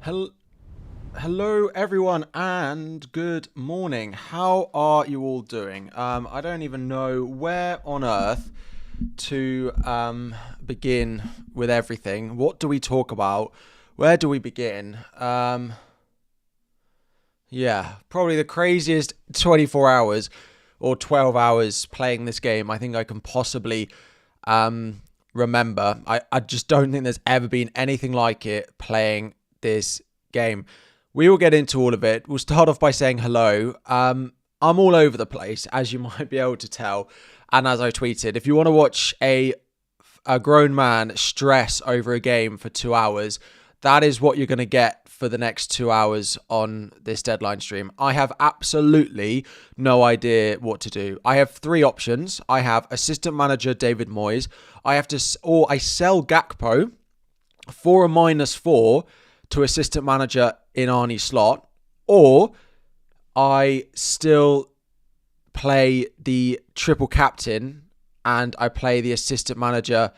Hello everyone and good morning. How are you all doing? I don't even know where on earth to begin with everything. What do we talk about? Where do we begin? Yeah, probably the craziest 24 hours or 12 hours playing this game I think I can possibly remember. I just don't think there's ever been anything like it playing this game. We will get into all of it. We'll start off by saying hello. I'm all over the place, as you might be able to tell. And as I tweeted, if you want to watch a grown man stress over a game for 2 hours, that is what you're going to get for the next 2 hours on this deadline stream. I have absolutely no idea what to do. I have three options. I have assistant manager David Moyes. I sell Gakpo for a -4 to assistant manager in Arnie slot, or I still play the triple captain and I play the assistant manager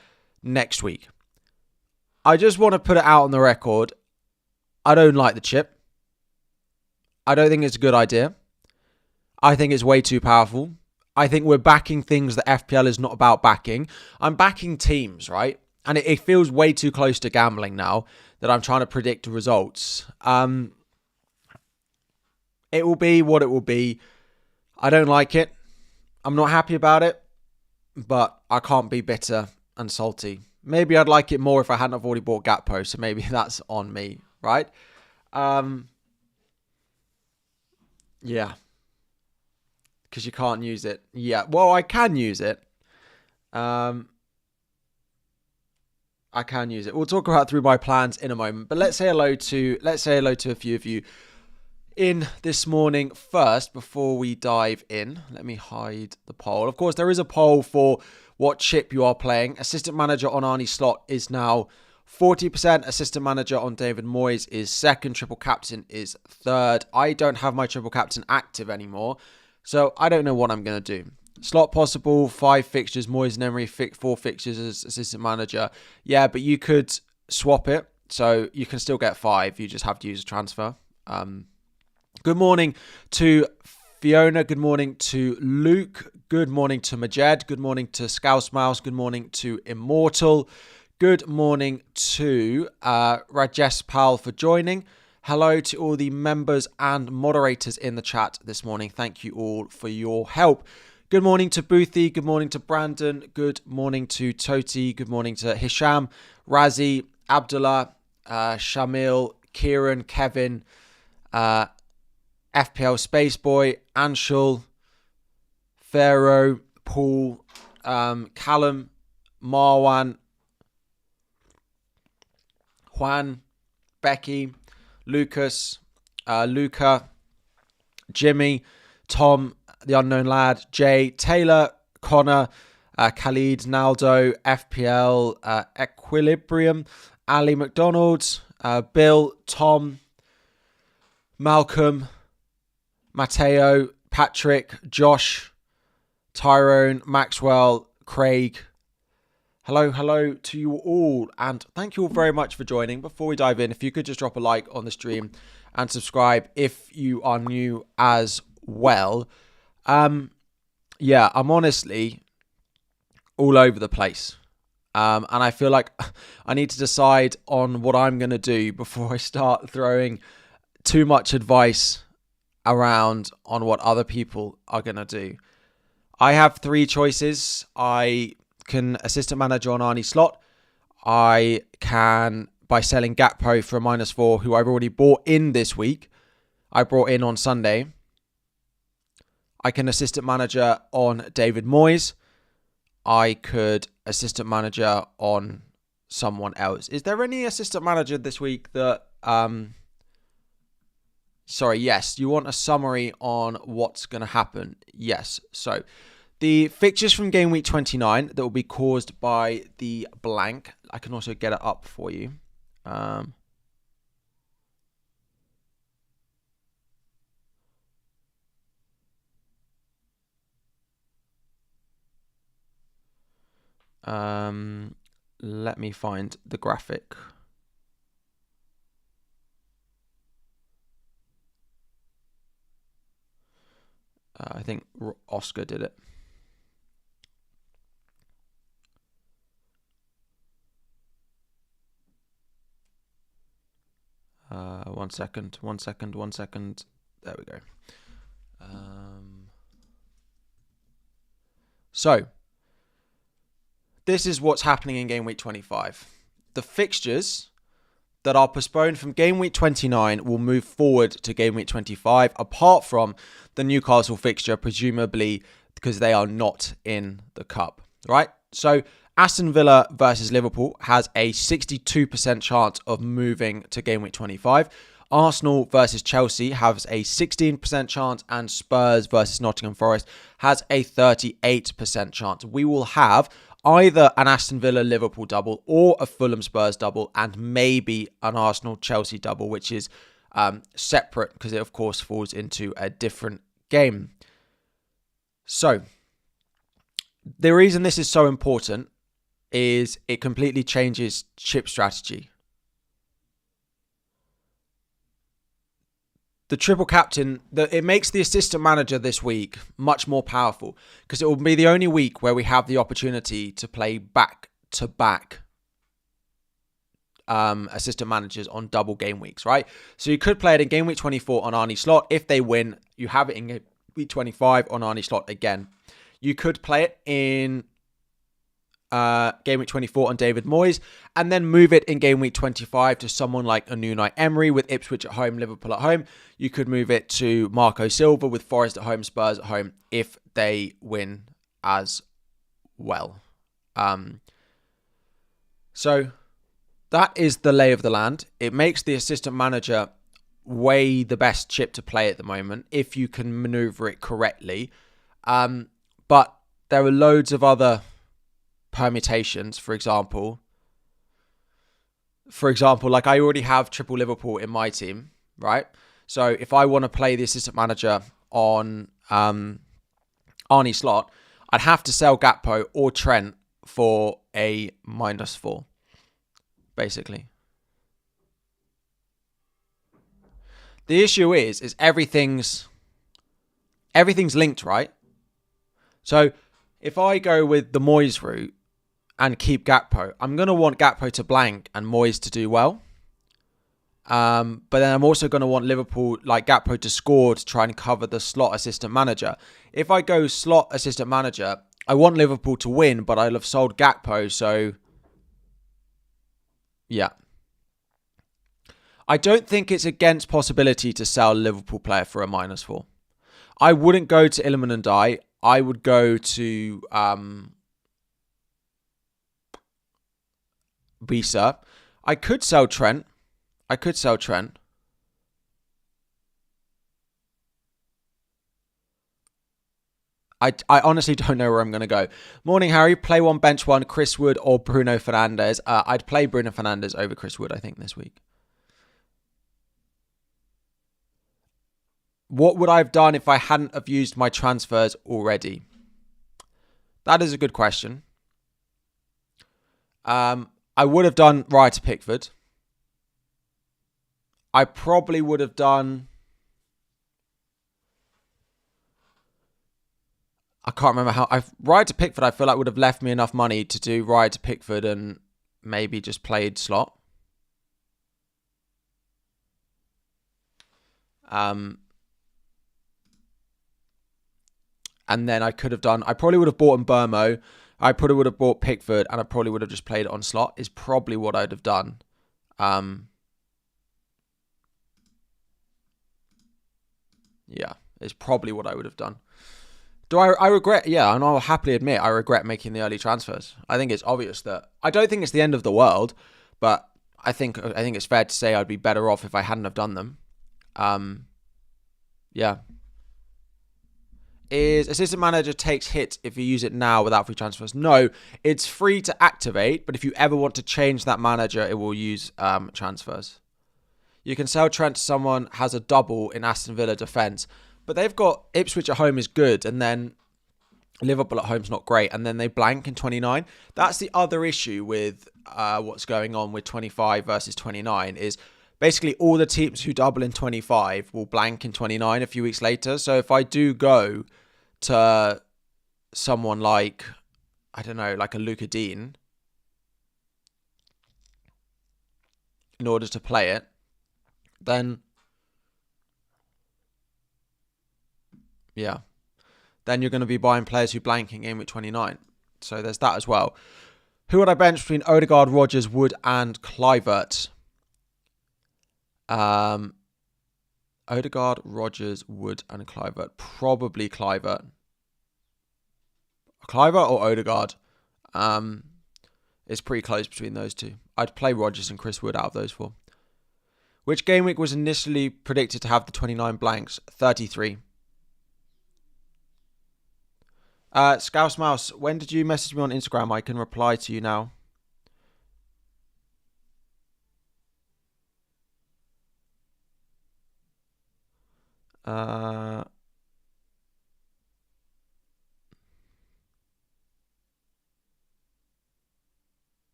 next week. I just want to put it out on the record. I don't like the chip. I don't think it's a good idea. I think it's way too powerful. I think we're backing things that FPL is not about backing. I'm backing teams, right? And it feels way too close to gambling now that I'm trying to predict results. It will be what it will be. I don't like it. I'm not happy about it, but I can't be bitter and salty. Maybe I'd like it more if I hadn't already bought Gakpo, so maybe that's on me, right? Yeah. Because you can't use it. Yeah, well, I can use it. I can use it. We'll talk about through my plans in a moment, but let's say hello to a few of you in this morning first before we dive in. Let me hide the poll. Of course, there is a poll for what chip you are playing. Assistant manager on Arnie slot is now 40%. Assistant manager on David Moyes is second. Triple captain is third. I don't have my triple captain active anymore, so I don't know what I'm going to do. Slot possible, 5 fixtures. Moyes and Emery 4 fixtures as assistant manager. Yeah, but you could swap it, so you can still get 5. You just have to use a transfer. Good morning to Fiona. Good morning to Luke. Good morning to Majed. Good morning to Scouse Mouse. Good morning to Immortal. Good morning to Rajesh Pal for joining. Hello to all the members and moderators in the chat this morning. Thank you all for your help. Good morning to Boothie. Good morning to Brandon. Good morning to Toti. Good morning to Hisham, Razi, Abdullah, Shamil, Kieran, Kevin, FPL Spaceboy, Anshul, Pharaoh, Paul, Callum, Marwan, Juan, Becky, Lucas, Luca, Jimmy, Tom, the unknown lad, Jay, Taylor, Connor, Khalid, Naldo, FPL, Equilibrium, Ali McDonald, Bill, Tom, Malcolm, Matteo, Patrick, Josh, Tyrone, Maxwell, Craig. Hello to you all, and thank you all very much for joining. Before we dive in, if you could just drop a like on the stream and subscribe if you are new as well. Yeah, I'm honestly all over the place. And I feel like I need to decide on what I'm going to do before I start throwing too much advice around on what other people are going to do. I have 3 choices. I can assistant manager on Arnie slot. I can, by selling Gakpo for a -4, who I've already bought in this week. I brought in on Sunday. I can assistant manager on David Moyes. I could assistant manager on someone else. Is there any assistant manager this week that... Sorry, yes. You want a summary on what's going to happen? Yes. So, the fixtures from GW24 that will be caused by the blank. I can also get it up for you. Let me find the graphic. I think Oscar did it. One second. There we go. So, this is what's happening in Game Week 25. The fixtures that are postponed from Game Week 29 will move forward to Game Week 25, apart from the Newcastle fixture, presumably because they are not in the Cup, right? So, Aston Villa versus Liverpool has a 62% chance of moving to Game Week 25. Arsenal versus Chelsea has a 16% chance, and Spurs versus Nottingham Forest has a 38% chance. We will have either an Aston Villa Liverpool double or a Fulham Spurs double, and maybe an Arsenal Chelsea double, which is separate because it of course falls into a different game. So the reason this is so important is it completely changes chip strategy. The triple captain, it makes the assistant manager this week much more powerful because it will be the only week where we have the opportunity to play back-to-back assistant managers on double game weeks, right? So you could play it in game week 24 on Arnie Slot. If they win, you have it in game week 25 on Arnie Slot again. You could play it in game week 24 on David Moyes, and then move it in game week 25 to someone like a Unai Emery with Ipswich at home, Liverpool at home. You could move it to Marco Silva with Forest at home, Spurs at home, if they win as well. So that is the lay of the land. It makes the assistant manager way the best chip to play at the moment if you can maneuver it correctly. But there are loads of other permutations, for example, like I already have triple Liverpool in my team, right? So if I want to play the assistant manager on Arnie Slot, I'd have to sell Gakpo or Trent for a -4, basically. The issue is everything's linked, right? So if I go with the Moyes route and keep Gakpo, I'm going to want Gakpo to blank and Moyes to do well. But then I'm also going to want Liverpool, like Gakpo, to score to try and cover the slot assistant manager. If I go slot assistant manager, I want Liverpool to win, but I'll have sold Gakpo, so yeah. I don't think it's against possibility to sell a Liverpool player for a -4. I wouldn't go to Iliman and Die. I would go to Bisa. I could sell Trent. I honestly don't know where I'm going to go. Morning, Harry. Play one, bench one, Chris Wood or Bruno Fernandes. I'd play Bruno Fernandes over Chris Wood, I think, this week. What would I have done if I hadn't have used my transfers already? That is a good question. I would have done Raya to Pickford. I probably would have done... I can't remember how... Raya to Pickford, I feel like would have left me enough money to do Raya to Pickford and maybe just played slot. And then I could have done... I probably would have bought Mbermo. I probably would have bought Pickford. And I probably would have just played it on slot. Is probably what I'd have done. Yeah. It's probably what I would have done. Do I regret... Yeah, and I'll happily admit I regret making the early transfers. I think it's obvious that... I don't think it's the end of the world. But I think it's fair to say I'd be better off if I hadn't have done them. Yeah. Is assistant manager takes hits if you use it now without free transfers? No, it's free to activate, but if you ever want to change that manager, it will use transfers. You can sell Trent to someone has a double in Aston Villa defence, but they've got Ipswich at home is good, and then Liverpool at home is not great, and then they blank in 29. That's the other issue with what's going on with 25 versus 29 is basically all the teams who double in 25 will blank in 29 a few weeks later. So if I do go to someone like, I don't know, like a Luca Dean in order to play it, then yeah, then you're going to be buying players who blank in game week 29. So there's that as well. Who would I bench between Odegaard, Rodgers, Wood, and Kluivert? Odegaard, Rodgers, Wood, and Kluivert. Probably Kluivert. Kluivert or Odegaard? It's pretty close between those two. I'd play Rodgers and Chris Wood out of those four. Which game week was initially predicted to have the 29 blanks? 33. Scouse Mouse, when did you message me on Instagram? I can reply to you now.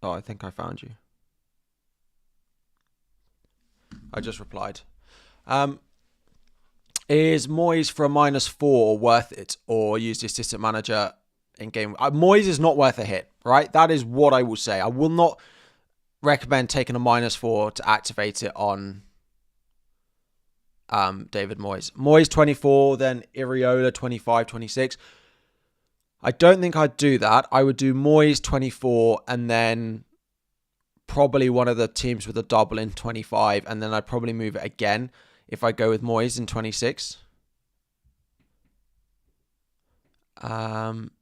Oh, I think I found you. I just replied. Is Moyes for a -4 worth it, or use the assistant manager in game? Moyes is not worth a hit, right? That is what I will say. I will not recommend taking a -4 to activate it on David Moyes. Moyes 24, then Iriola 25, 26. I don't think I'd do that. I would do Moyes 24 and then probably one of the teams with a double in 25, and then I'd probably move it again if I go with Moyes in 26. Am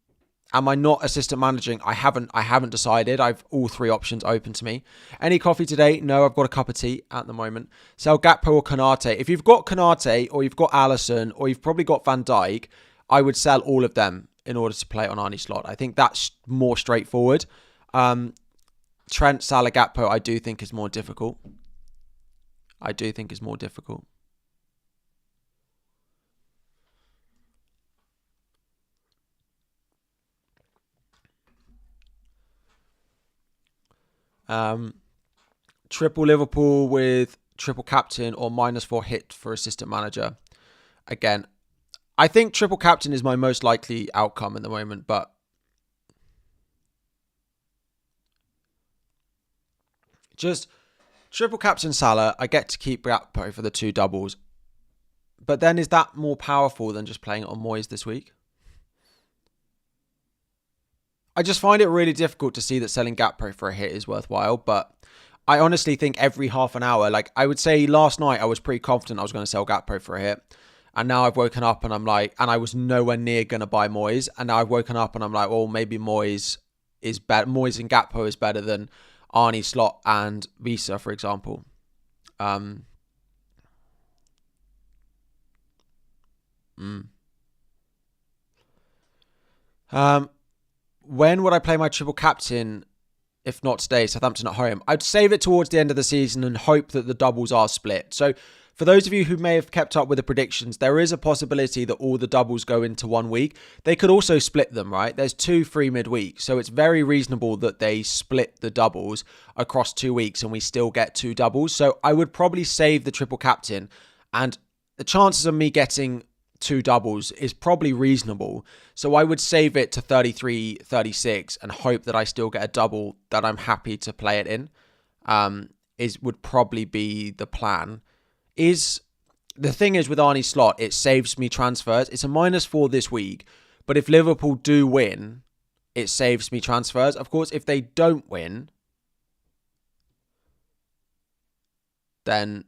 I not assistant managing? I haven't decided. I've all three options open to me. Any coffee today? No, I've got a cup of tea at the moment. Sell Gakpo or Konate. If you've got Konate or you've got Alisson or you've probably got Van Dijk, I would sell all of them in order to play on Arnie slot. I think that's more straightforward. Trent, Salah, Gakpo, I do think is more difficult. Triple Liverpool with triple captain or -4 hit for assistant manager. Again, I think triple captain is my most likely outcome at the moment, but just triple captain Salah, I get to keep Gakpo for the 2 doubles. But then is that more powerful than just playing it on Moyes this week? I just find it really difficult to see that selling Gakpo for a hit is worthwhile, but I honestly think every half an hour, like I would say last night I was pretty confident I was going to sell Gakpo for a hit. And now I've woken up and I'm like, and I was nowhere near going to buy Moyes. And now I've woken up and I'm like, well, maybe Moyes is better. Moyes and Gakpo is better than Arnie Slot and Visa, for example. When would I play my triple captain? If not today, Southampton at home. I'd save it towards the end of the season and hope that the doubles are split. So for those of you who may have kept up with the predictions, there is a possibility that all the doubles go into 1 week. They could also split them, right? There's 2 free midweek. So it's very reasonable that they split the doubles across 2 weeks and we still get 2 doubles. So I would probably save the triple captain, and the chances of me getting 2 doubles is probably reasonable. So I would save it to 33, 36 and hope that I still get a double that I'm happy to play it in. Would probably be the plan. The thing is with Arnie Slot, it saves me transfers. It's a -4 this week, but if Liverpool do win, it saves me transfers. Of course, if they don't win, then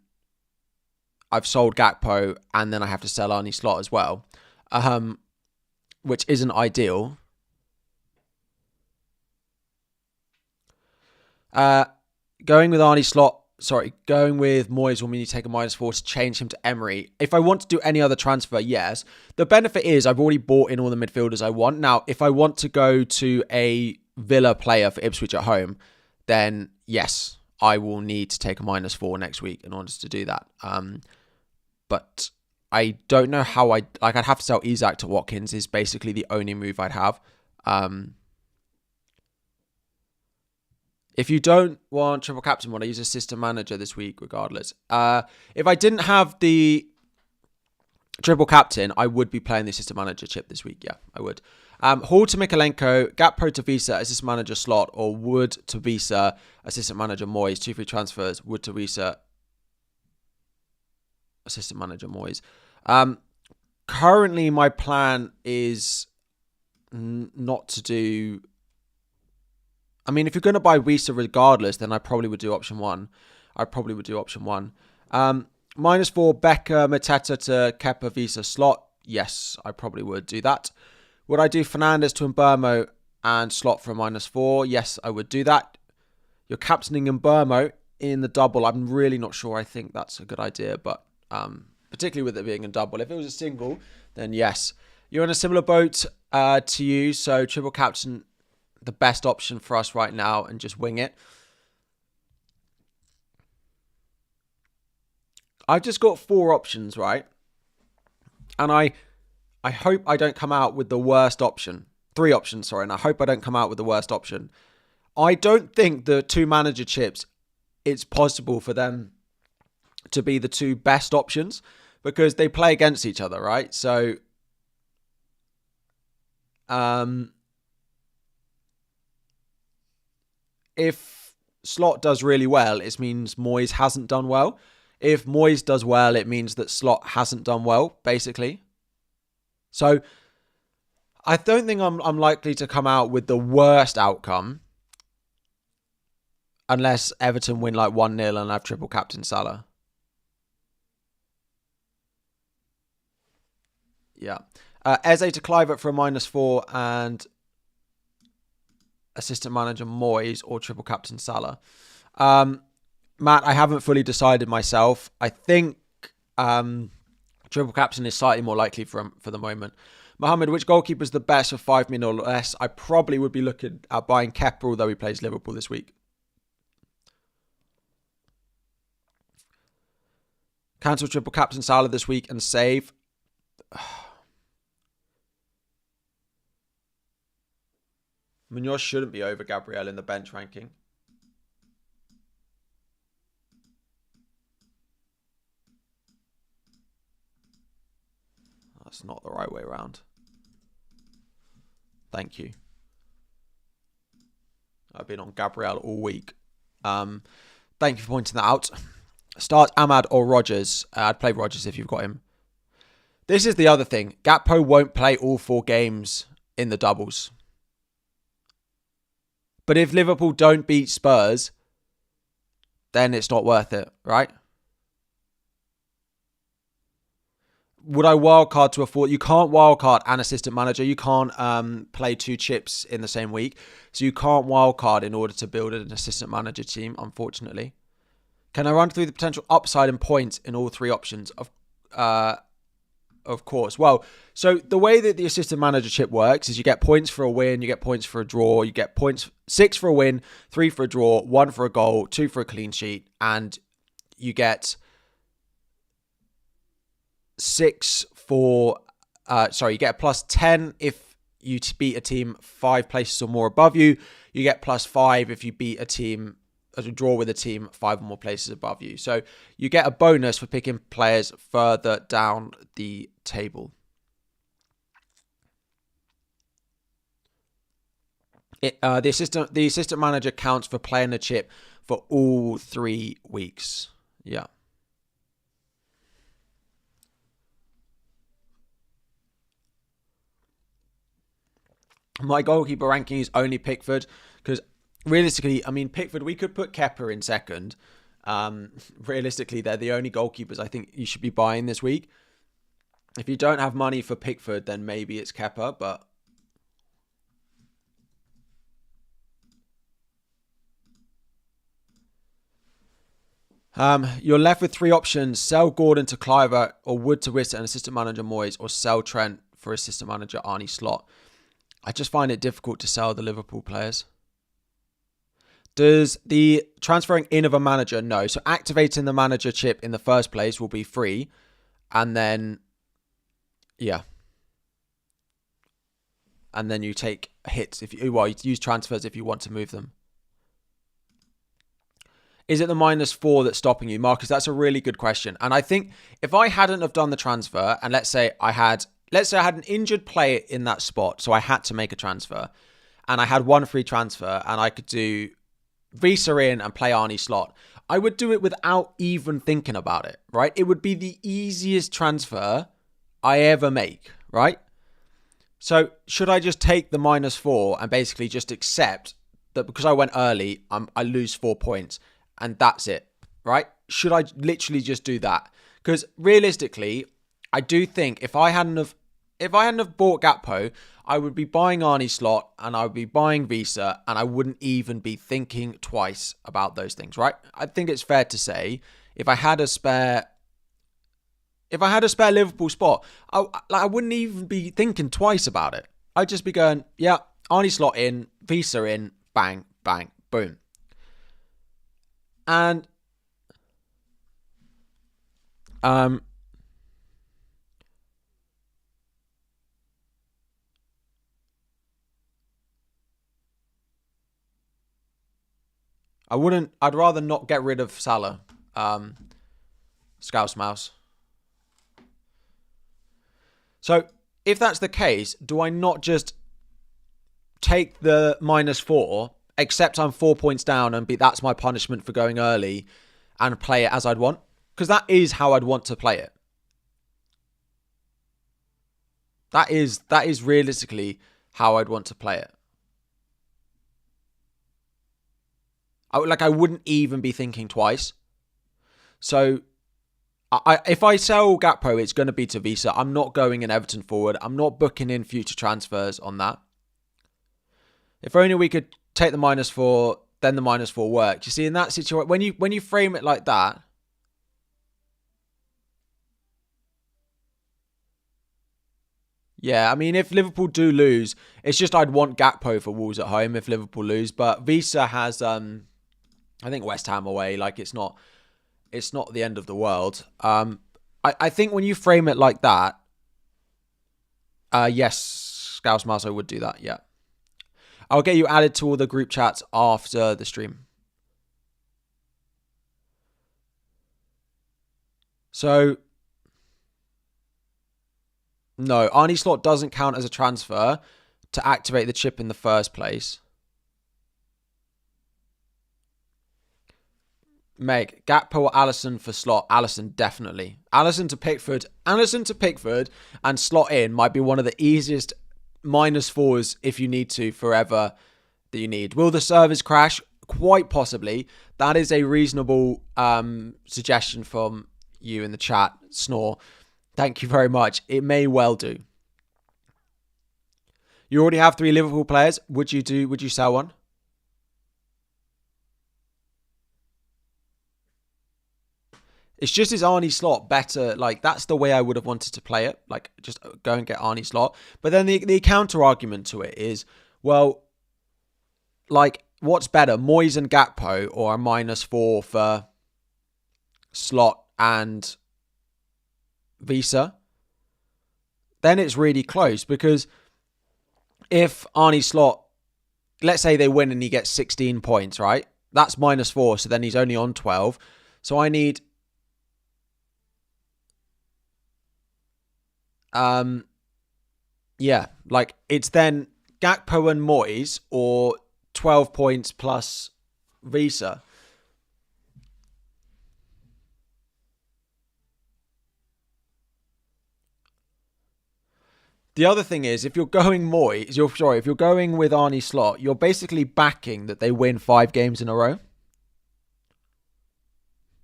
I've sold Gakpo and then I have to sell Arnie Slot as well, which isn't ideal. Going with Moyes will mean you take a -4 to change him to Emery. If I want to do any other transfer, yes. The benefit is I've already bought in all the midfielders I want. Now, if I want to go to a Villa player for Ipswich at home, then yes, I will need to take a -4 next week in order to do that. but I don't know how I'd have to sell Isak to Watkins is basically the only move I'd have. If you don't want triple captain mode, I use assistant manager this week regardless. If I didn't have the triple captain, I would be playing the assistant manager chip this week. Yeah, I would. Hall to Mikalenko, Gakpo to Visa, assistant manager slot, or Wood to Visa, assistant manager Moyes. 2 free transfers, Wood to Visa, assistant manager Moyes. Currently, my plan is not to do... I mean, if you're going to buy Visa regardless, then I probably would do option 1. -4, Becker, Mateta to Kepa, Visa slot. Yes, I probably would do that. Would I do Fernandes to Mbermo and slot for a -4? Yes, I would do that. You're captaining Mbermo in the double. I'm really not sure. I think that's a good idea, but particularly with it being a double. If it was a single, then yes. You're in a similar boat to you, so triple captain, the best option for us right now, and just wing it. I've just got 4 options, right? And I hope I don't come out with the worst option. 3 options, sorry. And I hope I don't come out with the worst option. I don't think the 2 manager chips, it's possible for them to be the 2 best options because they play against each other, right? So, if Slot does really well, it means Moyes hasn't done well. If Moyes does well, it means that Slot hasn't done well, basically. So, I don't think I'm likely to come out with the worst outcome unless Everton win like 1-0 and have triple captain Salah. Yeah. Eze to Clivert for a -4 and assistant manager Moyes or triple captain Salah. Matt, I haven't fully decided myself. I think triple captain is slightly more likely for the moment. Mohammed, which goalkeeper is the best for 5 million or less? I probably would be looking at buying Kepa, although he plays Liverpool this week. Cancel triple captain Salah this week and save. Munoz shouldn't be over Gabriel in the bench ranking. That's not the right way around. Thank you. I've been on Gabriel all week. Thank you for pointing that out. Start Ahmad or Rodgers. I'd play Rodgers if you've got him. This is the other thing. Gakpo won't play all 4 games in the doubles. But if Liverpool don't beat Spurs, then it's not worth it, right? Would I wildcard to afford? You can't wildcard an assistant manager. You can't play 2 chips in the same week. So you can't wildcard in order to build an assistant manager team, unfortunately. Can I run through the potential upside and points in all 3 options? Of course. Well, so the way that the assistant manager chip works is you get points for a win, you get points for a draw, you get points 6 for a win, 3 for a draw, 1 for a goal, 2 for a clean sheet, and you get 6 for, you get a +10 if you beat a team 5 places or more above you. You get +5 if you beat a team, as a draw with a team 5 or more places above you. So you get a bonus for picking players further down the table. The assistant manager counts for playing the chip for all 3 weeks. Yeah. My goalkeeper ranking is only Pickford because realistically, I mean, Pickford, we could put Kepa in second. Realistically, they're the only goalkeepers I think you should be buying this week. If you don't have money for Pickford, then maybe it's Kepa, but you're left with 3 options. Sell Gordon to Clivert or Wood to Wissa and assistant manager Moyes, or sell Trent for assistant manager Arnie Slot. I just find it difficult to sell the Liverpool players. Does the transferring in of a manager? No. So activating the manager chip in the first place will be free. And then, yeah. And then you take hits if you use transfers if you want to move them. Is it the -4 that's stopping you, Marcus? That's a really good question. And I think if I hadn't have done the transfer, and let's say I had an injured player in that spot, so I had to make a transfer, and I had one free transfer, and I could do Visa in and play Arnie slot, I would do it without even thinking about it, right? It would be the easiest transfer I ever make, right? So should I just take the -4 and basically just accept that because I went early, I lose 4 points and that's it, right? Should I literally just do that? Because realistically, I do think if I hadn't have bought Gakpo, I would be buying Arnie slot and I would be buying Visa and I wouldn't even be thinking twice about those things, right? I think it's fair to say if I had a spare Liverpool spot, I wouldn't even be thinking twice about it. I'd just be going, yeah, Arnie slot in, Visa in, bang, bang, boom. And I wouldn't. I'd rather not get rid of Salah. Scouse mouse. So if that's the case, do I not just take the -4, except I'm 4 points down, and that's my punishment for going early, and play it as I'd want? Because that is how I'd want to play it. That is realistically how I'd want to play it. I wouldn't even be thinking twice. So if I sell Gakpo, it's going to be to Visa. I'm not going in Everton forward. I'm not booking in future transfers on that. If only we could take the -4, then the -4 works. You see, in that situation, when you frame it like that, yeah, I mean, if Liverpool do lose, it's just I'd want Gakpo for Wolves at home if Liverpool lose. But Visa has, I think West Ham away. Like it's not the end of the world. I think when you frame it like that, yes, Scouse Marso would do that. Yeah, I'll get you added to all the group chats after the stream. So, no, Arnie slot doesn't count as a transfer to activate the chip in the first place. Meg, Gakpo or Alisson for slot? Alisson, definitely. Alisson to Pickford, and slot in might be one of the easiest -4s if you need to forever that you need. Will the servers crash? Quite possibly. That is a reasonable suggestion from you in the chat, Snore. Thank you very much. It may well do. You already have 3 Liverpool players. Would you sell one? It's just his Arnie slot better. Like, that's the way I would have wanted to play it. Like, just go and get Arnie slot. But then the counter argument to it is, well, like, what's better, Moyes and Gakpo or a -4 for slot and Visa? Then it's really close because if Arnie slot, let's say they win and he gets 16 points, right? That's -4, so then he's only on 12. So I need yeah, like it's then Gakpo and Moyes or 12 points plus Visa. The other thing is, if you're going Moyes, if you're going with Arnie slot, you're basically backing that they win 5 games in a row,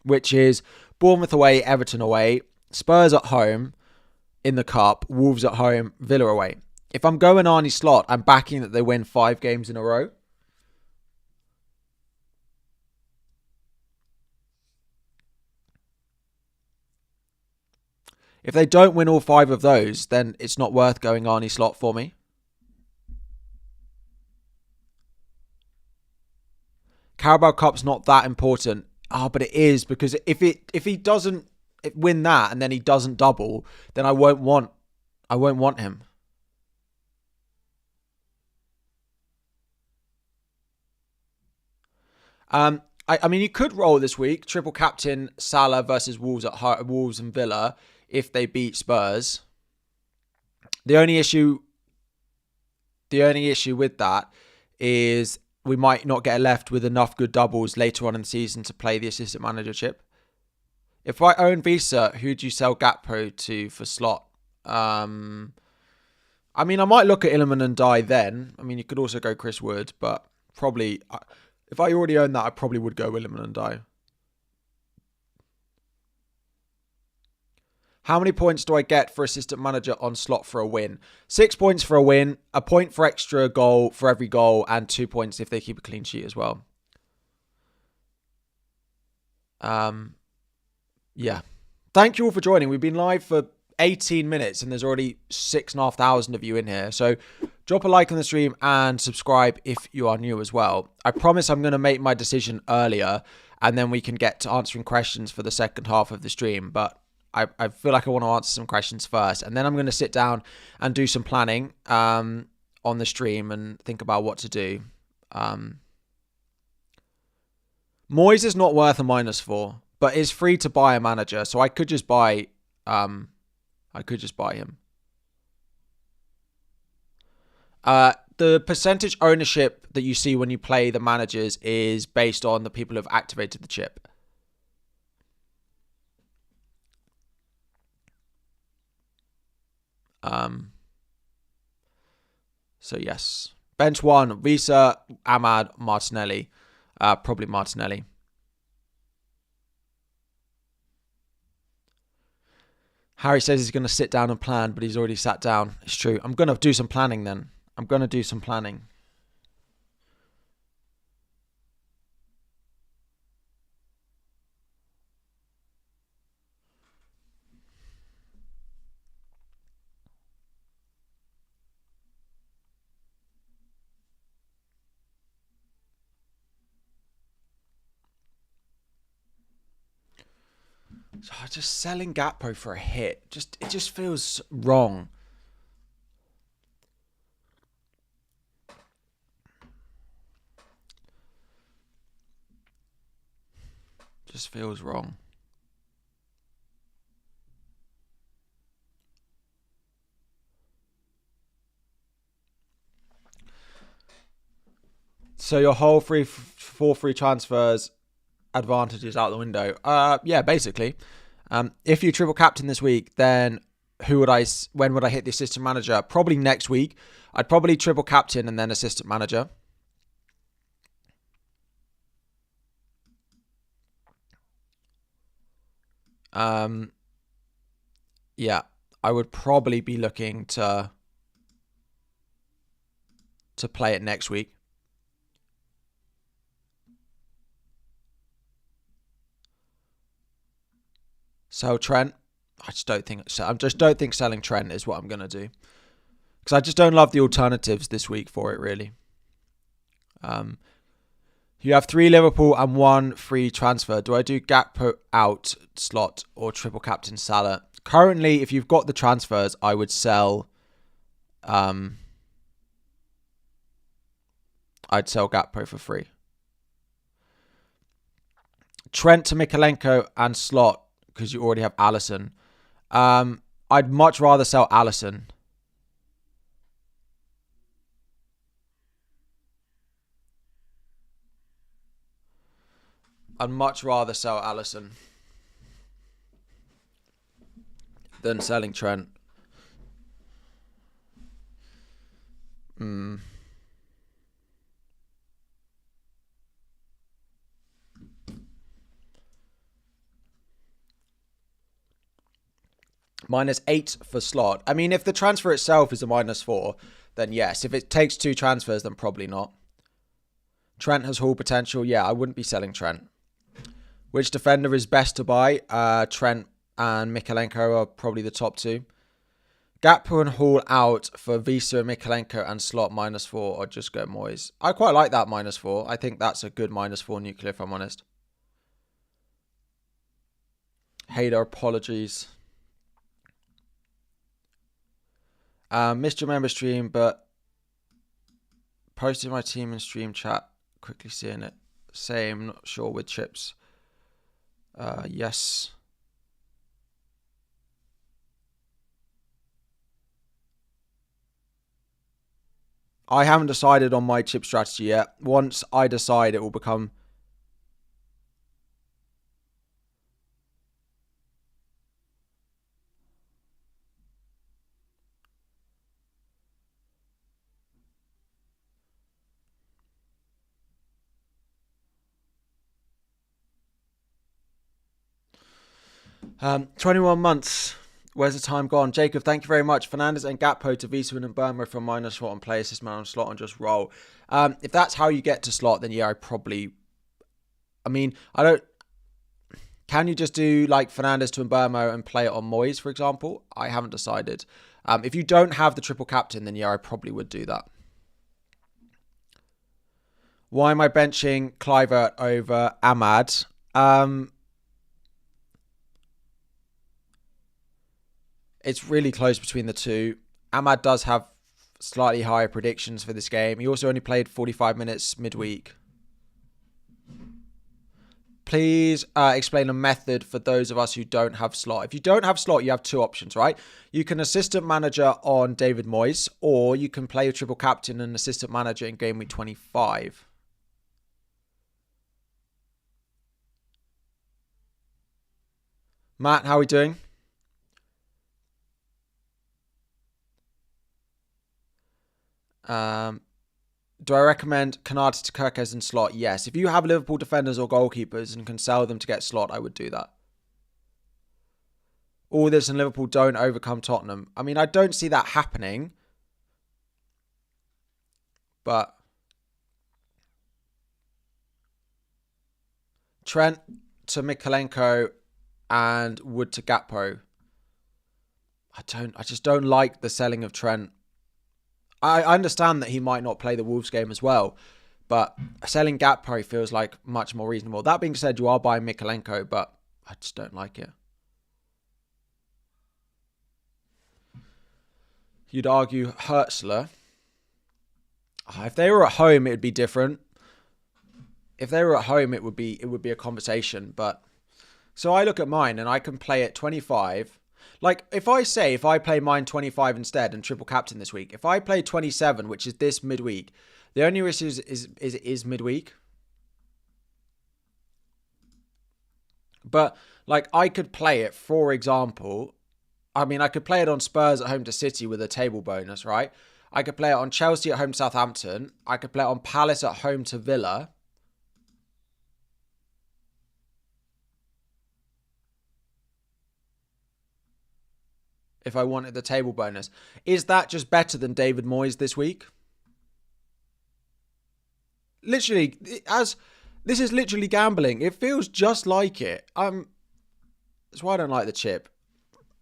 which is Bournemouth away, Everton away, Spurs at home in the Cup, Wolves at home, Villa away. If I'm going Arnie slot, I'm backing that they win 5 games in a row. If they don't win all 5 of those, then it's not worth going Arnie slot for me. Carabao Cup's not that important. But it is, because if he doesn't win that and then he doesn't double, then I won't want him. I mean, you could roll this week. Triple captain Salah versus Wolves Wolves and Villa if they beat Spurs. The only issue with that is we might not get left with enough good doubles later on in the season to play the assistant manager chip. If I own Visa, who do you sell Gakpo to for slot? I mean, I might look at Illiman and die then. I mean, you could also go Chris Wood, but probably if I already own that, I probably would go Illiman and die. How many points do I get for assistant manager on slot for a win? 6 points for a win, a point for extra goal for every goal, and 2 points if they keep a clean sheet as well. Yeah. Thank you all for joining. We've been live for 18 minutes and there's already 6,500 of you in here. So drop a like on the stream and subscribe if you are new as well. I promise I'm going to make my decision earlier and then we can get to answering questions for the second half of the stream. But I feel like I want to answer some questions first. And then I'm going to sit down and do some planning on the stream and think about what to do. Moyes is not worth a -4, but is free to buy a manager. So I could just buy him. The percentage ownership that you see when you play the managers is based on the people who have activated the chip. So yes. Bench 1, Visa, Ahmad, Martinelli. Probably Martinelli. Harry says he's going to sit down and plan, but he's already sat down. It's true. I'm going to do some planning then. I'm going to do some planning. So just selling Gakpo for a hit, it just feels wrong. Just feels wrong. So your whole 4 free transfers advantages out the window. Yeah, basically. If you triple captain this week, then when would I hit the assistant manager? Probably next week. I'd probably triple captain and then assistant manager. Yeah, I would probably be looking to play it next week. Sell Trent. I just don't think selling Trent is what I'm going to do. Because I just don't love the alternatives this week for it, really. You have 3 Liverpool and 1 free transfer. Do I do Gakpo out slot or triple captain Salah? Currently, if you've got the transfers, I would sell. I'd sell Gakpo for free. Trent to Mikalenko and slot because you already have Alisson. I'd much rather sell Alisson. I'd much rather sell Alisson than selling Trent. -8 for slot. I mean, if the transfer itself is a -4, then yes. If it takes 2 transfers, then probably not. Trent has haul potential. Yeah, I wouldn't be selling Trent. Which defender is best to buy? Trent and Mikalenko are probably the top 2. Gakpo and Hall out for Visa, Mikalenko and slot -4, or just go Moyes. I quite like that -4. I think that's a good -4 nuclear, if I'm honest. Hater, apologies. Missed your member stream, but posted my team in stream chat. Quickly seeing it. Same, not sure with chips. Yes. I haven't decided on my chip strategy yet. Once I decide, it will become... 21 months. Where's the time gone? Jacob, thank you very much. Fernandez and Gakpo to Visa and Burma from minus slot and play assist man on slot and just roll. If that's how you get to slot, then yeah, I mean, I don't... Can you just do like Fernandez to Burma and play it on Moyes, for example? I haven't decided. If you don't have the triple captain, then yeah, I probably would do that. Why am I benching Kluivert over Ahmad? It's really close between the two. Ahmad does have slightly higher predictions for this game. He also only played 45 minutes midweek. Please explain a method for those of us who don't have slot. If you don't have slot, you have two options, right? You can assistant manager on David Moyes, or you can play a triple captain and assistant manager in Gameweek 25. Matt, how are we doing? Do I recommend Canati to Kirkes in slot? Yes. If you have Liverpool defenders or goalkeepers and can sell them to get slot, I would do that. All this and Liverpool don't overcome Tottenham. I mean, I don't see that happening. But Trent to Mikalenko and Wood to Gakpo. I just don't like the selling of Trent. I understand that he might not play the Wolves game as well, but selling Gakpo feels like much more reasonable. That being said, you are buying Mikalenko, but I just don't like it. You'd argue Hertzler. If they were at home, it would be different. If they were at home, it would be a conversation. But so I look at mine and I can play at 25. Like, if I play mine 25 instead and triple captain this week, if I play 27, which is this midweek, the only risk is midweek. But, like, I could play it, for example, I mean, I could play it on Spurs at home to City with a table bonus, right? I could play it on Chelsea at home to Southampton. I could play it on Palace at home to Villa. If I wanted the table bonus. Is that just better than David Moyes this week? Literally, this is literally gambling. It feels just like it. That's why I don't like the chip,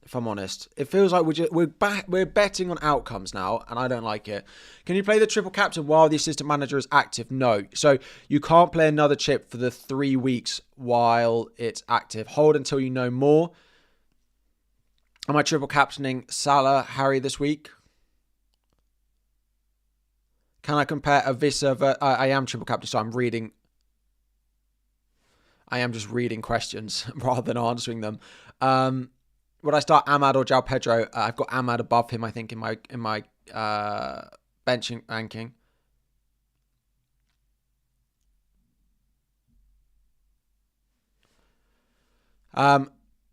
if I'm honest. It feels like we're betting on outcomes now, and I don't like it. Can you play the triple captain while the assistant manager is active? No. So you can't play another chip for the 3 weeks while it's active. Hold until you know more. Am I triple captaining Salah, Harry this week? Can I compare a Visa? I am triple captain, so I'm reading. I am just reading questions rather than answering them. Would I start Ahmad or João Pedro? I've got Ahmad above him, I think, in my benching ranking.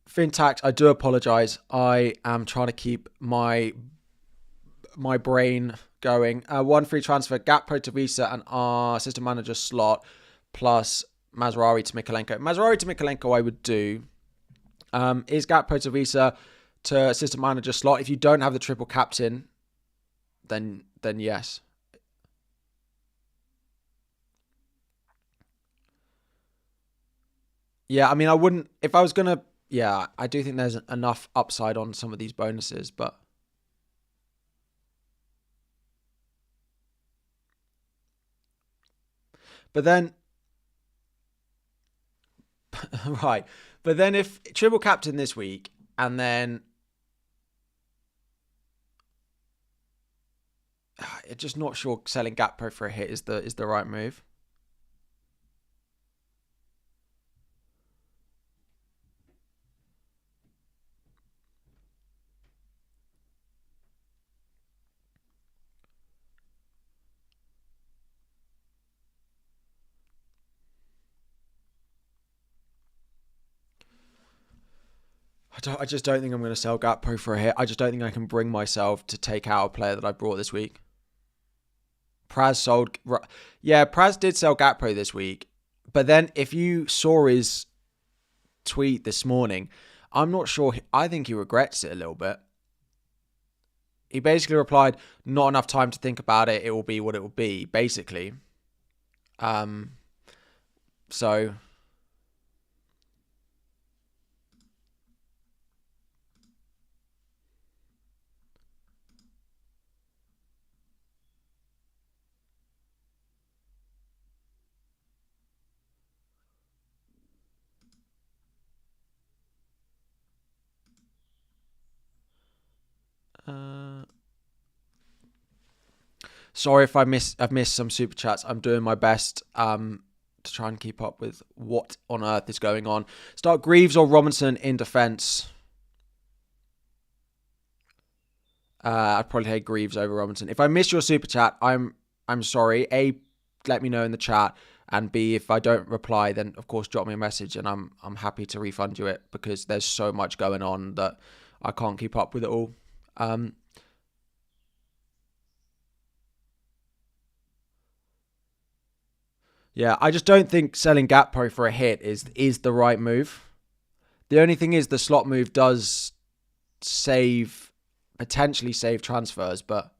Fintax, I do apologise. I am trying to keep my brain going. 1 free transfer, Gakpo to Visa and our assistant manager slot, plus Mazraoui to Mikalenko. Mazraoui to Mikalenko I would do. Is Gakpo to Visa to assistant manager slot? If you don't have the triple captain, then yes. Yeah, I mean, I wouldn't... If I was going to... Yeah, I do think there's enough upside on some of these bonuses, but... But then... Right. But then if triple captain this week and then just not sure selling Gakpo for a hit is the right move. I just don't think I'm going to sell Gakpo for a hit. I just don't think I can bring myself to take out a player that I brought this week. Praz sold. Yeah, Praz did sell Gakpo this week. But then if you saw his tweet this morning, I'm not sure. I think he regrets it a little bit. He basically replied, not enough time to think about it. It will be what it will be, basically. So... sorry if I've missed some super chats. I'm doing my best to try and keep up with what on earth is going on. Start Greaves or Robinson in defence. I'd probably take Greaves over Robinson. If I miss your super chat, I'm sorry. A, let me know in the chat, and B, if I don't reply, then of course drop me a message, and I'm happy to refund you it because there's so much going on that I can't keep up with it all. Yeah, I just don't think selling Gakpo for a hit is the right move. The only thing is the slot move does potentially save transfers, but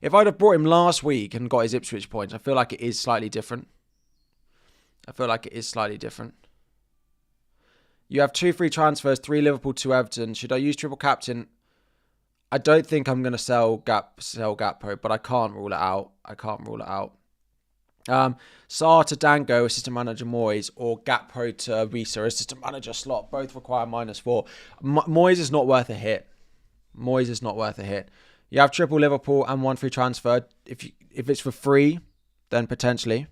if I'd have brought him last week and got his Ipswich points, I feel like it is slightly different. You have 2 free transfers, 3 Liverpool, 2 Everton. Should I use triple captain? I don't think I'm going to sell Gakpo, but I can't rule it out. Sarr to Dango, assistant manager Moyes, or Gakpo to Risa, assistant manager Slot. Both require -4. Moyes is not worth a hit. You have triple Liverpool and 1 free transfer. If it's for free, then potentially.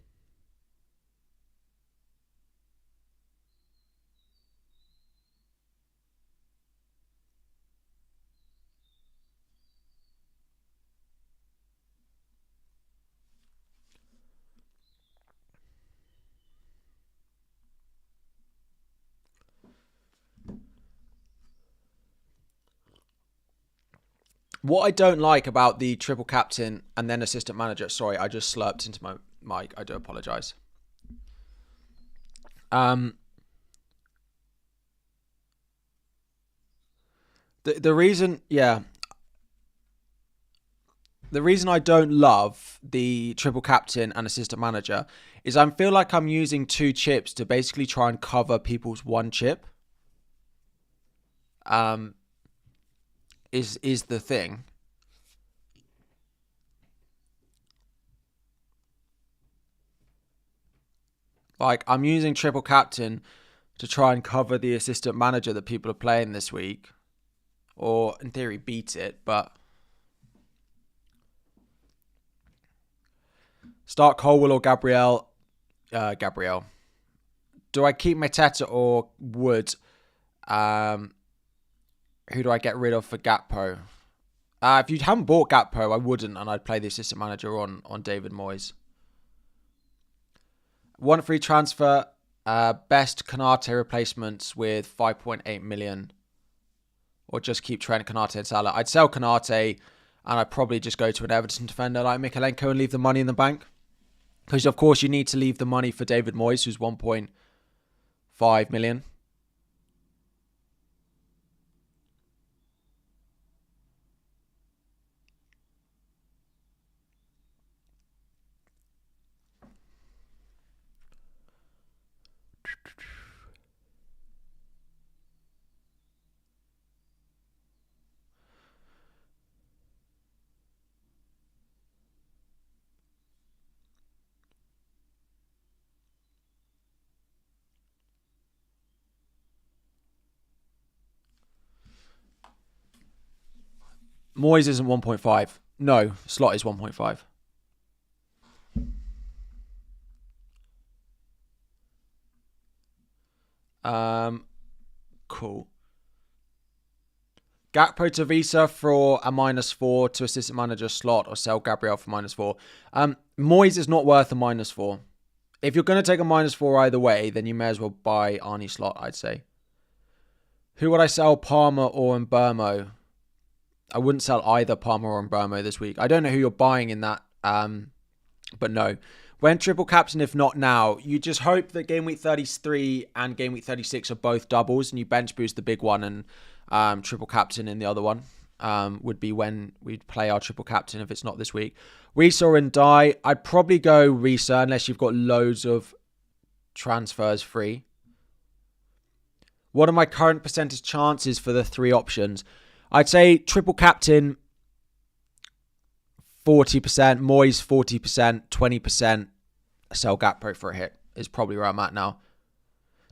What I don't like about the triple captain and then assistant manager, sorry, I just slurped into my mic. I do apologise. The reason I don't love the triple captain and assistant manager is I feel like I'm using 2 chips to basically try and cover people's 1 chip. Is the thing. Like, I'm using triple captain to try and cover the assistant manager that people are playing this week. Or, in theory, beat it, but... Start Colwell or Gabriel. Gabriel. Do I keep Mateta or Wood? Who do I get rid of for Gakpo? If you haven't bought Gakpo, I wouldn't, and I'd play the assistant manager on David Moyes. 1 free transfer. Best Canate replacements with 5.8 million. Or just keep Trent, Canate and Salah. I'd sell Canate and I'd probably just go to an Everton defender like Mikalenko and leave the money in the bank. Because, of course, you need to leave the money for David Moyes, who's 1.5 million. Moyes isn't 1.5. No, Slot is 1.5. Cool. Gakpo to Visa for a -4 to assistant manager Slot, or sell Gabriel for -4. Moyes is not worth a -4. If you're going to take a -4 either way, then you may as well buy Arnie Slot, I'd say. Who would I sell, Palmer or Mbermo? I wouldn't sell either Palmer or Mbermo this week. I don't know who you're buying in that, but no. When triple captain, if not now, you just hope that game week 33 and game week 36 are both doubles, and you bench boost the big one and triple captain in the other one. Would be when we'd play our triple captain if it's not this week. Risa and Die. I'd probably go Risa unless you've got loads of transfers free. What are my current percentage chances for the three options? I'd say triple captain 40%, Moyes 40%, 20%, sell Gakpo for a hit is probably where I'm at now.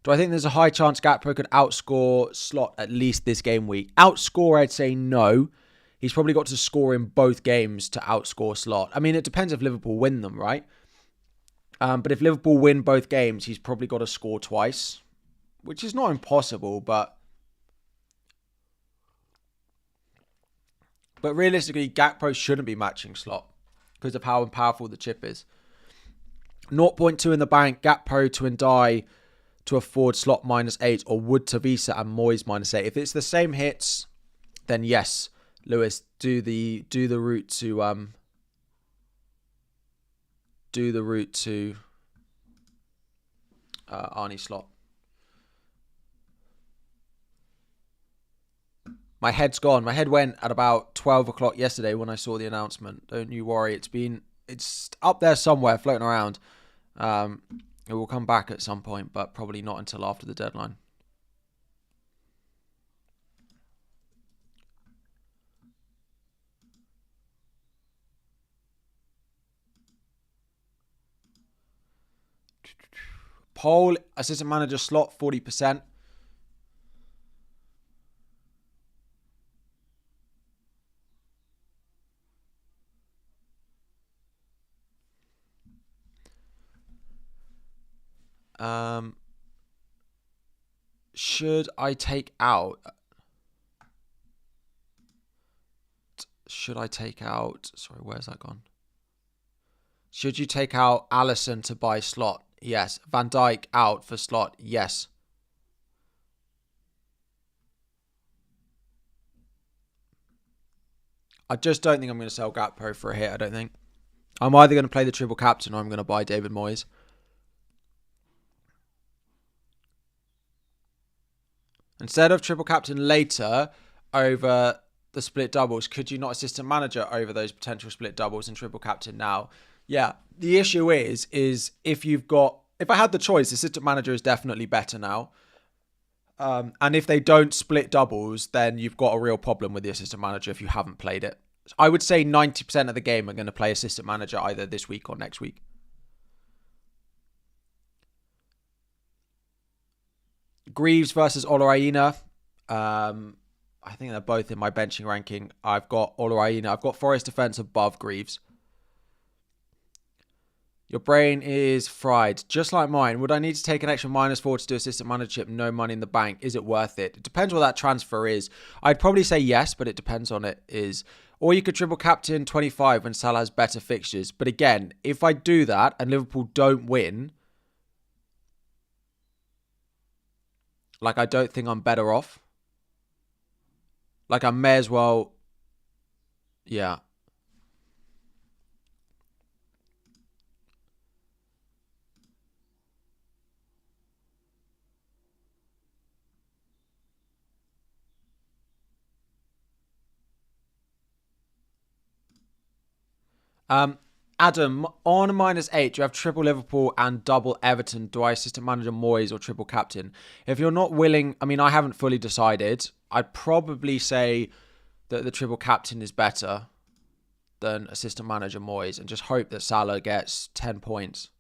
Do I think there's a high chance Gakpo could outscore Slot at least this game week? Outscore, I'd say no. He's probably got to score in both games to outscore Slot. I mean, it depends if Liverpool win them, right? But if Liverpool win both games, he's probably got to score twice, which is not impossible, but realistically, Gakpo shouldn't be matching Slot because of how powerful the chip is. 0.2 in the bank, Gakpo to Ndai to afford Slot -8, or Wood to Visa and Moyes -8. If it's the same hits, then yes, Lewis, do the route to Arnie Slot. My head's gone. My head went at about 12 o'clock yesterday when I saw the announcement. Don't you worry. It's up there somewhere floating around. It will come back at some point, but probably not until after the deadline. Poll, assistant manager Slot, 40%. Should I take out? Sorry, where's that gone? Should you take out Alisson to buy Slot? Yes. Van Dijk out for Slot? Yes. I just don't think I'm going to sell Gakpo for a hit, I don't think. I'm either going to play the triple captain or I'm going to buy David Moyes. Instead of triple captain later over the split doubles, could you not assistant manager over those potential split doubles and triple captain now? Yeah, the issue is if I had the choice, assistant manager is definitely better now. And if they don't split doubles, then you've got a real problem with the assistant manager if you haven't played it. I would say 90% of the game are going to play assistant manager either this week or next week. Greaves versus Olajuwon. I think they're both in my benching ranking. I've got Olajuwon. I've got Forest defense above Greaves. Your brain is fried, just like mine. Would I need to take an extra -4 to do assistant managership? No money in the bank. Is it worth it? It depends what that transfer is. I'd probably say yes, but it depends on it is. Or you could triple captain 25 when Salah has better fixtures. But again, if I do that and Liverpool don't win, like, I don't think I'm better off. Like, I may as well, yeah. Adam, on -8, you have triple Liverpool and double Everton. Do I assistant manager Moyes or triple captain? If you're not willing, I mean, I haven't fully decided. I'd probably say that the triple captain is better than assistant manager Moyes and just hope that Salah gets 10 points.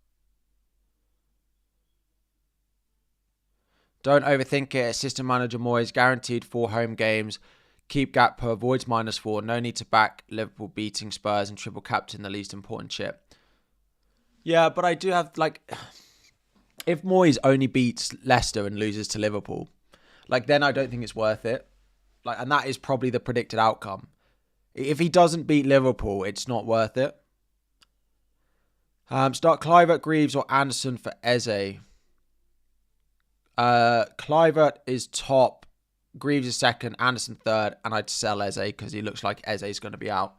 Don't overthink it. Assistant manager Moyes guaranteed 4 home games. Keep Gakpo, avoids -4. No need to back Liverpool beating Spurs and triple captain the least important chip. Yeah, but I do have, like, if Moyes only beats Leicester and loses to Liverpool, like, then I don't think it's worth it. Like, and that is probably the predicted outcome. If he doesn't beat Liverpool, it's not worth it. Start Kluivert, Greaves, or Anderson for Eze. Kluivert is top, Greaves is second, Anderson third, and I'd sell Eze because he looks like Eze is going to be out.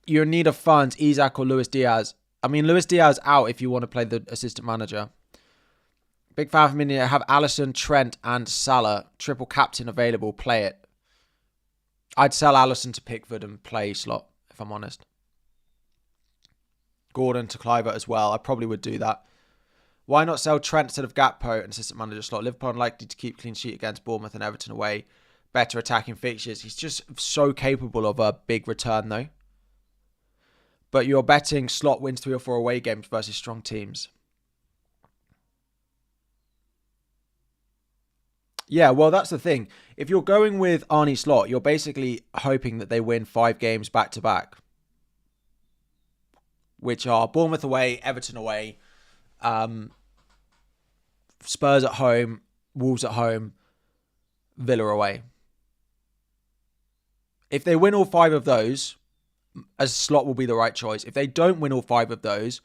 You're in need of funds, Isak or Luis Diaz. I mean, Luis Diaz out if you want to play the assistant manager. Big fan for me. I have Alisson, Trent, and Salah. Triple captain available. Play it. I'd sell Alisson to Pickford and play Slot, if I'm honest. Gordon to Kluivert as well. I probably would do that. Why not sell Trent instead of Gakpo and assistant manager Slot? Liverpool unlikely to keep clean sheet against Bournemouth and Everton away. Better attacking fixtures. He's just so capable of a big return, though. But you're betting Slot wins 3 or 4 away games versus strong teams. Yeah, well, that's the thing. If you're going with Arnie Slot, you're basically hoping that they win 5 games back-to-back. Which are Bournemouth away, Everton away, Spurs at home, Wolves at home, Villa away. If they win all 5 of those, a Slot will be the right choice. If they don't win all 5 of those,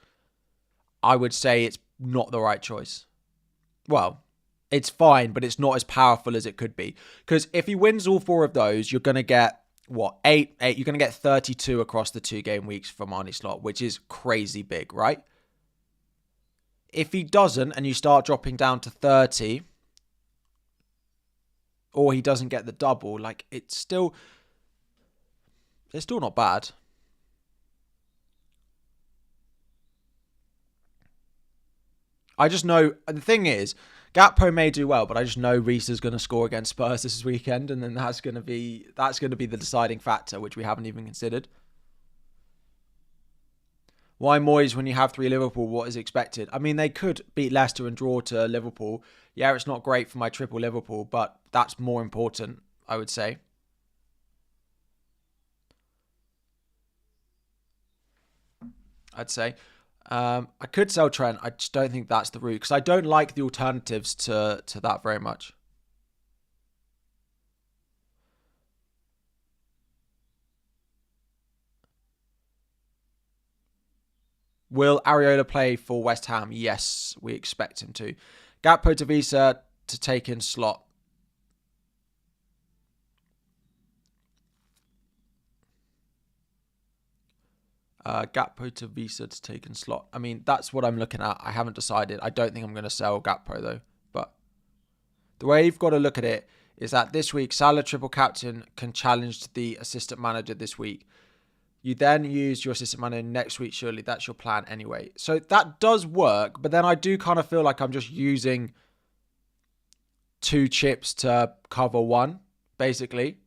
I would say it's not the right choice. Well, it's fine, but it's not as powerful as it could be. Because if he wins all 4 of those, you're going to get, what, 8? You're going to get 32 across the 2 game weeks from Arnie Slot, which is crazy big, right? If he doesn't, and you start dropping down to 30, or he doesn't get the double, like, it's still not bad. I just know, the thing is, Gakpo may do well, but I just know Reece is going to score against Spurs this weekend, and then that's going to be the deciding factor, which we haven't even considered. Why Moyes when you have 3 Liverpool? What is expected? I mean, they could beat Leicester and draw to Liverpool. Yeah, it's not great for my triple Liverpool, but that's more important, I would say. I could sell Trent. I just don't think that's the route because I don't like the alternatives to that very much. Will Areola play for West Ham? Yes, we expect him to. Gakpo to Visa to take in Slot. Gakpo to Visa to take in Slot. I mean, that's what I'm looking at. I haven't decided. I don't think I'm going to sell Gakpo though. But the way you've got to look at it is that this week, Salah triple captain can challenge the assistant manager this week. You then use your assistant manager next week, surely. That's your plan anyway. So that does work, but then I do kind of feel like I'm just using 2 chips to cover 1, basically.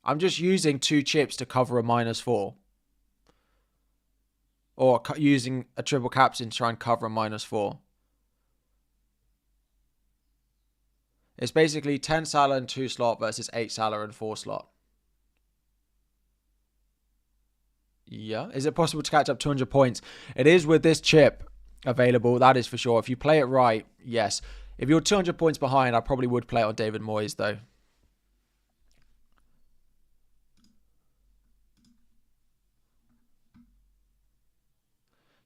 I'm just using 2 chips to cover a -4. Or using a triple captain to try and cover a -4. It's basically 10 Salah and 2 Slot versus 8 Salah and 4 Slot. Yeah. Is it possible to catch up 200 points? It is with this chip available. That is for sure. If you play it right, yes. If you're 200 points behind, I probably would play it on David Moyes, though.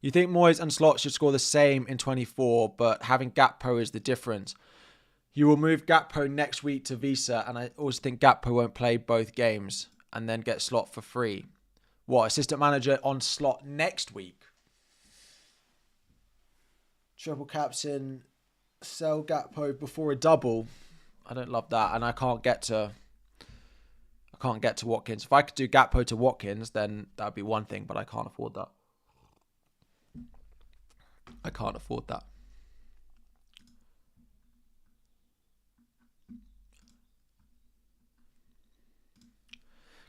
You think Moyes and Slot should score the same in 24, but having Gakpo is the difference. You will move Gakpo next week to Visa, and I also think Gakpo won't play both games and then get Slot for free. What, assistant manager on Slot next week? Triple captain, sell Gakpo before a double. I don't love that, and I can't get to Watkins. If I could do Gakpo to Watkins, then that would be one thing, but I can't afford that.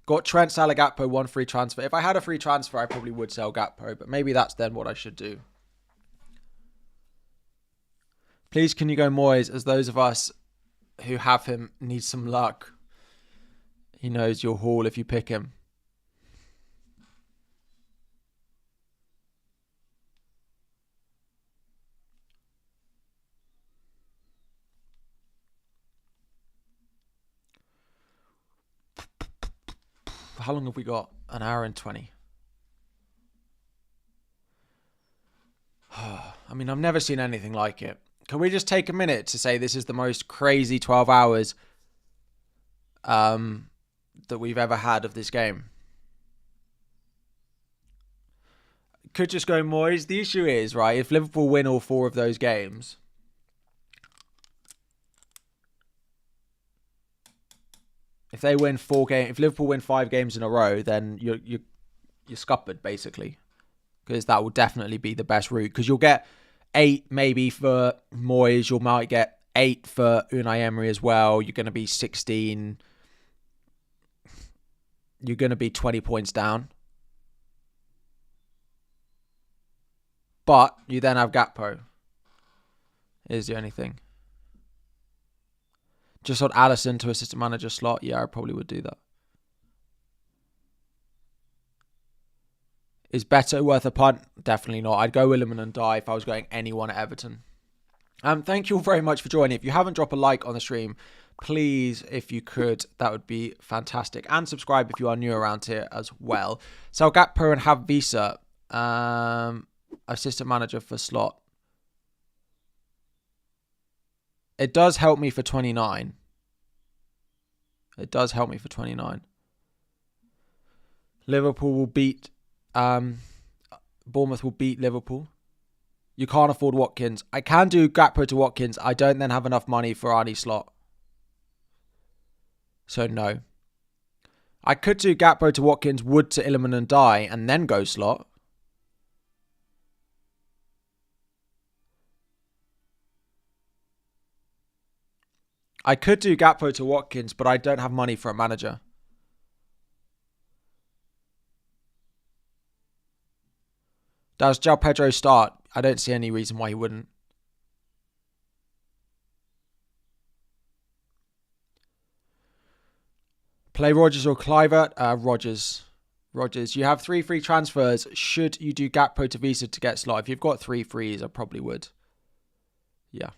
Got Trent, Salah, Gakpo, 1 free transfer. If I had a free transfer, I probably would sell Gakpo, but maybe that's then what I should do. Please, can you go Moyes, as those of us who have him need some luck? He knows you'll haul if you pick him. How long have we got? An hour and 20. I mean, I've never seen anything like it. Can we just take a minute to say this is the most crazy 12 hours that we've ever had of this game? Could just go Moyes. The issue is, right, if Liverpool win all 4 of those games, if Liverpool win 5 games in a row, then you're scuppered, basically. Because that will definitely be the best route. Because you'll get 8 maybe for Moyes. You might get 8 for Unai Emery as well. You're going to be 16. You're going to be 20 points down. But you then have Gakpo. Is the only thing. Just on Alisson to assistant manager slot. Yeah, I probably would do that. Is better worth a punt? Definitely not. I'd go Williman and die if I was going anyone at Everton. Thank you all very much for joining. If you haven't dropped a like on the stream, please, if you could, that would be fantastic. And subscribe if you are new around here as well. Sell Gakpo and have Visa. Assistant manager for slot. It does help me for 29. It does help me for 29. Liverpool will beat... Bournemouth will beat Liverpool. You can't afford Watkins. I can do Gakpo to Watkins. I don't then have enough money for Arnie slot. So no. I could do Gakpo to Watkins, Wood to Illiman and die, and then go slot. I could do Gakpo to Watkins, but I don't have money for a manager. Does João Pedro start? I don't see any reason why he wouldn't. Play Rodgers or Kluivert? Rodgers. You have 3 free transfers. Should you do Gakpo to Visa to get slot? If you've got 3 frees, I probably would. Yeah.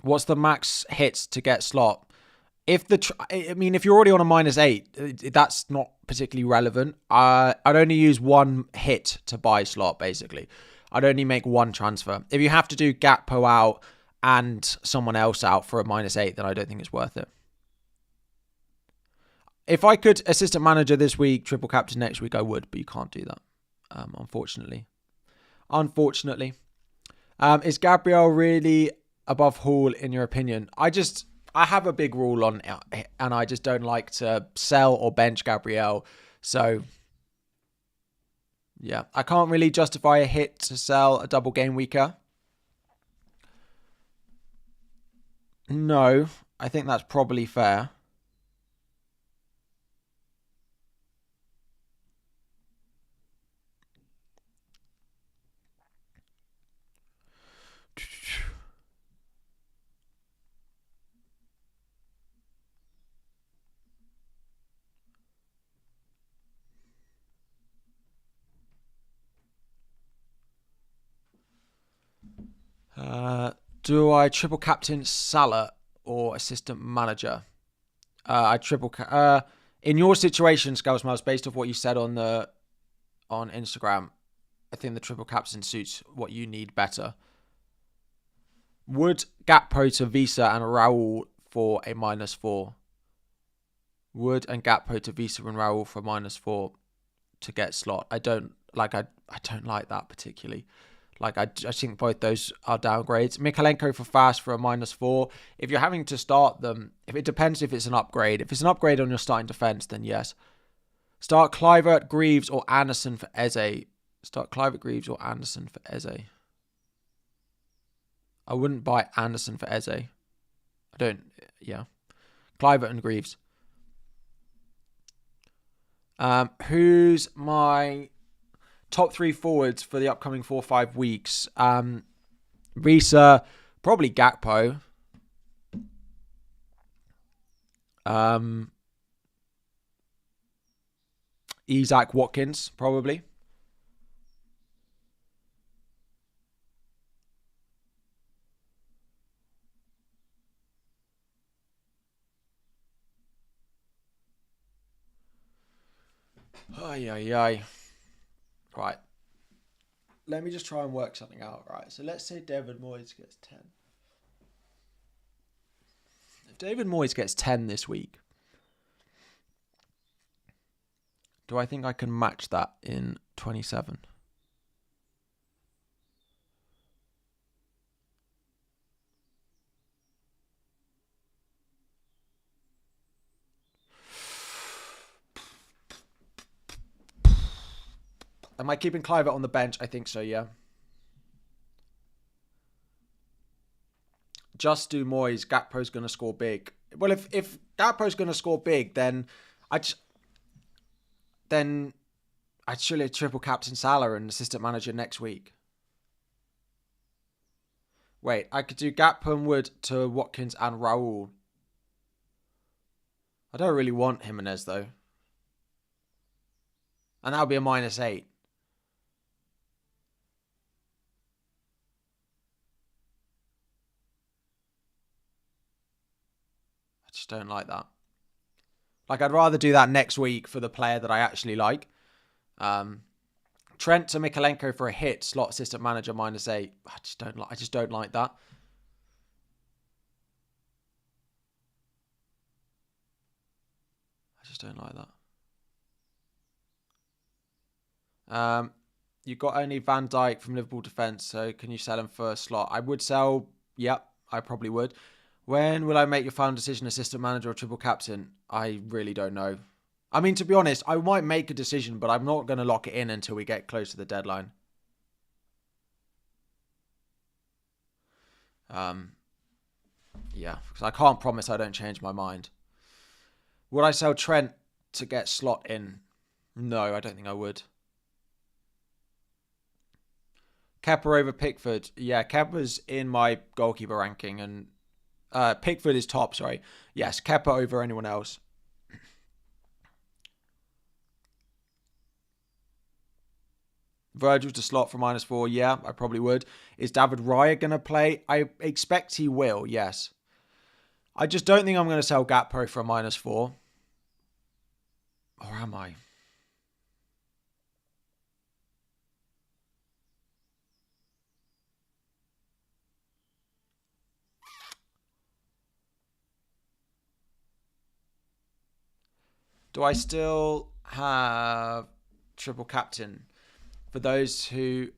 What's the max hits to get slot? If you're already on a -8, that's not particularly relevant. I'd only use 1 hit to buy slot, basically. I'd only make 1 transfer. If you have to do Gakpo out and someone else out for a -8, then I don't think it's worth it. If I could assistant manager this week, triple captain next week, I would, but you can't do that, unfortunately. Is Gabriel really above Hall in your opinion? I have a big rule on it, and I just don't like to sell or bench Gabriel. So, yeah, I can't really justify a hit to sell a double game weeker. No, I think that's probably fair. Do I triple captain Salah or assistant manager? I triple in your situation, Scousmouse, based off what you said on Instagram, I think the triple captain suits what you need better. Would Gakpo to Visa and Raul for a -4? Wood and Gakpo to Visa and Raul for -4 to get slot. I don't like that particularly. Like, I think both those are downgrades. Mikalenko for fast for a -4. If you're having to start them, it depends if it's an upgrade. If it's an upgrade on your starting defence, then yes. Start Kluivert, Greaves, or Anderson for Eze. Start Kluivert, Greaves, or Anderson for Eze. I wouldn't buy Anderson for Eze. Kluivert and Greaves. Who's my top 3 forwards for the upcoming 4 or 5 weeks? Risa, probably Gakpo. Isaac Watkins, probably. Ay, ay, ay. Right. Let me just try and work something out. Right. So let's say David Moyes gets 10. If David Moyes gets 10 this week, do I think I can match that in 27? Am I keeping Clivert on the bench? I think so, yeah. Just do Moyes. Gakpo's going to score big. Well, if Gakpo's going to score big, then I'd surely triple captain Salah and assistant manager next week. Wait, I could do Gakpo and Wood to Watkins and Raul. I don't really want Jimenez though. And that'll be a -8. I just don't like that. Like, I'd rather do that next week for the player that I actually like. Trent to Mikalenko for a hit, slot assistant manager -8. I just don't like that. I just don't like that. You got only Van Dijk from Liverpool defence, so can you sell him for a slot? I would sell. Yep, I probably would. When will I make your final decision, assistant manager or triple captain? I really don't know. I mean, to be honest, I might make a decision, but I'm not going to lock it in until we get close to the deadline. Yeah, because I can't promise I don't change my mind. Would I sell Trent to get slot in? No, I don't think I would. Kepa over Pickford. Yeah, Kepa's in my goalkeeper ranking, and Pickford is top, sorry. Yes, Kepa over anyone else. Virgil to slot for -4. Yeah, I probably would. Is David Raya going to play? I expect he will, yes. I just don't think I'm going to sell Gakpo for a -4. Or am I? Do I still have triple captain? For those who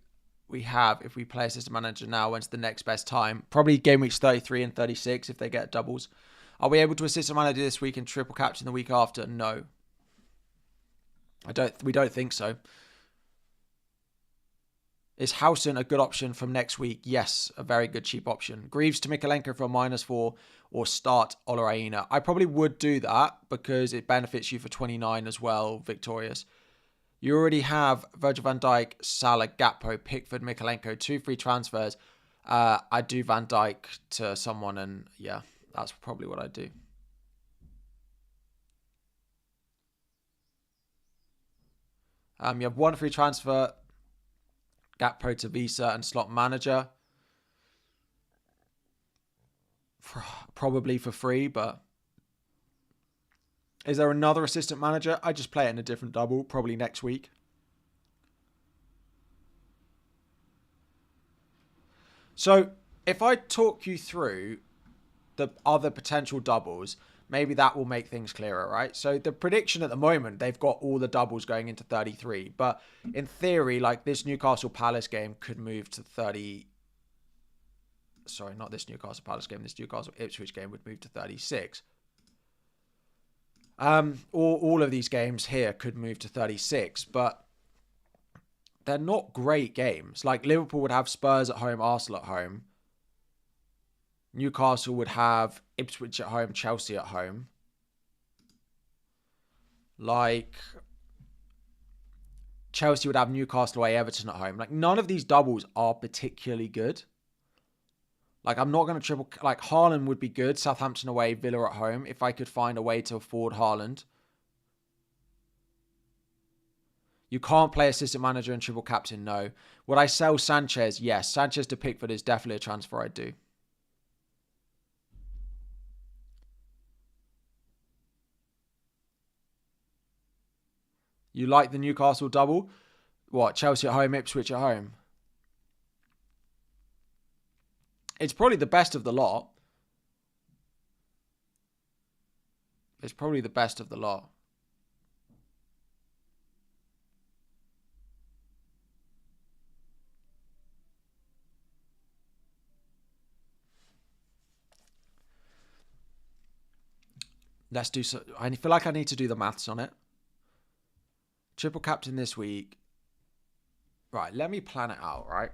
we have, if we play assistant manager now, when's the next best time? Probably game weeks 33 and 36 if they get doubles. Are we able to assistant manager this week and triple captain the week after? No. We don't think so. Is Howson a good option from next week? Yes, a very good cheap option. Greaves to Mikalenko for a -4 or start Olaraina. I probably would do that because it benefits you for 29 as well, victorious. You already have Virgil van Dijk, Salah, Gakpo, Pickford, Mikalenko, 2 free transfers. I'd do Van Dijk to someone, and yeah, that's probably what I'd do. You have 1 free transfer, Gakpo to Visa and slot manager. Probably for free, but is there another assistant manager? I just play it in a different double, probably next week. So if I talk you through the other potential doubles, maybe that will make things clearer, right? So the prediction at the moment, they've got all the doubles going into 33. But in theory, like this Newcastle Palace game could move to 30. Sorry, not this Newcastle Palace game. This Newcastle Ipswich game would move to 36. All of these games here could move to 36, but they're not great games. Like Liverpool would have Spurs at home, Arsenal at home. Newcastle would have Ipswich at home, Chelsea at home. Like Chelsea would have Newcastle away, Everton at home. Like none of these doubles are particularly good. Like, I'm not going to triple... Like, Haaland would be good. Southampton away, Villa at home. If I could find a way to afford Haaland. You can't play assistant manager and triple captain, no. Would I sell Sanchez? Yes. Sanchez to Pickford is definitely a transfer I'd do. You like the Newcastle double? What, Chelsea at home, Ipswich at home? It's probably the best of the lot. It's probably the best of the lot. Let's do so. I feel like I need to do the maths on it. Triple captain this week. Right, let me plan it out, right?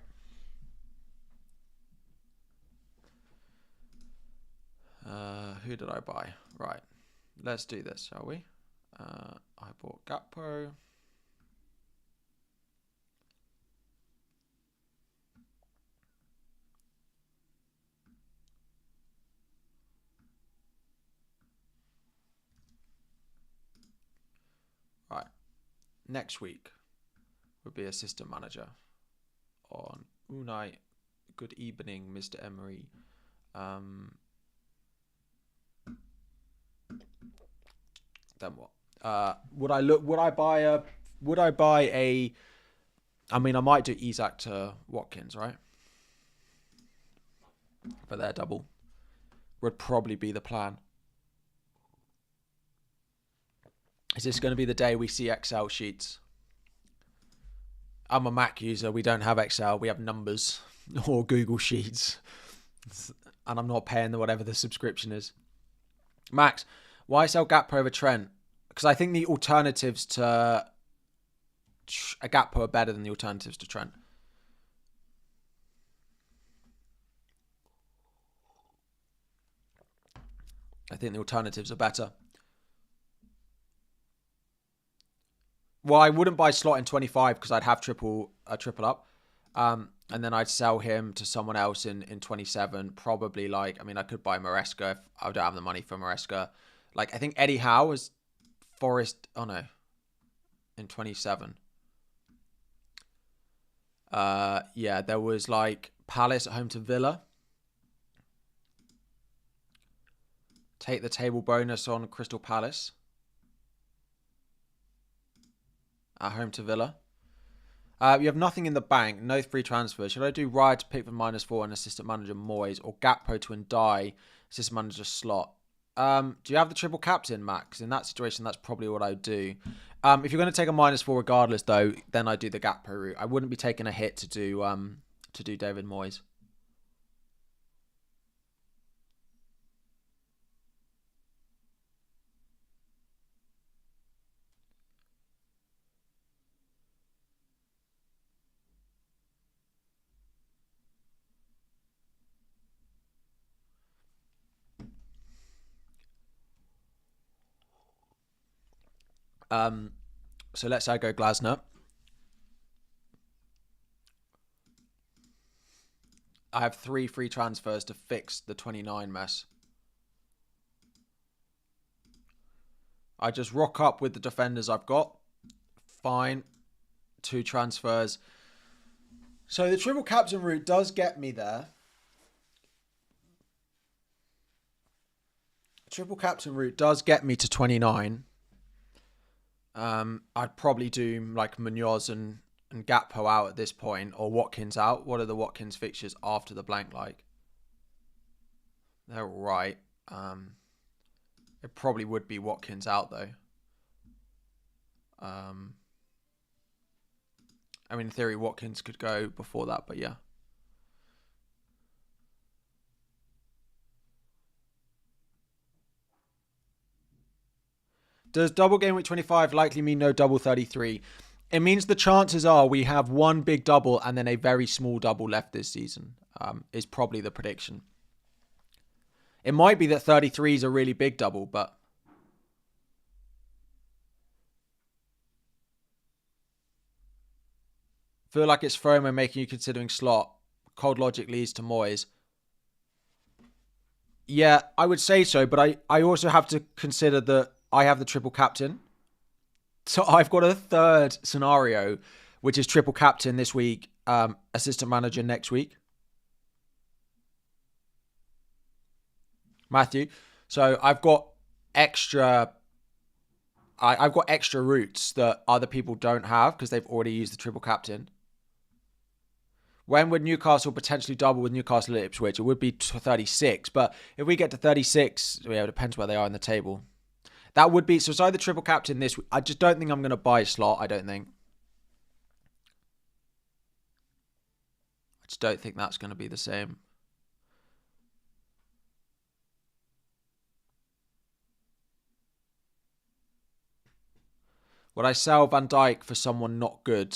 Who did I buy? Right, let's do this, shall we? I bought Gakpo. Right, next week would be assistant manager on Unai. Good evening, Mr. Emery. Then what? Would I buy a? I mean, I might do Isak to Watkins, right? But their double would probably be the plan. Is this going to be the day we see Excel sheets? I'm a Mac user. We don't have Excel. We have numbers or Google Sheets. And I'm not paying whatever the subscription is. Max, why sell Gakpo over Trent? Because I think the alternatives to a Gakpo are better than the alternatives to Trent. I think the alternatives are better. Well, I wouldn't buy Slot in 25 because I'd have triple up. And then I'd sell him to someone else in 27. Probably like, I mean, I could buy Maresca if I don't have the money for Maresca. Like, I think Eddie Howe was Forest. Oh, no. In 27. Yeah, there was like Palace at home to Villa. Take the table bonus on Crystal Palace. At home to Villa. You have nothing in the bank, no free transfers. Should I do Ride to Pickford -4 and assistant manager Moyes, or Gakpo to Ndai, assistant manager Slot? Do you have the triple captain, Max? In that situation, that's probably what I would do. If you're going to take a -4 regardless, though, then I do the Gakpo route. I wouldn't be taking a hit to do David Moyes. So let's say I go Glasner. I have 3 free transfers to fix the 29 mess. I just rock up with the defenders I've got. Fine. 2 transfers. So the triple captain route does get me there. Triple captain route does get me to 29. I'd probably do like Munoz and Gakpo out at this point, or Watkins out. What are the Watkins fixtures after the blank like? They're all right. It probably would be Watkins out though. I mean, in theory, Watkins could go before that, but yeah. Does double game week 25 likely mean no double 33? It means the chances are we have one big double and then a very small double left this season, is probably the prediction. It might be that 33 is a really big double, but feel like it's FOMO making you considering Slot. Cold logic leads to Moyes. Yeah, I would say so, but I also have to consider that I have the triple captain. So I've got a third scenario, which is triple captain this week, assistant manager next week. Matthew. So extra I've got extra routes that other people don't have because they've already used the triple captain. When would Newcastle potentially double with Newcastle at Ipswich? It would be 36, but if we get to 36, it depends where they are in the table. That would be, so it's either triple captain this week. I just don't think I'm going to buy a slot. I don't think. I just don't think that's going to be the same. Would I sell Van Dijk for someone not good?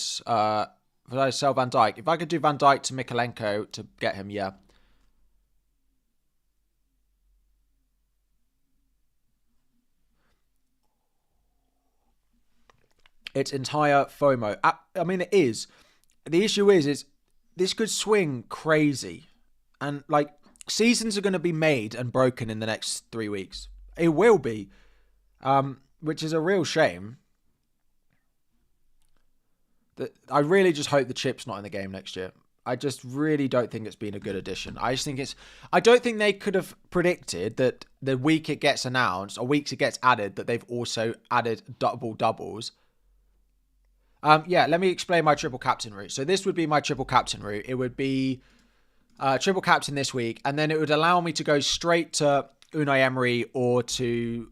Would I sell Van Dijk? If I could do Van Dijk to Mikalenko to get him, yeah. It's entire FOMO. I mean, it is. The issue is this could swing crazy. And, like, seasons are going to be made and broken in the next 3 weeks. It will be. Which is a real shame. I really just hope the chip's not in the game next year. I just really don't think it's been a good addition. I don't think they could have predicted that the week it gets announced or weeks it gets added that they've also added double doubles. Yeah, let me explain my triple captain route. So this would be my triple captain route. It would be triple captain this week, and then it would allow me to go straight to Unai Emery or to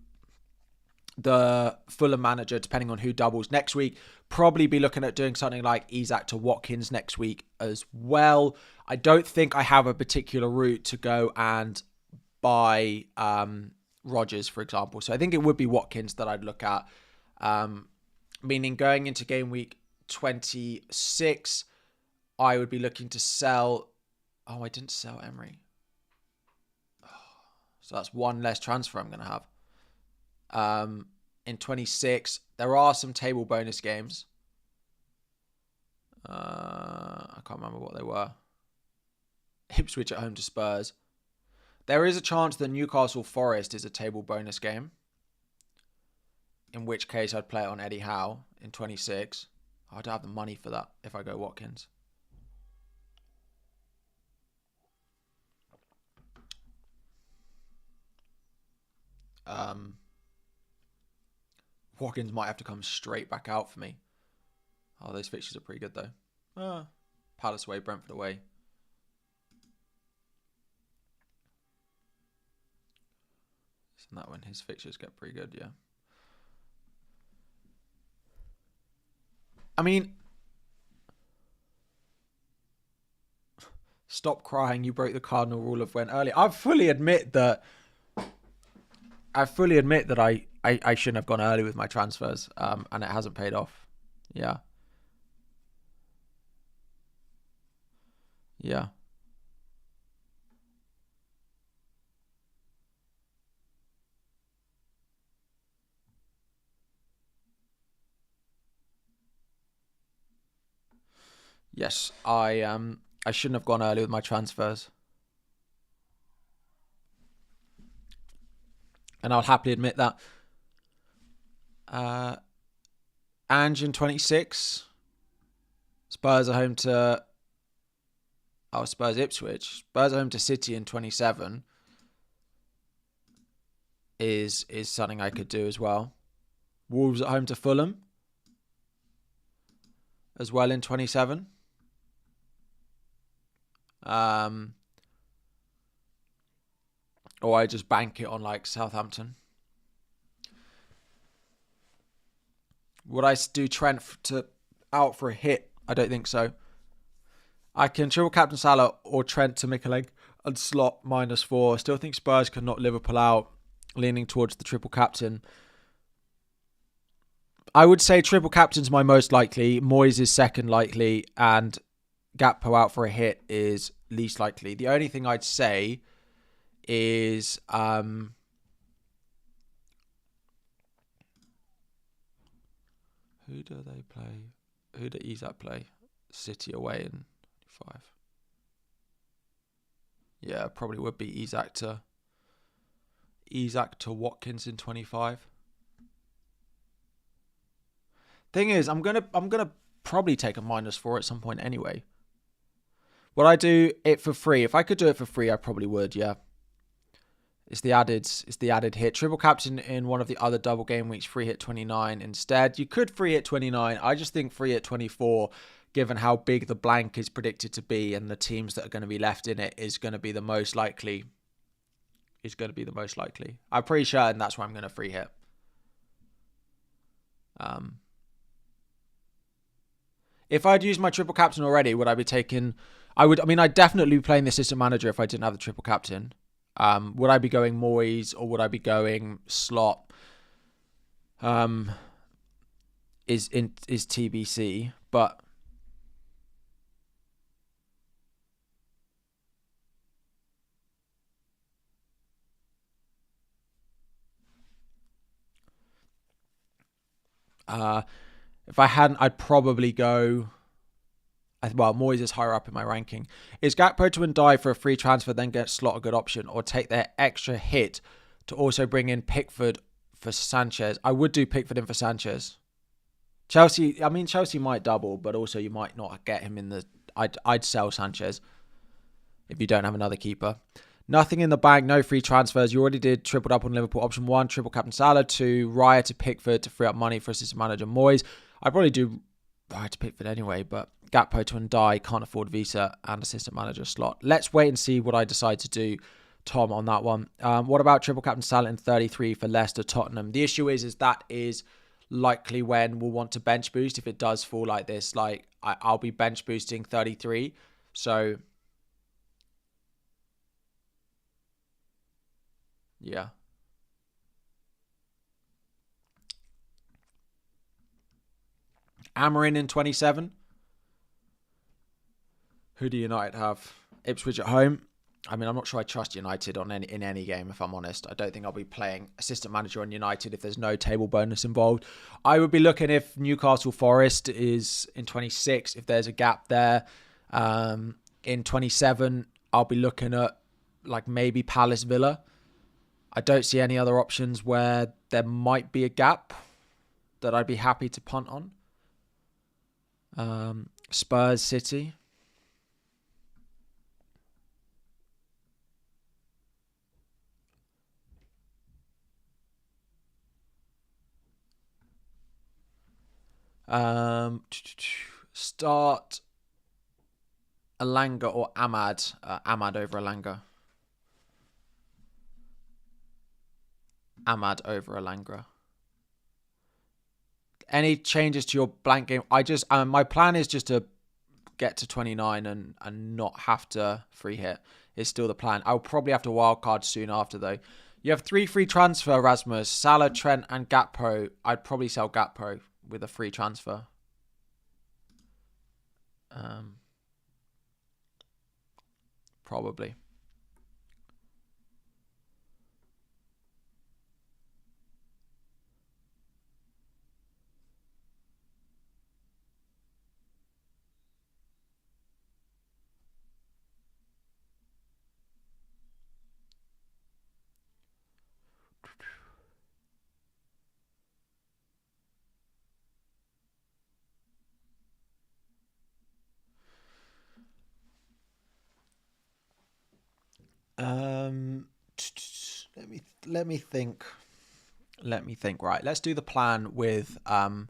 the Fulham manager, depending on who doubles next week. Probably be looking at doing something like Isak to Watkins next week as well. I don't think I have a particular route to go and buy Rodgers, for example. So I think it would be Watkins that I'd look at. Meaning going into game week 26, I would be looking to sell. Oh, I didn't sell Emery. So that's one less transfer I'm going to have. In 26, there are some table bonus games. I can't remember what they were. Ipswich at home to Spurs. There is a chance that Newcastle Forest is a table bonus game. In which case I'd play it on Eddie Howe in 26. I don't have the money for that if I go Watkins. Watkins might have to come straight back out for me. Oh, those fixtures are pretty good though. Palace away, Brentford away. Isn't that when his fixtures get pretty good? Yeah. I mean, stop crying. You broke the cardinal rule of when early. I fully admit that I shouldn't have gone early with my transfers, and it hasn't paid off. Yeah. Yeah. Yes, I shouldn't have gone early with my transfers. And I'll happily admit that. Ange in 26. Spurs are home to Spurs Ipswich. Spurs are home to City in 27 is something I could do as well. Wolves at home to Fulham as well in 27. Or I just bank it on like Southampton. Would I do Trent out for a hit? I don't think so. I can triple captain Salah or Trent to Mikalenko and slot -4. Still think Spurs could knock Liverpool out, leaning towards the triple captain. I would say triple captain's my most likely. Moyes is second likely, and Gakpo out for a hit is least likely. The only thing I'd say is who do they play? Who do Isak play? City away in 5. Yeah, probably would be Isak to Isak to Watkins in 25. Thing is, I'm gonna probably take a -4 at some point anyway. Would I do it for free? If I could do it for free, I probably would. Yeah. It's the added hit. Triple captain in one of the other double game weeks, free hit 29 instead. You could free hit 29. I just think free hit 24, given how big the blank is predicted to be and the teams that are going to be left in it, is going to be the most likely. I'm pretty certain that's where I'm going to free hit. If I'd used my triple captain already, would I be taking... I'd definitely be playing the assistant manager if I didn't have the triple captain. Would I be going Moyes or would I be going Slot? Is TBC, but if I hadn't, I'd probably go... Well, Moyes is higher up in my ranking. Is Gakpo to die for a free transfer, then get Slot a good option, or take their extra hit to also bring in Pickford for Sanchez? I would do Pickford in for Sanchez. Chelsea might double, but also you might not get him in the... I'd sell Sanchez if you don't have another keeper. Nothing in the bank, no free transfers. You already did tripled up on Liverpool. Option 1, triple captain Salah. 2, Raya to Pickford to free up money for assistant manager Moyes. I'd probably do Raya to Pickford anyway, but Gakpo to Ndai, can't afford Visa, and assistant manager Slot. Let's wait and see what I decide to do, Tom, on that one. What about triple captain Salah in 33 for Leicester Tottenham? The issue is that is likely when we'll want to bench boost if it does fall like this. Like, I'll be bench boosting 33, so... yeah. Amarin in 27. Who do United have? Ipswich at home. I'm not sure I trust United in any game, if I'm honest. I don't think I'll be playing assistant manager on United if there's no table bonus involved. I would be looking if Newcastle Forest is in 26, if there's a gap there. In 27, I'll be looking at like maybe Palace Villa. I don't see any other options where there might be a gap that I'd be happy to punt on. Spurs City. Start Alanga or Ahmad. Ahmad over Alanga. Ahmad over Alanga. Any changes to your blank game? My plan is just to get to 29 and not have to free hit. Is still the plan. I'll probably have to wildcard soon after though. You have 3 free transfer, Rasmus. Salah, Trent, and Gakpo. I'd probably sell Gakpo with a free transfer. Probably. Let me think. Right, let's do the plan with. I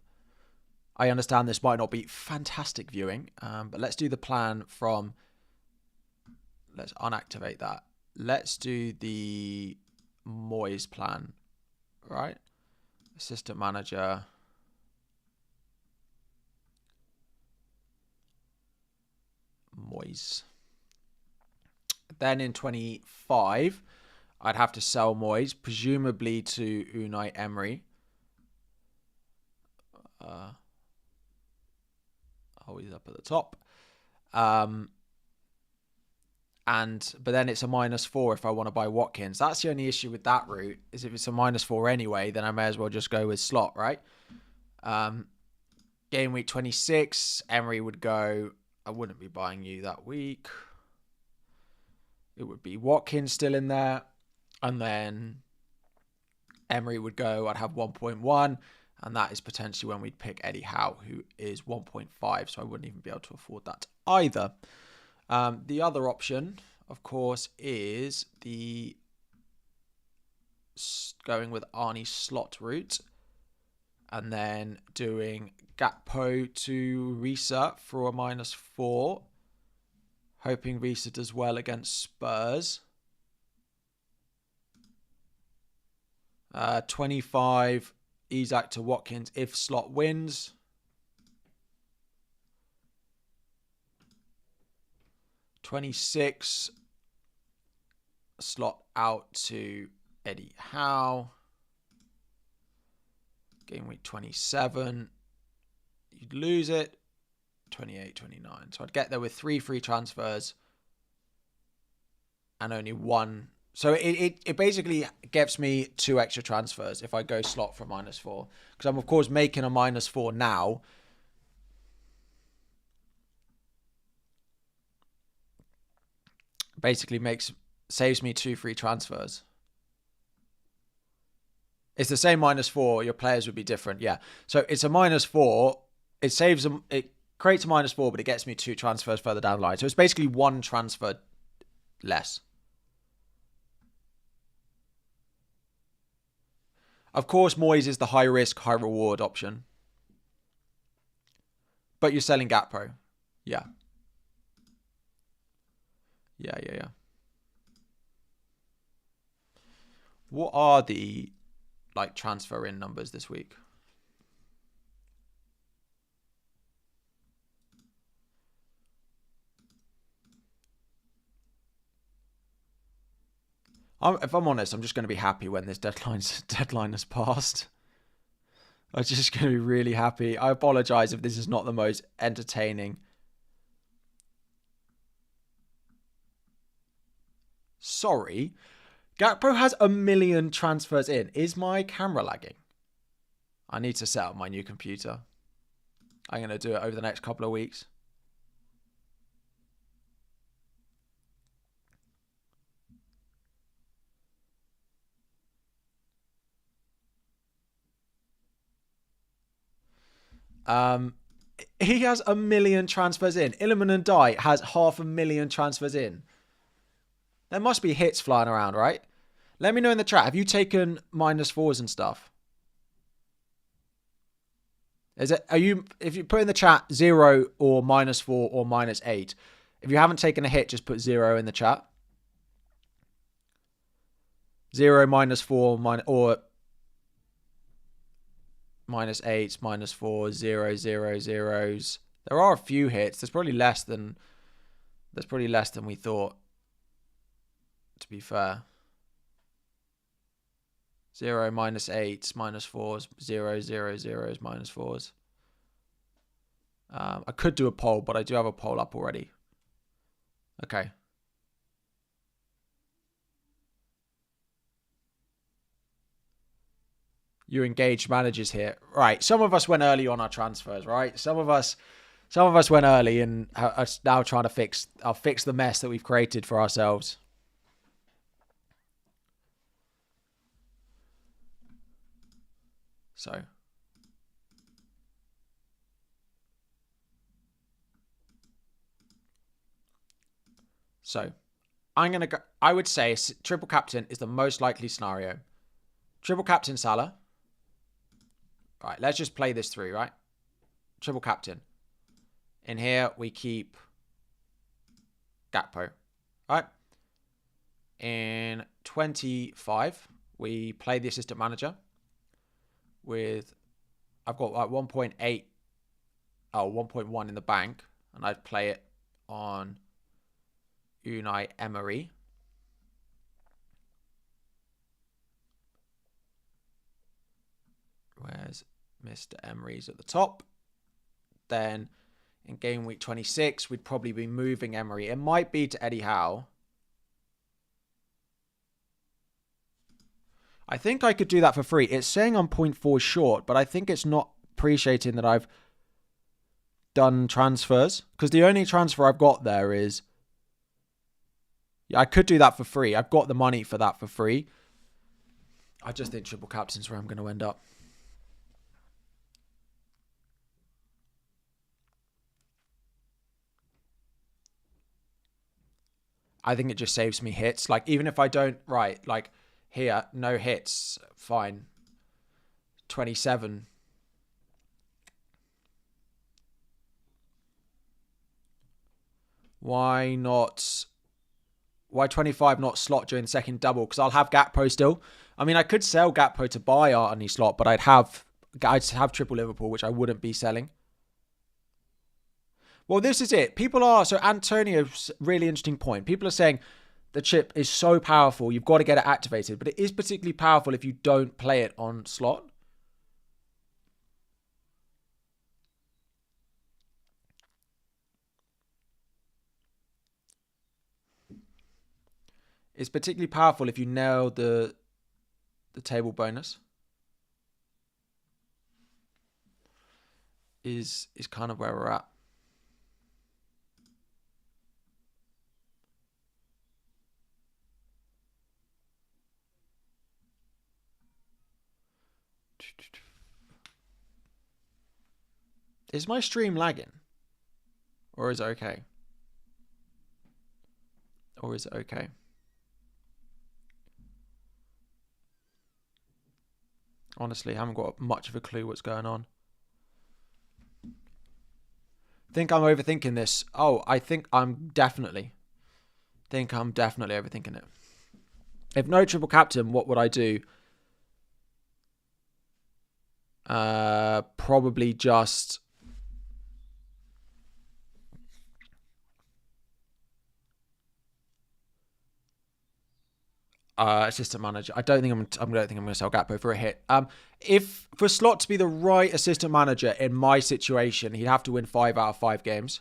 understand this might not be fantastic viewing, but let's do the plan from. Let's unactivate that. Let's do the Moyes plan, right? Assistant manager. Moyes. Then in 25, I'd have to sell Moyes, presumably to Unai Emery. He's up at the top. But then it's a -4 if I want to buy Watkins. That's the only issue with that route, is if it's a -4 anyway, then I may as well just go with Slot, right? Game week 26, Emery would go, I wouldn't be buying you that week. It would be Watkins still in there. And then Emery would go, I'd have 1.1, and that is potentially when we'd pick Eddie Howe, who is 1.5, so I wouldn't even be able to afford that either. The other option, of course, is the going with Arnie's slot route and then doing Gakpo to Risa for a -4, hoping Risa does well against Spurs. 25 Isak to Watkins if slot wins. $26 slot out to Eddie Howe. Game week 27. You'd lose it. 28, 29. So I'd get there with 3 free transfers and only 1. So it basically gives me 2 extra transfers if I go slot for -4. Because I'm, of course, making a -4 now. Basically saves me 2 free transfers. It's the same -4. Your players would be different. Yeah. So it's a -4. It saves them. It creates a -4, but it gets me 2 transfers further down the line. So it's basically 1 transfer less. Of course, Moyes is the high risk, high reward option. But you're selling Gakpo. Yeah. Yeah. What are the transfer in numbers this week? If I'm honest, I'm just going to be happy when this deadline has passed. I'm just going to be really happy. I apologize if this is not the most entertaining. Sorry. Gakpo has 1 million transfers in. Is my camera lagging? I need to set up my new computer. I'm going to do it over the next couple of weeks. He has 1 million transfers in. Illiman and Dye has 500,000 transfers in. There must be hits flying around, right? Let me know in the chat. Have you taken -4s and stuff? If you put in the chat 0 or -4 or -8. If you haven't taken a hit, just put 0 in the chat. 0, -4, or -8s, -4s, 0, 0, 0s. There are a few hits. There's probably less than we thought, to be fair. 0, -8s, -4s, 0, 0, 0s, -4s. I could do a poll, but I do have a poll up already. Okay. You engaged managers here. Right. Some of us went early on our transfers, right? Some of us went early and are now trying to fix the mess that we've created for ourselves. So I'm going to go. I would say triple captain is the most likely scenario. Triple captain Salah. Right, let's just play this through, right? Triple captain. In here, we keep Gakpo, right? In 25, we play the assistant manager with, I've got 1.8, 1.1 in the bank, and I'd play it on Unai Emery. Where's Mr. Emery's at the top? Then in game week 26, we'd probably be moving Emery. It might be to Eddie Howe. I think I could do that for free. It's saying I'm 0.4 short, but I think it's not appreciating that I've done transfers. Because the only transfer I've got there is... Yeah, I could do that for free. I've got the money for that for free. I just think triple captain's where I'm going to end up. I think it just saves me hits. Like, even if I don't, right, like, here, no hits, fine. 27. Why not? Why 25 not slot during the second double? Because I'll have Gakpo still. I mean, I could sell Gakpo to buy Arnie slot, but I'd have triple Liverpool, which I wouldn't be selling. Well, this is it. People are, so Antonio's really interesting point. People are saying the chip is so powerful, you've got to get it activated, but it is particularly powerful if you don't play it on slot. It's particularly powerful if you nail the table bonus. Is kind of where we're at. Is my stream lagging? Or is it okay? Or is it okay? Honestly, I haven't got much of a clue what's going on. Think I'm overthinking this. Oh, I think I'm definitely overthinking it. If no triple captain, what would I do? Probably just assistant manager. I don't think I'm going to sell Gakpo for a hit. If for Slot to be the right assistant manager in my situation, he'd have to win 5 out of 5 games.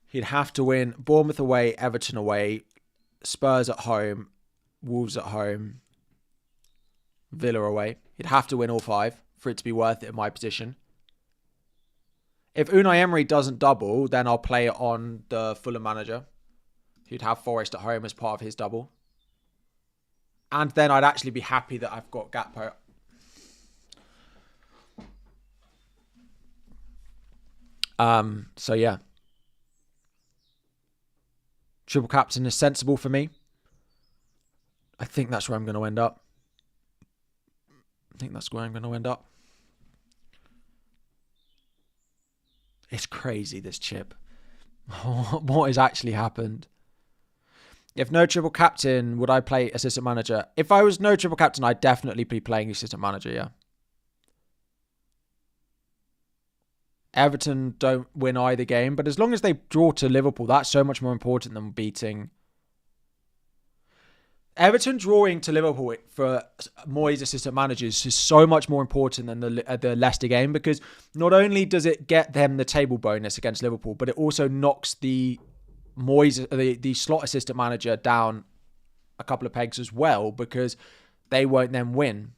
He'd have to win Bournemouth away, Everton away, Spurs at home, Wolves at home, Villa away. He'd have to win all 5 for it to be worth it in my position. If Unai Emery doesn't double, then I'll play it on the Fulham manager. He'd have Forest at home as part of his double. And then I'd actually be happy that I've got Gakpo. So yeah. Triple captain is sensible for me. I think that's where I'm going to end up. It's crazy, this chip. What has actually happened? If no triple captain, would I play assistant manager? If I was no triple captain, I'd definitely be playing assistant manager, yeah. Everton don't win either game, but as long as they draw to Liverpool, that's so much more important than beating. Everton drawing to Liverpool for Moyes assistant managers is so much more important than the Leicester game, because not only does it get them the table bonus against Liverpool, but it also knocks the Moyes, the Slot assistant manager, down a couple of pegs as well, because they won't then win.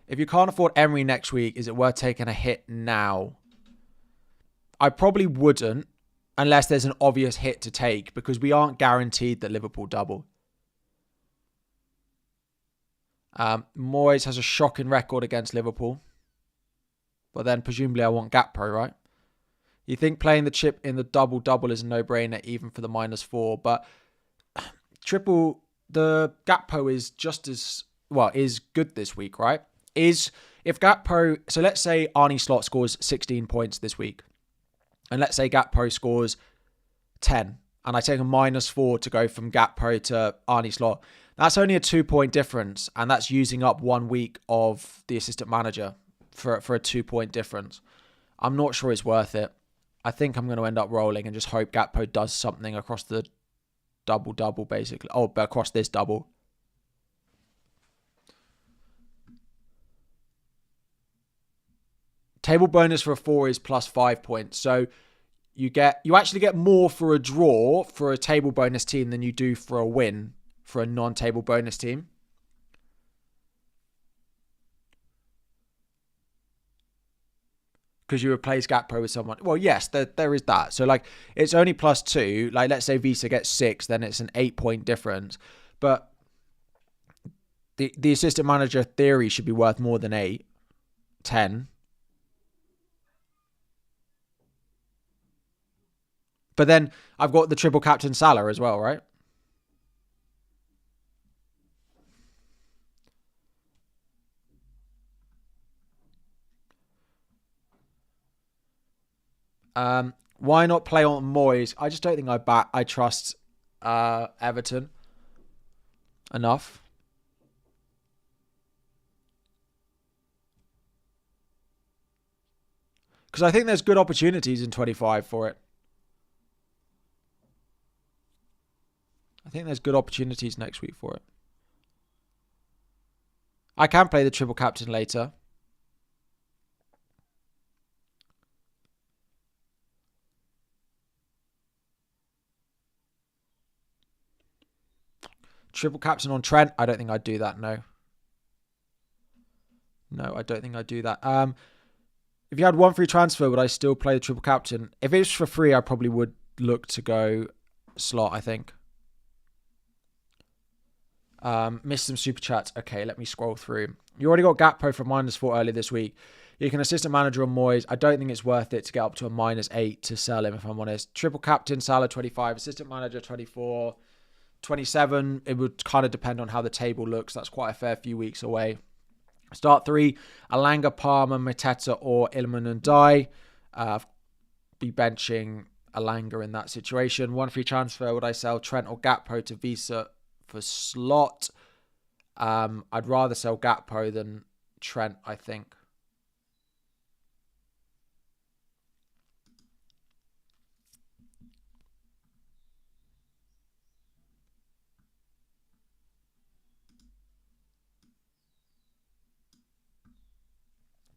If you can't afford Emery next week, is it worth taking a hit now? I probably wouldn't, unless there's an obvious hit to take, because we aren't guaranteed that Liverpool double. Moyes has a shocking record against Liverpool. But then presumably I want Gakpo, right? You think playing the chip in the double-double is a no-brainer even for the -4, but the Gakpo is just as, is good this week, right? If Gakpo, so let's say Arnie Slot scores 16 points this week, and let's say Gakpo scores 10, and I take a -4 to go from Gakpo to Arnie Slot, that's only a 2-point difference, and that's using up 1 week of the assistant manager for a 2-point difference. I'm not sure it's worth it. I think I'm going to end up rolling and just hope Gakpo does something across the double-double, basically. Oh, but across this double. Table bonus for a 4 is +5 points. So you actually get more for a draw for a table bonus team than you do for a win for a non-table bonus team. because you replace Gakpo with someone. Well, yes, there is that. So, like, it's only +2. Like, let's say Visa gets 6, then it's an 8-point difference. But the assistant manager theory should be worth more than 8, 10. But then I've got the triple captain Salah as well, right? Why not play on Moyes? I just don't think I trust Everton enough. Because I think there's good opportunities in 25 for it. I think there's good opportunities next week for it. I can play the triple captain later. Triple captain on Trent. I don't think I'd do that, no. No, I don't think I'd do that. If you had one free transfer, would I still play the triple captain? If it's for free, I probably would look to go slot, I think. Missed some super chats. Okay, let me scroll through. You already got Gakpo for -4 earlier this week. You can assistant manager on Moyes. I don't think it's worth it to get up to a -8 to sell him, if I'm honest. Triple captain, Salah 25, assistant manager 24, 27. It would kind of depend on how the table looks. That's quite a fair few weeks away. Start 3, Alanga, Palmer, Mateta, or Ilman and Dye. Be benching Alanga in that situation. One free transfer, would I sell Trent or Gakpo to Visa for slot? I'd rather sell Gakpo than Trent, I think.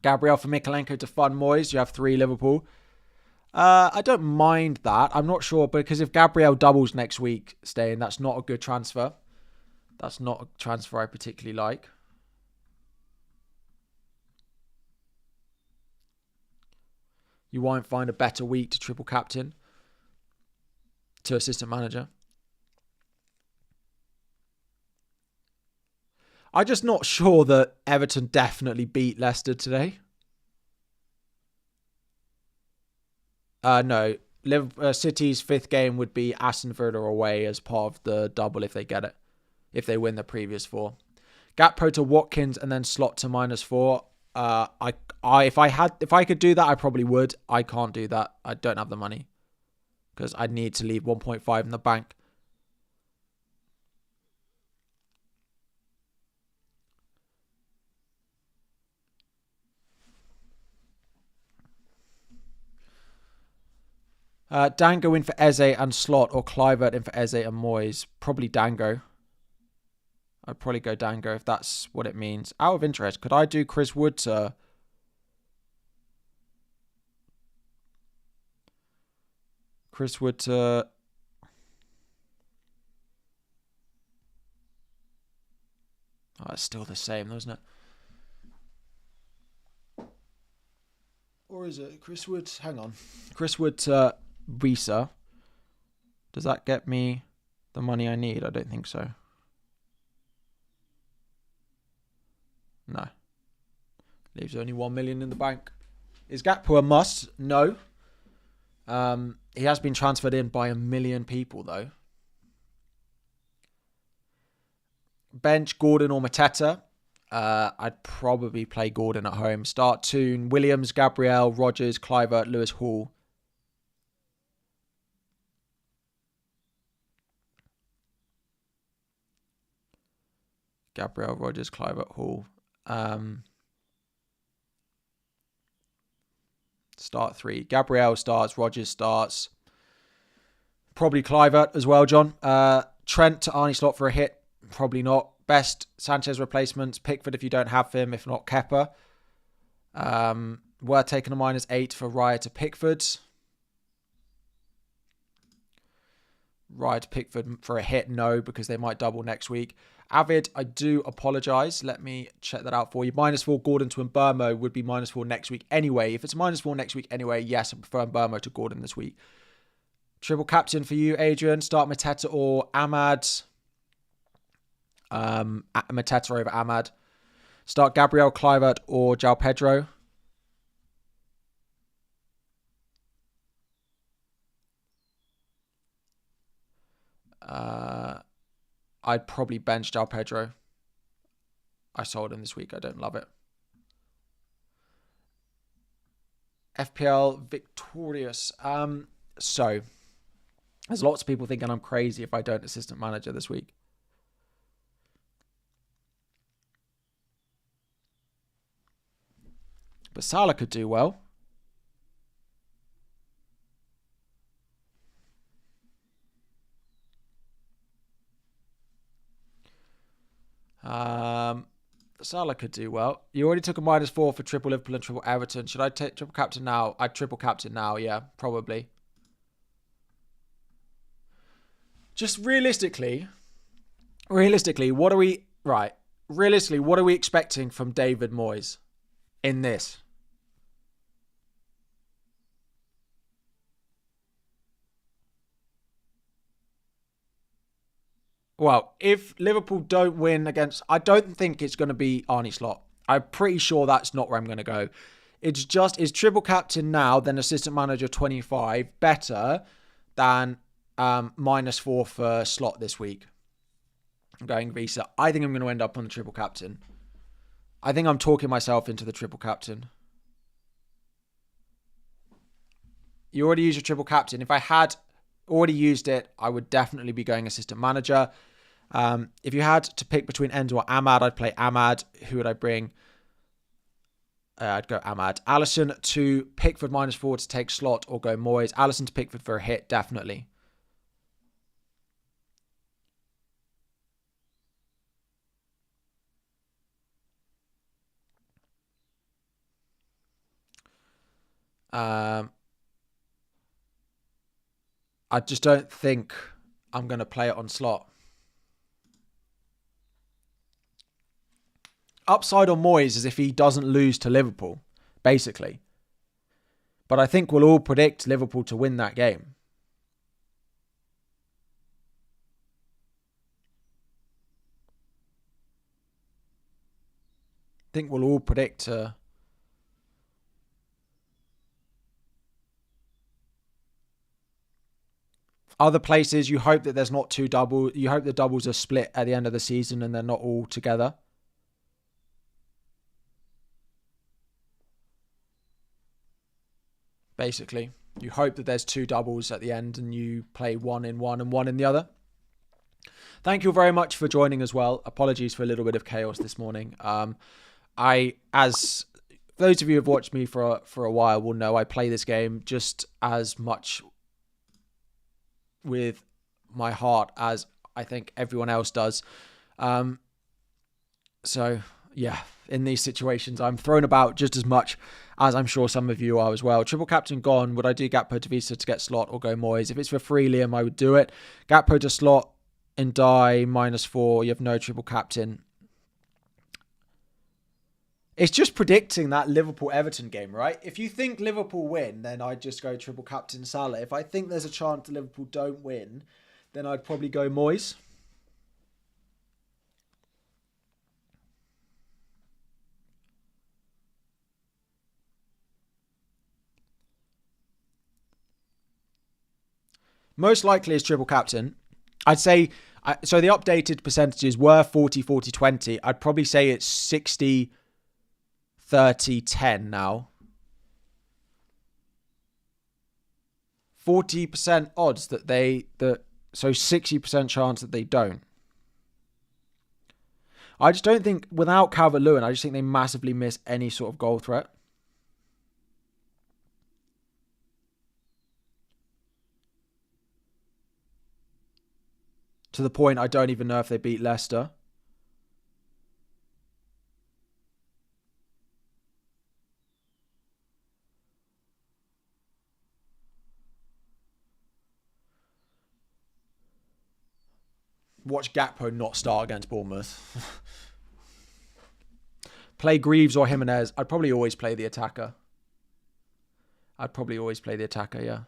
Gabriel for Mikalenko to fund Moyes. You have 3 Liverpool. I don't mind that. I'm not sure, because if Gabriel doubles next week, staying, that's not a good transfer. That's not a transfer I particularly like. You won't find a better week to triple captain to assistant manager. I'm just not sure that Everton definitely beat Leicester today. No. City's 5th game would be Aston Villa away as part of the double if they get it. If they win the previous 4. Gakpo to Watkins and then slot to -4. If I could do that, I probably would. I can't do that. I don't have the money. Because I'd need to leave 1.5 in the bank. Dango in for Eze and Slot, or Kluivert in for Eze and Moyes. Probably Dango. I'd probably go Dango if that's what it means. Out of interest, could I do Chris Wood to... Chris Wood to... Oh, it's still the same, isn't it? Or is it Chris Wood? Hang on. Chris Wood to Visa. Does that get me the money I need? I don't think so. No. Leaves only 1 million in the bank. Is Gakpo a must? No. He has been transferred in by 1 million people, though. Bench, Gordon or Mateta. I'd probably play Gordon at home. Start Toon, Williams, Gabriel, Rogers, Kluivert, Lewis Hall. Gabriel, Rogers, Kluivert, Hall. Start 3. Gabriel starts, Rogers starts. Probably Kluivert as well, John. Trent to Arnie slot for a hit. Probably not. Best Sanchez replacements. Pickford if you don't have him. If not, Kepa. Worth taking a -8 for Raya to Pickford. Raya to Pickford for a hit, no, because they might double next week. Avid, I do apologise. Let me check that out for you. -4 Gordon to Mbermo would be -4 next week anyway. If it's -4 next week anyway, yes, I prefer Mbermo to Gordon this week. Triple captain for you, Adrian. Start Mateta or Ahmad. Mateta over Ahmad. Start Gabriel, Kluivert or João Pedro. I'd probably bench João Pedro. I sold him this week. I don't love it. FPL victorious. So there's lots of people thinking I'm crazy if I don't assistant manager this week. But Salah could do well. Salah could do well. You already took a -4 for triple Liverpool and triple Everton. Should I take triple captain now? I'd triple captain now. Yeah, probably. Just realistically, what are we... Right. Realistically, what are we expecting from David Moyes in this? Well, if Liverpool don't win against... I don't think it's going to be Arne Slot. I'm pretty sure that's not where I'm going to go. It's just, is triple captain now, then assistant manager 25 better than -4 for Slot this week? I'm going Visa. I think I'm going to end up on the triple captain. I think I'm talking myself into the triple captain. You already used your triple captain. If I had already used it, I would definitely be going assistant manager. If you had to pick between Endo or Ahmad, I'd play Ahmad. Who would I bring? I'd go Ahmad. Allison to Pickford -4 to take Slot or go Moyes. Allison to Pickford for a hit, definitely. I just don't think I'm going to play it on Slot. Upside on Moyes is if he doesn't lose to Liverpool, basically. But I think we'll all predict Liverpool to win that game. I think we'll all predict... Other places, you hope that there's not two doubles. You hope the doubles are split at the end of the season and they're not all together. Basically, you hope that there's two doubles at the end and you play one in one and one in the other. Thank you very much for joining as well. Apologies for a little bit of chaos this morning. As those of you who have watched me for a while will know, I play this game just as much with my heart as I think everyone else does. So yeah, in these situations, I'm thrown about just as much as I'm sure some of you are as well. Triple captain gone. Would I do Gakpo to Visa to get Slot or go Moyes? If it's for free, Liam, I would do it. Gakpo to Slot and die -4. You have no triple captain. It's just predicting that Liverpool-Everton game, right? If you think Liverpool win, then I'd just go triple captain Salah. If I think there's a chance Liverpool don't win, then I'd probably go Moyes. Most likely is triple captain. I'd say, so the updated percentages were 40, 40, 20. I'd probably say it's 60, 30, 10 now. 40% odds so 60% chance that they don't. I just don't think, without Calvert-Lewin, I just think they massively miss any sort of goal threat. To the point I don't even know if they beat Leicester. Watch Gakpo not start against Bournemouth. Play Greaves or Jimenez. I'd probably always play the attacker. Yeah.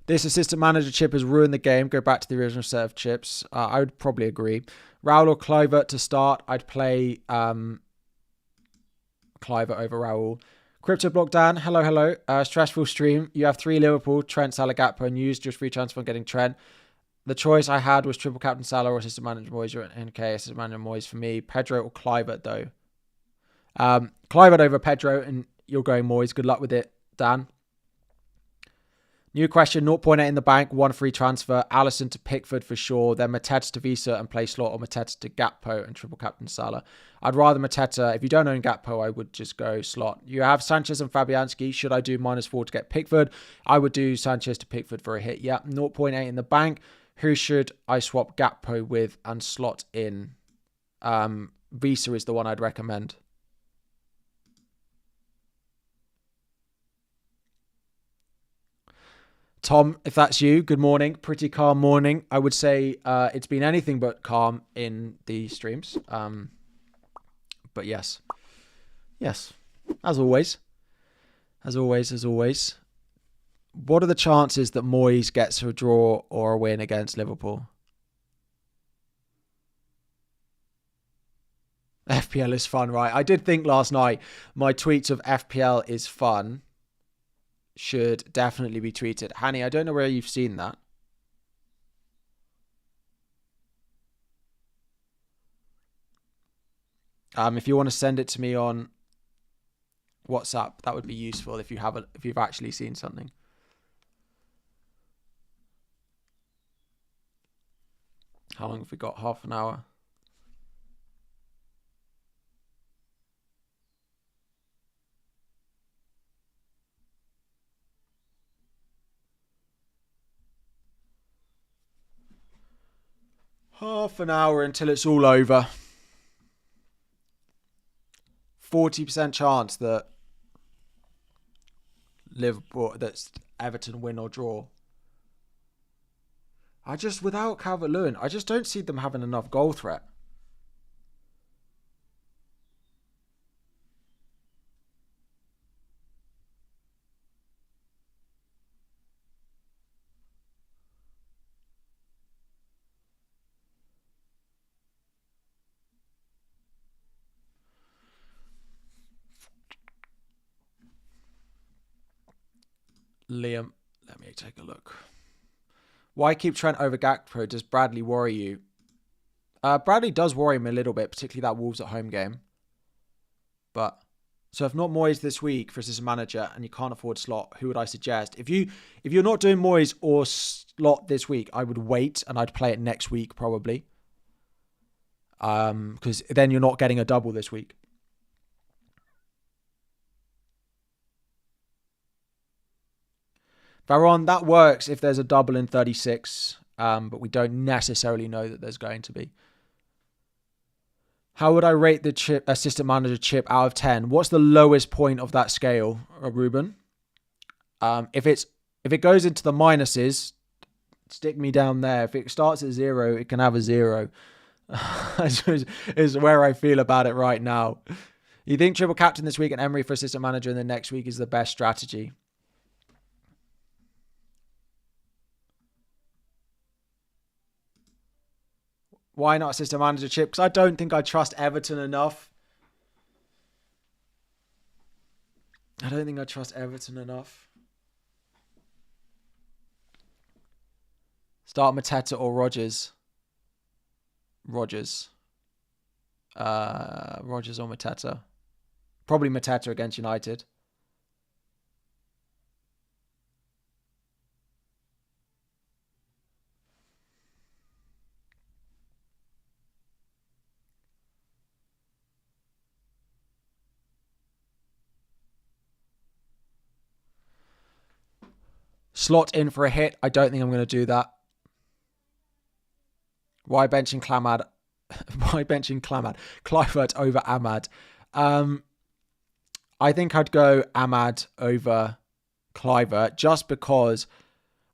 This assistant manager chip has ruined the game. Go back to the original set of chips. I would probably agree. Raul or Kluivert to start. I'd play Kluivert over Raul. Crypto Block Dan, hello. Stressful stream. You have 3 Liverpool, Trent, Salah, Gakpo, and used just free transfer on getting Trent. The choice I had was triple captain Salah or assistant manager Moyes or NK, assistant manager Moyes for me. Pedro or Kluivert though. Kluivert over Pedro, and you're going Moyes. Good luck with it, Dan. New question, 0.8 in the bank, 1 free transfer. Allison to Pickford for sure. Then Mateta to Visa and play slot, or Mateta to Gakpo and triple captain Salah. I'd rather Mateta. If you don't own Gakpo, I would just go slot. You have Sanchez and Fabianski. Should I do -4 to get Pickford? I would do Sanchez to Pickford for a hit. Yeah, 0.8 in the bank. Who should I swap Gakpo with and slot in? Visa is the one I'd recommend. Tom, if that's you, good morning. Pretty calm morning. I would say it's been anything but calm in the streams. But yes. Yes. As always. What are the chances that Moyes gets a draw or a win against Liverpool? FPL is fun, right? I did think last night my tweets of FPL is fun should definitely be tweeted. Hanny, I don't know where you've seen that. If you want to send it to me on WhatsApp, that would be useful if you've actually seen something. How long have we got? Half an hour. Half an hour until it's all over. 40% chance that Everton win or draw. Without Calvert-Lewin, I just don't see them having enough goal threat. Liam, let me take a look. Why keep Trent over Gakpo? Does Bradley worry you? Bradley does worry me a little bit, particularly that Wolves at home game. But so if not Moyes this week for assistant manager and you can't afford slot, who would I suggest? If you're not doing Moyes or slot this week, I would wait and I'd play it next week probably. Because then you're not getting a double this week. Varon, that works if there's a double in 36, but we don't necessarily know that there's going to be. How would I rate the assistant manager chip out of 10? What's the lowest point of that scale, Ruben? If it goes into the minuses, stick me down there. If it starts at 0, it can have a 0. is where I feel about it right now. You think triple captain this week and Emery for assistant manager and then next week is the best strategy? Why not assistant manager chip? Because I don't think I trust Everton enough. Start Mateta or Rodgers. Rodgers or Mateta. Probably Mateta against United. Slot in for a hit. I don't think I'm going to do that. Why benching Clamad? Kluivert over Ahmad. I think I'd go Ahmad over Kluivert just because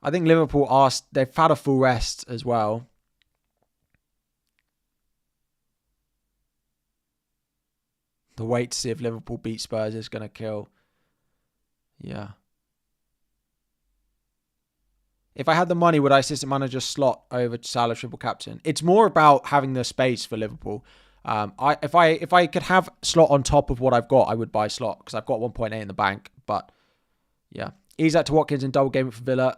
I think Liverpool they've had a full rest as well. The wait to see if Liverpool beat Spurs is going to kill. Yeah. If I had the money, would I assistant manager slot over Salah triple captain? It's more about having the space for Liverpool. If I could have slot on top of what I've got, I would buy slot because I've got 1.8 in the bank. But yeah, Isak to Watkins in double game for Villa.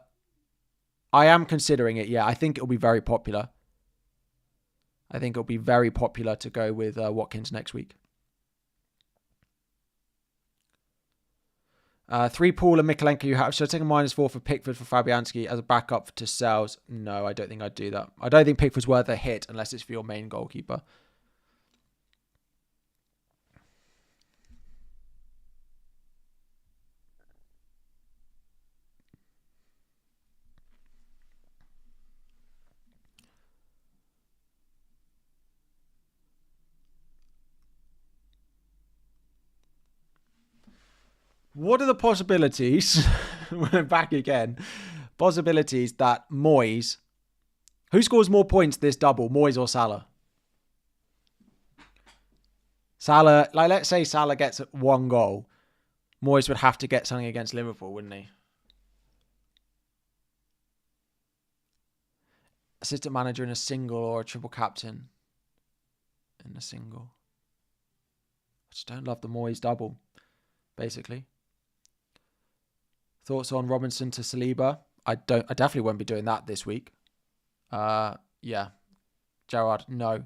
I am considering it. Yeah, I think it'll be very popular. I think it'll be very popular to go with Watkins next week. 3 Paul and Mikalenko you have. Should I take a -4 for Pickford for Fabianski as a backup to Sales? No, I don't think I'd do that. I don't think Pickford's worth a hit unless it's for your main goalkeeper. What are the possibilities? We're back again. Possibilities that Moyes... Who scores more points this double, Moyes or Salah? Salah, let's say Salah gets 1 goal. Moyes would have to get something against Liverpool, wouldn't he? Assistant manager in a single or a triple captain in a single. I just don't love the Moyes double, basically. Thoughts on Robinson to Saliba? I definitely won't be doing that this week. Yeah. Gerrard, no.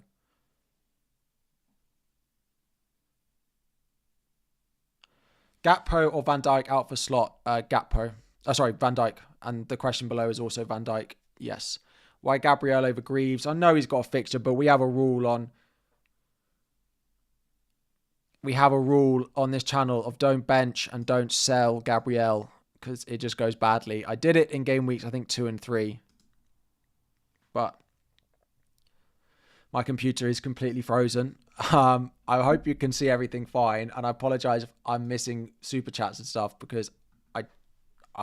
Gakpo or Van Dijk out for slot? Gakpo. Van Dijk. And the question below is also Van Dijk. Yes. Why Gabriel over Greaves? I know he's got a fixture, but we have a rule on this channel of don't bench and don't sell Gabriel because it just goes badly. I did it in game weeks, I think 2 and 3. But my computer is completely frozen. I hope you can see everything fine. And I apologize if I'm missing super chats and stuff because I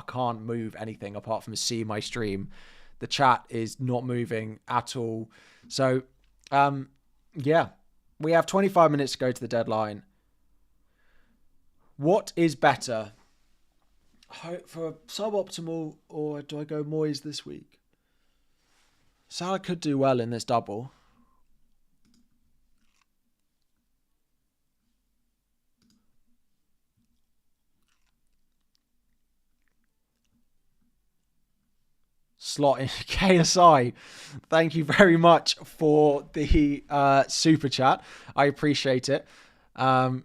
can't move anything apart from see my stream. The chat is not moving at all. So, yeah. We have 25 minutes to go to the deadline. What is better? For suboptimal, or do I go Moyes this week? Salah could do well in this double. Slot in KSI. Thank you very much for the super chat. I appreciate it. I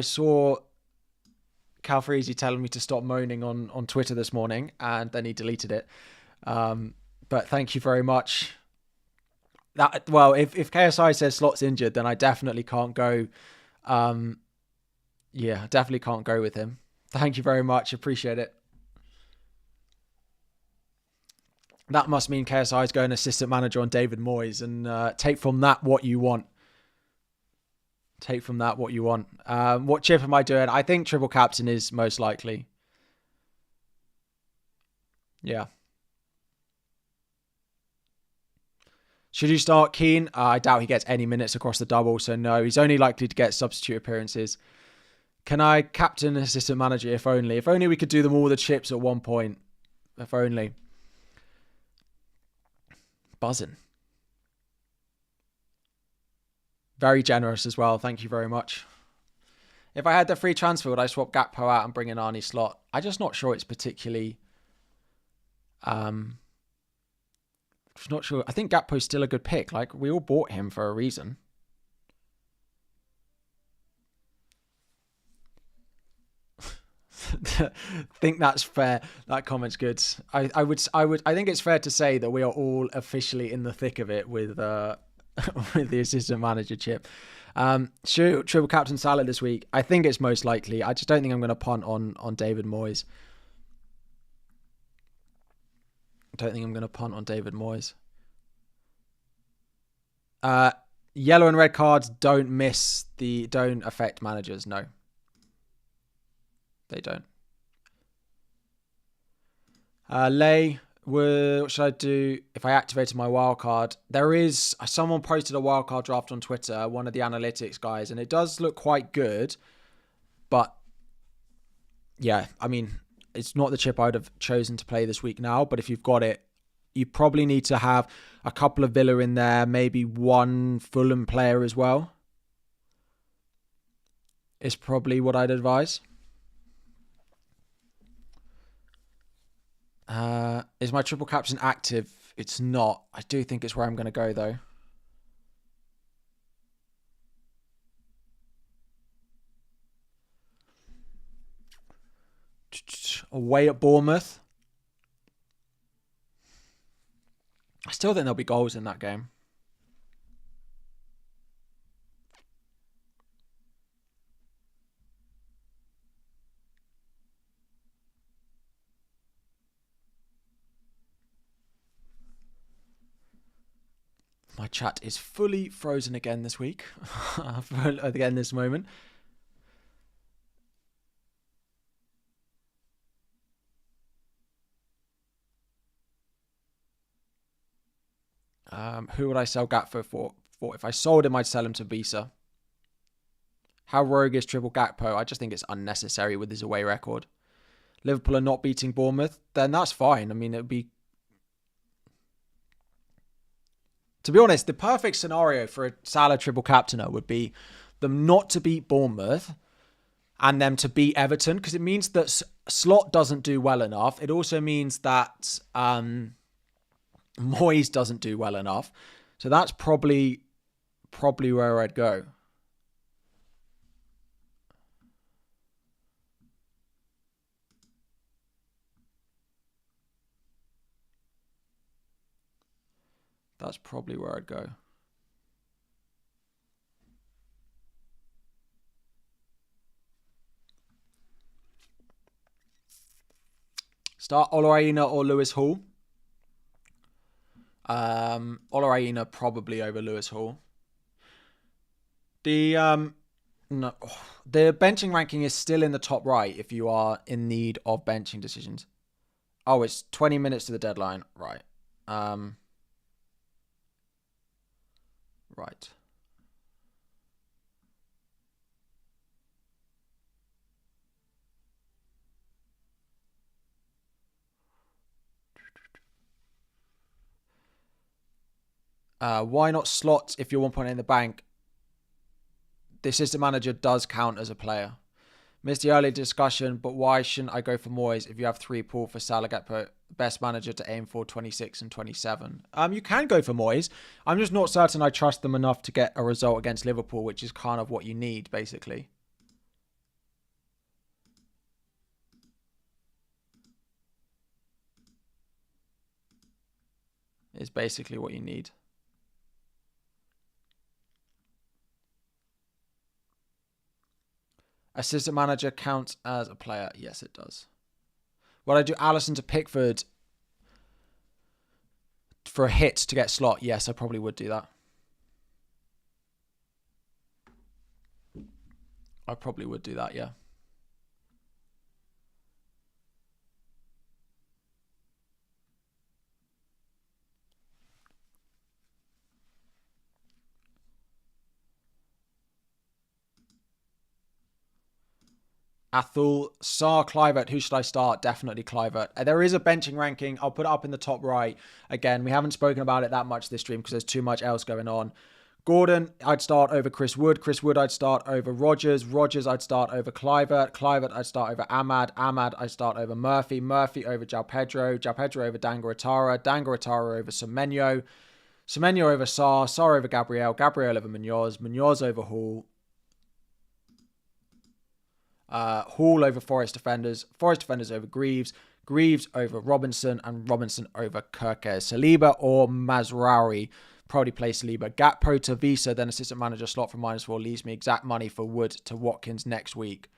saw Calfreezy telling me to stop moaning on Twitter this morning, and then he deleted it. But thank you very much. If KSI says Slot's injured, then I definitely can't go. Definitely can't go with him. Thank you very much. Appreciate it. That must mean KSI is going assistant manager on David Moyes, and take from that what you want. Take from that what you want. What chip am I doing? I think triple captain is most likely. Yeah. Should you start Keane? I doubt he gets any minutes across the double, so no. He's only likely to get substitute appearances. Can I captain an assistant manager? If only. If only we could do them all the chips at one point. If only. Buzzing. Very generous as well. Thank you very much. If I had the free transfer, would I swap Gakpo out and bring in Arnie Slot? I'm just not sure it's particularly... just not sure. I think Gakpo's still a good pick. Like, we all bought him for a reason. Think that's fair. That comment's good. I think it's fair to say that we are all officially in the thick of it with with the assistant manager chip. Should triple captain Salah this week? I think it's most likely. I just don't think I'm going to punt on David Moyes. Yellow and red cards don't affect managers. No, they don't. Lay, what should I do if I activated my wildcard? Someone posted a wildcard draft on Twitter, one of the analytics guys, and it does look quite good. But yeah, I mean, it's not the chip I would have chosen to play this week now. But if you've got it, you probably need to have a couple of Villa in there, maybe one Fulham player as well. Is probably what I'd advise. Is my triple captain active? It's not. I do think it's where I'm going to go, though. Away at Bournemouth. I still think there'll be goals in that game. My chat is fully frozen again this week. Again this moment. Who would I sell Gakpo for? If I sold him, I'd sell him to Visa. How rogue is Triple Gakpo? I just think it's unnecessary with his away record. Liverpool are not beating Bournemouth, then that's fine. I mean, it would be... To be honest, the perfect scenario for a Salah triple captainer would be them not to beat Bournemouth and them to beat Everton, because it means that Slot doesn't do well enough. It also means that Moyes doesn't do well enough. So that's probably where I'd go. That's probably where I'd go. Start Olaina or Lewis Hall. Olaina probably over Lewis Hall. The benching ranking is still in the top right if you are in need of benching decisions. Oh, it's 20 minutes to the deadline. Right. Right. Why not Slot if you're 1 point in the bank? The assistant manager does count as a player. Missed the earlier discussion, but why shouldn't I go for Moyes if you have 3 pool for Salah Gakpo? Best manager to aim for 26 and 27. You can go for Moyes. I'm just not certain I trust them enough to get a result against Liverpool, which is kind of what you need, basically. Is basically what you need. Assistant manager counts as a player. Yes, it does. Would I do Alisson to Pickford for a hit to get Slot? Yes, I probably would do that. I probably would do that, yeah. Athul, Sar, Clivert. Who should I start? Definitely Clivert. There is a benching ranking. I'll put it up in the top right. Again, we haven't spoken about it that much this stream because there's too much else going on. Gordon, I'd start over Chris Wood. Chris Wood, I'd start over Rodgers. Rodgers, I'd start over Clivert. Clivert, I'd start over Ahmad. Ahmad, I'd start over Murphy. Murphy over João Pedro. João Pedro over Dangaratara. Dangaratara over Semenyo. Semenyo over Sar. Sar over Gabriel. Gabriel over Munoz. Munoz over Hall. Hall over Forest defenders. Forest defenders over Greaves. Greaves over Robinson. And Robinson over Kirkes. Saliba or Mazraoui. Probably play Saliba. Gakpo to Visa, then assistant manager Slot for -4 leaves me exact money for Wood to Watkins next week.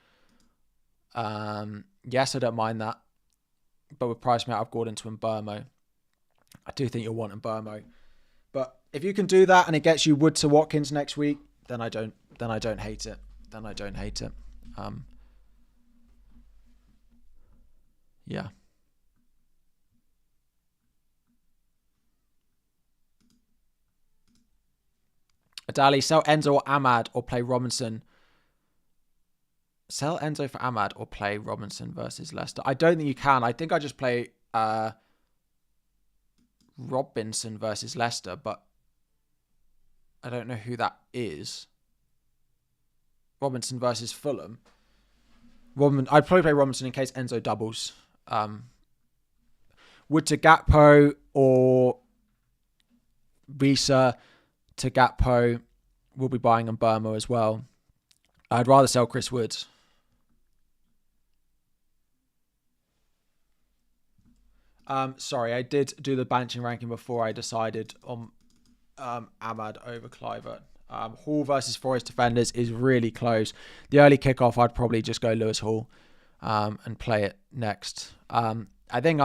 Yes, I don't mind that. But with price me out of Gordon to Mbermo. I do think you'll want Mbermo. But if you can do that and it gets you Wood to Watkins next week, then I don't hate it. Then I don't hate it. Yeah. Adali, sell Enzo or Ahmad or play Robinson. Sell Enzo for Ahmad or play Robinson versus Leicester. I don't think you can. I think I just play Robinson versus Leicester, but I don't know who that is. Robinson versus Fulham. I'd probably play Robinson in case Enzo doubles. Wood to Gakpo or Visa to Gakpo. We'll be buying on Burma as well. I'd rather sell Chris Wood. Sorry, I did do the benching ranking before I decided on Ahmad over Clivert. Hall versus Forest defenders is really close. The early kickoff, I'd probably just go Lewis Hall and play it next. I think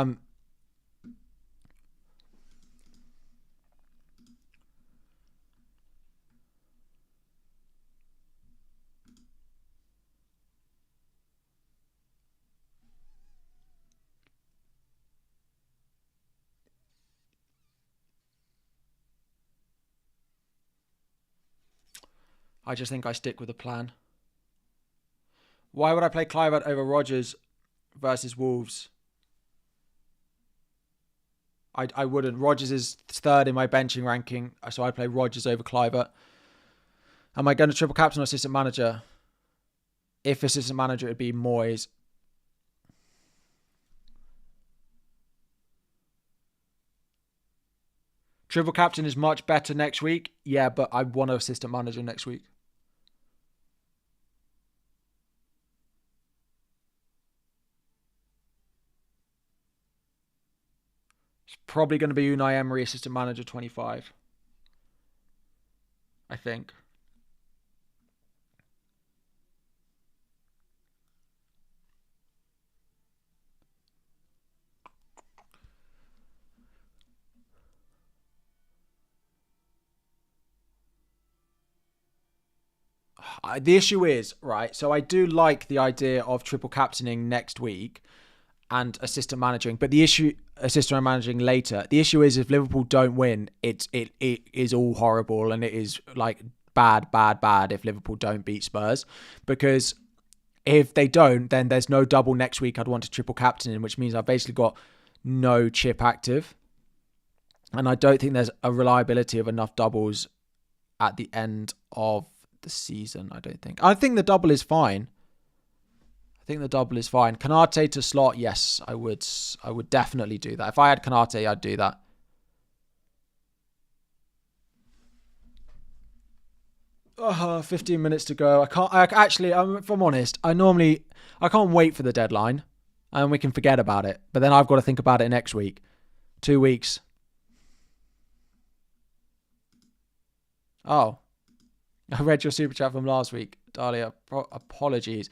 I just think I stick with the plan. Why would I play Clivert over Rodgers versus Wolves? I wouldn't. Rodgers is third in my benching ranking, so I'd play Rodgers over Clivert. Am I going to triple captain or assistant manager? If assistant manager, it'd be Moyes. Triple captain is much better next week. Yeah, but I want an assistant manager next week. It's probably going to be Unai Emery, assistant manager 25. I think. The issue is, right, so I do like the idea of triple captaining next week and assistant managing, but the issue, assistant managing later, the issue is if Liverpool don't win, it is all horrible and it is like bad if Liverpool don't beat Spurs, because if they don't, then there's no double next week I'd want to triple captain in, which means I've basically got no chip active. And I don't think there's a reliability of enough doubles at the end of the season, I don't think. I think the double is fine. Kanate to slot, yes, I would definitely do that. If I had Kanate, I'd do that. Oh, 15 minutes to go. If I'm honest, I can't wait for the deadline and we can forget about it. But then I've got to think about it next week. 2 weeks. Oh, I read your super chat from last week. Dahlia, apologies.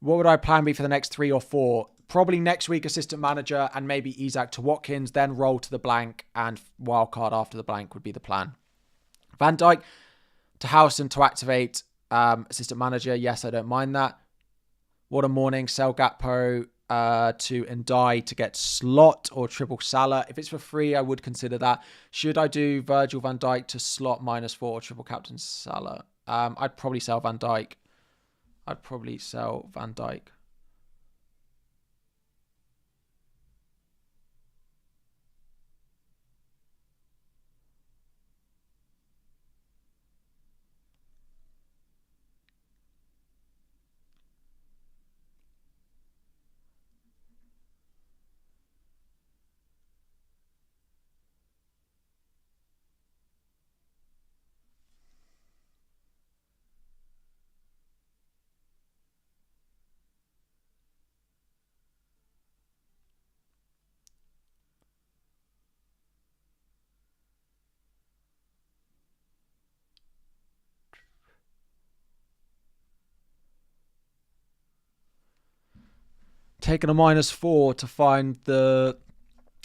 What would I plan be for the next 3 or 4? Probably next week, assistant manager and maybe Isak to Watkins, then roll to the blank and wildcard after the blank would be the plan. Van Dijk to Howson to activate assistant manager. Yes, I don't mind that. What a morning. Sell Gakpo to Ndai to get slot or triple Salah. If it's for free, I would consider that. Should I do Virgil van Dijk to slot -4 or triple captain Salah? I'd probably sell Van Dijk. Taking a -4 to find the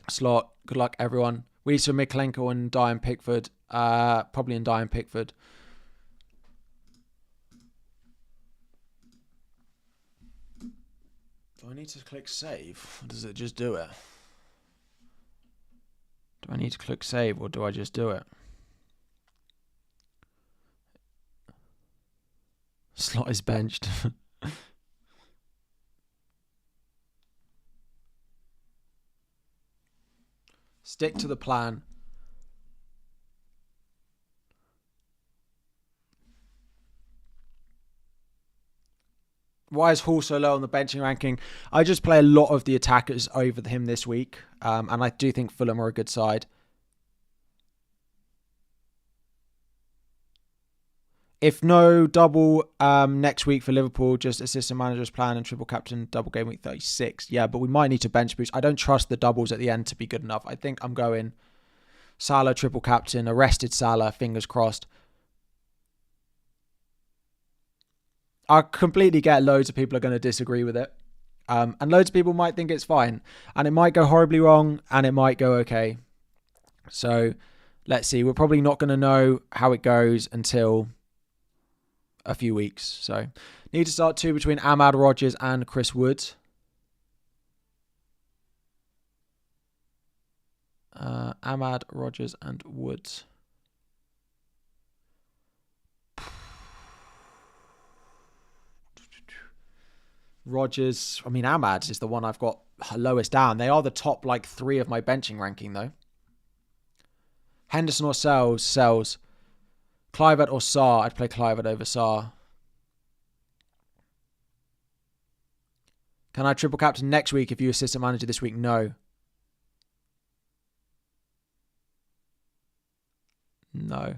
slot. Good luck, everyone. We saw Miklenko and Diane Pickford. Probably in Diane Pickford. Do I need to click save? Or does it just do it? Do I need to click save or do I just do it? Slot is benched. Stick to the plan. Why is Hall so low on the benching ranking? I just play a lot of the attackers over him this week. And I do think Fulham are a good side. If no double next week for Liverpool, just assistant manager's plan and triple captain double game week 36. Yeah, but we might need to bench boost. I don't trust the doubles at the end to be good enough. I think I'm going Salah triple captain, arrested Salah, fingers crossed. I completely get loads of people are going to disagree with it. And loads of people might think it's fine. And it might go horribly wrong and it might go okay. So let's see. We're probably not going to know how it goes until a few weeks. So need to start 2 between Ahmad Rodgers and Chris Wood. Ahmad Rodgers and Wood. Rodgers, Ahmad is the one I've got lowest down. They are the top 3 of my benching ranking though. Henderson or Sells. Clivert or Sarr? I'd play Clivert over Sarr. Can I triple captain next week if you assistant manager this week? No. No.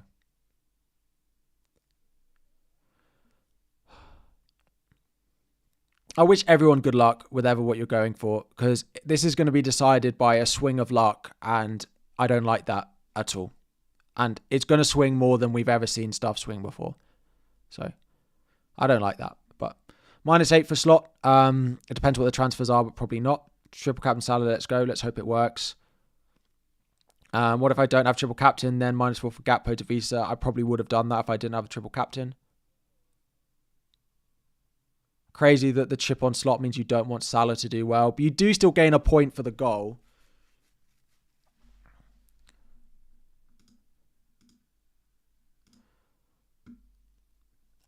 I wish everyone good luck with what you're going for, because this is going to be decided by a swing of luck, and I don't like that at all. And it's going to swing more than we've ever seen stuff swing before. So I don't like that. But -8 for Slot. It depends what the transfers are, but probably not. Triple captain Salah, let's go. Let's hope it works. What if I don't have triple captain? Then -4 for Gakpo to Visa. I probably would have done that if I didn't have a triple captain. Crazy that the chip on Slot means you don't want Salah to do well, but you do still gain a point for the goal.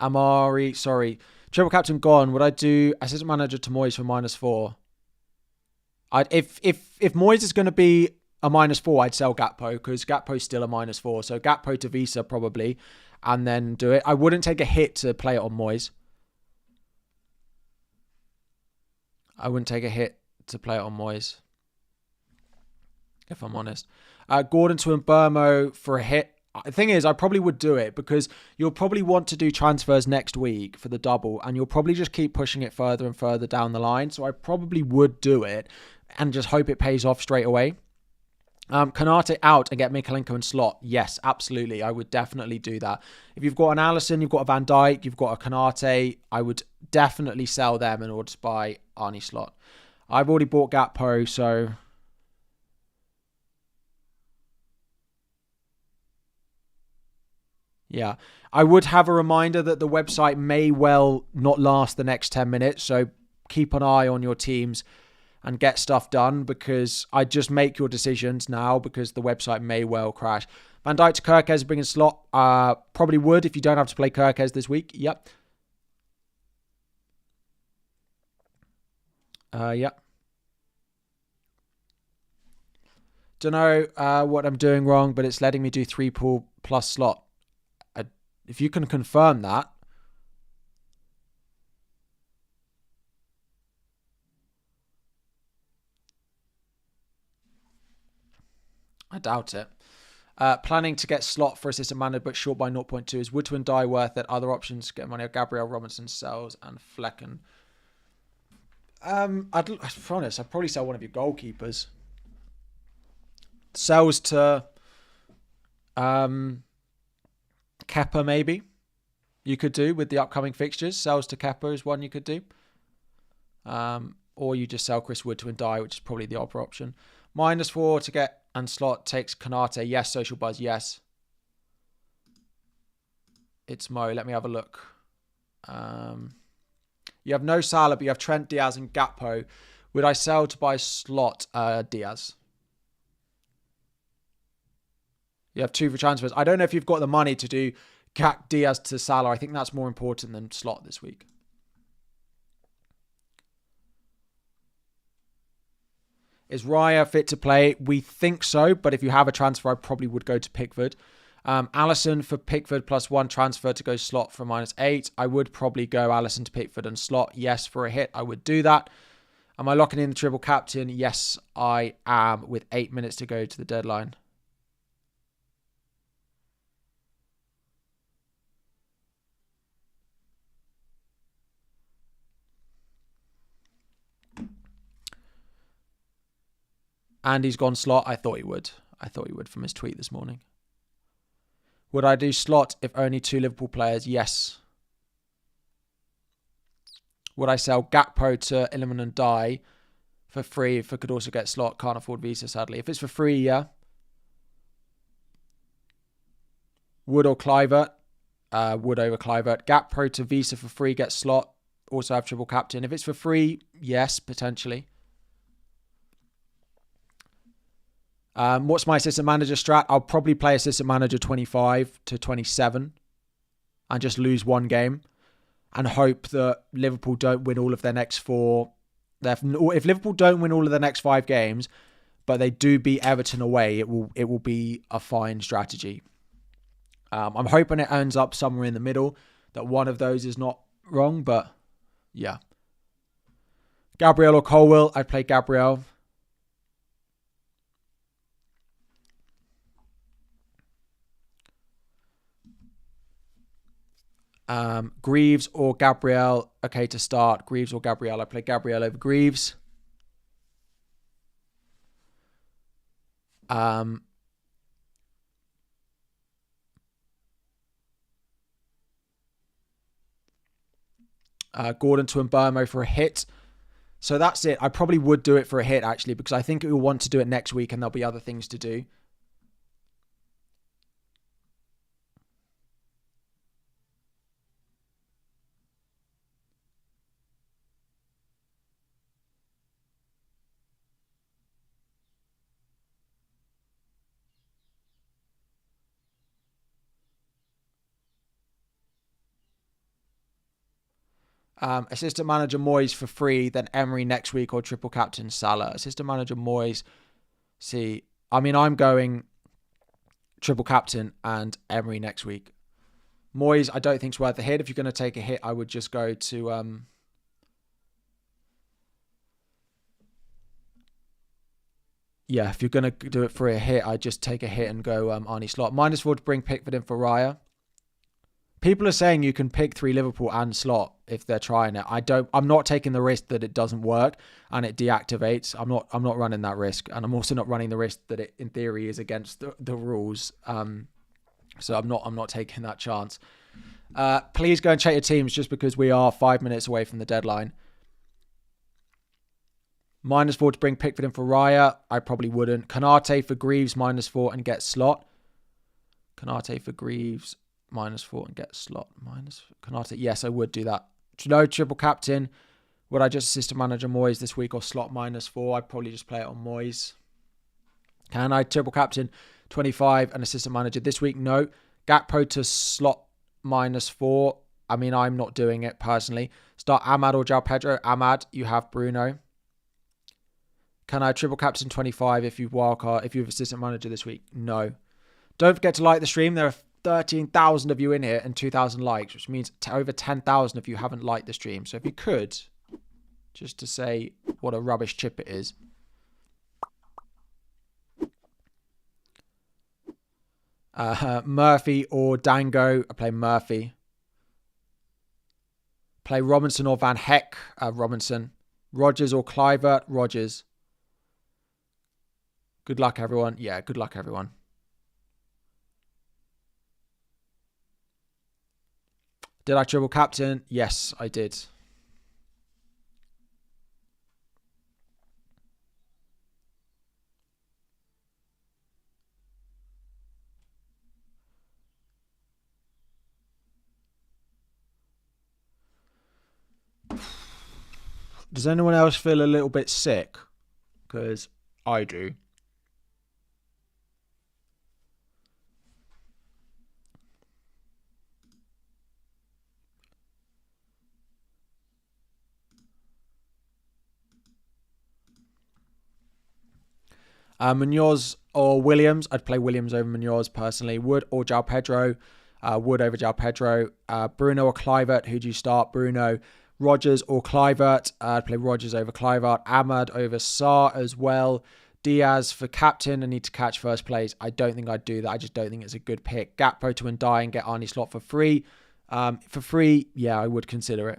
Amari, sorry. Triple captain gone. Would I do assistant manager to Moyes for -4? If Moyes is going to be a -4, I'd sell Gakpo, because Gakpo's still a -4. So Gakpo to Visa probably, and then do it. I wouldn't take a hit to play it on Moyes. I wouldn't take a hit to play it on Moyes, if I'm honest. Gordon to Mbermo for a hit. The thing is, I probably would do it, because you'll probably want to do transfers next week for the double, and you'll probably just keep pushing it further and further down the line. So I probably would do it and just hope it pays off straight away. Kanate out and get Mikalenko and Slot. Yes, absolutely. I would definitely do that. If you've got an Alisson, you've got a Van Dijk, you've got a Kanate, I would definitely sell them in order to buy Arnie Slot. I've already bought Gakpo, so yeah. I would have a reminder that the website may well not last the next 10 minutes, so keep an eye on your teams and get stuff done, because I just make your decisions now, because the website may well crash. Van Dijk to Kirkez bringing Slot. Probably would if you don't have to play Kirkez this week. Yep. Yep. Don't know what I'm doing wrong, but it's letting me do 3 pool plus Slot. If you can confirm that. I doubt it. Planning to get Slot for assistant manager, but short by 0.2. Is Wood to Die worth it? Other options, get money. Gabriel Robinson, Sells, and Flecken. I'd be honest, I'd probably sell one of your goalkeepers. Sells to Kepa, maybe. You could do with the upcoming fixtures. Sells to Kepa is one you could do. Or you just sell Chris Wood to Die, which is probably the upper option. -4 to get and Slot takes Kanate. Yes, Social Buzz. Yes. It's Mo. Let me have a look. You have no Salah, but you have Trent, Diaz, and Gakpo. Would I sell to buy Slot? Diaz. You have 2 for transfers. I don't know if you've got the money to do Diaz to Salah. I think that's more important than slot this week. Is Raya fit to play? We think so, but if you have a transfer, I probably would go to Pickford. Allison for Pickford plus 1 transfer to go slot for -8. I would probably go Allison to Pickford and slot. Yes, for a hit, I would do that. Am I locking in the triple captain? Yes, I am, with 8 minutes to go to the deadline. Andy's gone slot. I thought he would. From his tweet this morning. Would I do slot if only 2 Liverpool players? Yes. Would I sell Gakpo to Illiman and Die for free if I could also get slot? Can't afford Visa, sadly. If it's for free, yeah. Wood or Clivert? Wood over Clivert. Gakpo to Visa for free, get slot. Also have triple captain. If it's for free, yes, potentially. What's my assistant manager strat? I'll probably play assistant manager 25 to 27 and just lose one game and hope that Liverpool don't win all of their next 4. If Liverpool don't win all of their next 5 games, but they do beat Everton away, it will be a fine strategy. I'm hoping it ends up somewhere in the middle, that one of those is not wrong, but yeah. Gabriel or Colwill? I'd play Gabriel. Greaves or Gabriel? Okay, to start. Greaves or Gabriel? I play Gabriel over Greaves. Gordon to Mbermo for a hit. So that's it. I probably would do it for a hit, actually, because I think we'll want to do it next week and there'll be other things to do. Assistant manager Moyes for free, then Emery next week, or triple captain Salah. Assistant manager Moyes. See, I mean, I'm going triple captain and Emery next week. Moyes, I don't think it's worth the hit. If you're going to take a hit, I would just go to... yeah, if you're going to do it for a hit, I'd just take a hit and go Arnie slot. -4 to bring Pickford in for Raya. People are saying you can pick 3 Liverpool and slot if they're trying it. I'm not taking the risk that it doesn't work and it deactivates. I'm not running that risk, and I'm also not running the risk that it, in theory, is against the rules. So I'm not taking that chance. Please go and check your teams, just because we are 5 minutes away from the deadline. -4 to bring Pickford in for Raya. I probably wouldn't. Kanate for Greaves, -4 and get slot. Kanate for Greaves, -4 and get slot. Kanate. Yes, I would do that. No triple captain. Would I just assistant manager Moyes this week or slot -4? I'd probably just play it on Moyes. Can I triple captain 25 and assistant manager this week? No. Gakpo to slot -4. I mean, I'm not doing it personally. Start Ahmad or João Pedro. Ahmad, you have Bruno. Can I triple captain 25 if you've wildcard, if you have assistant manager this week? No. Don't forget to like the stream. There are 13,000 of you in here and 2,000 likes, which means over 10,000 of you haven't liked the stream. So if you could, just to say what a rubbish chip it is. Murphy or Dango. I play Murphy. Play Robinson or Van Heck. Robinson. Rodgers or Clivert. Rodgers. Good luck, everyone. Yeah, good luck, everyone. Did I triple captain? Yes, I did. Does anyone else feel a little bit sick? Because I do. Munoz or Williams. I'd play Williams over Munoz personally. Wood or João Pedro. Wood over João Pedro. Bruno or Kluivert. Who do you start? Bruno. Rodgers or Kluivert. I'd play Rodgers over Kluivert. Ahmad over Sarr as well. Diaz for captain. I need to catch first place. I don't think I'd do that. I just don't think it's a good pick. Gakpo to Ndai and get Arnie Slot for free. For free, yeah, I would consider it.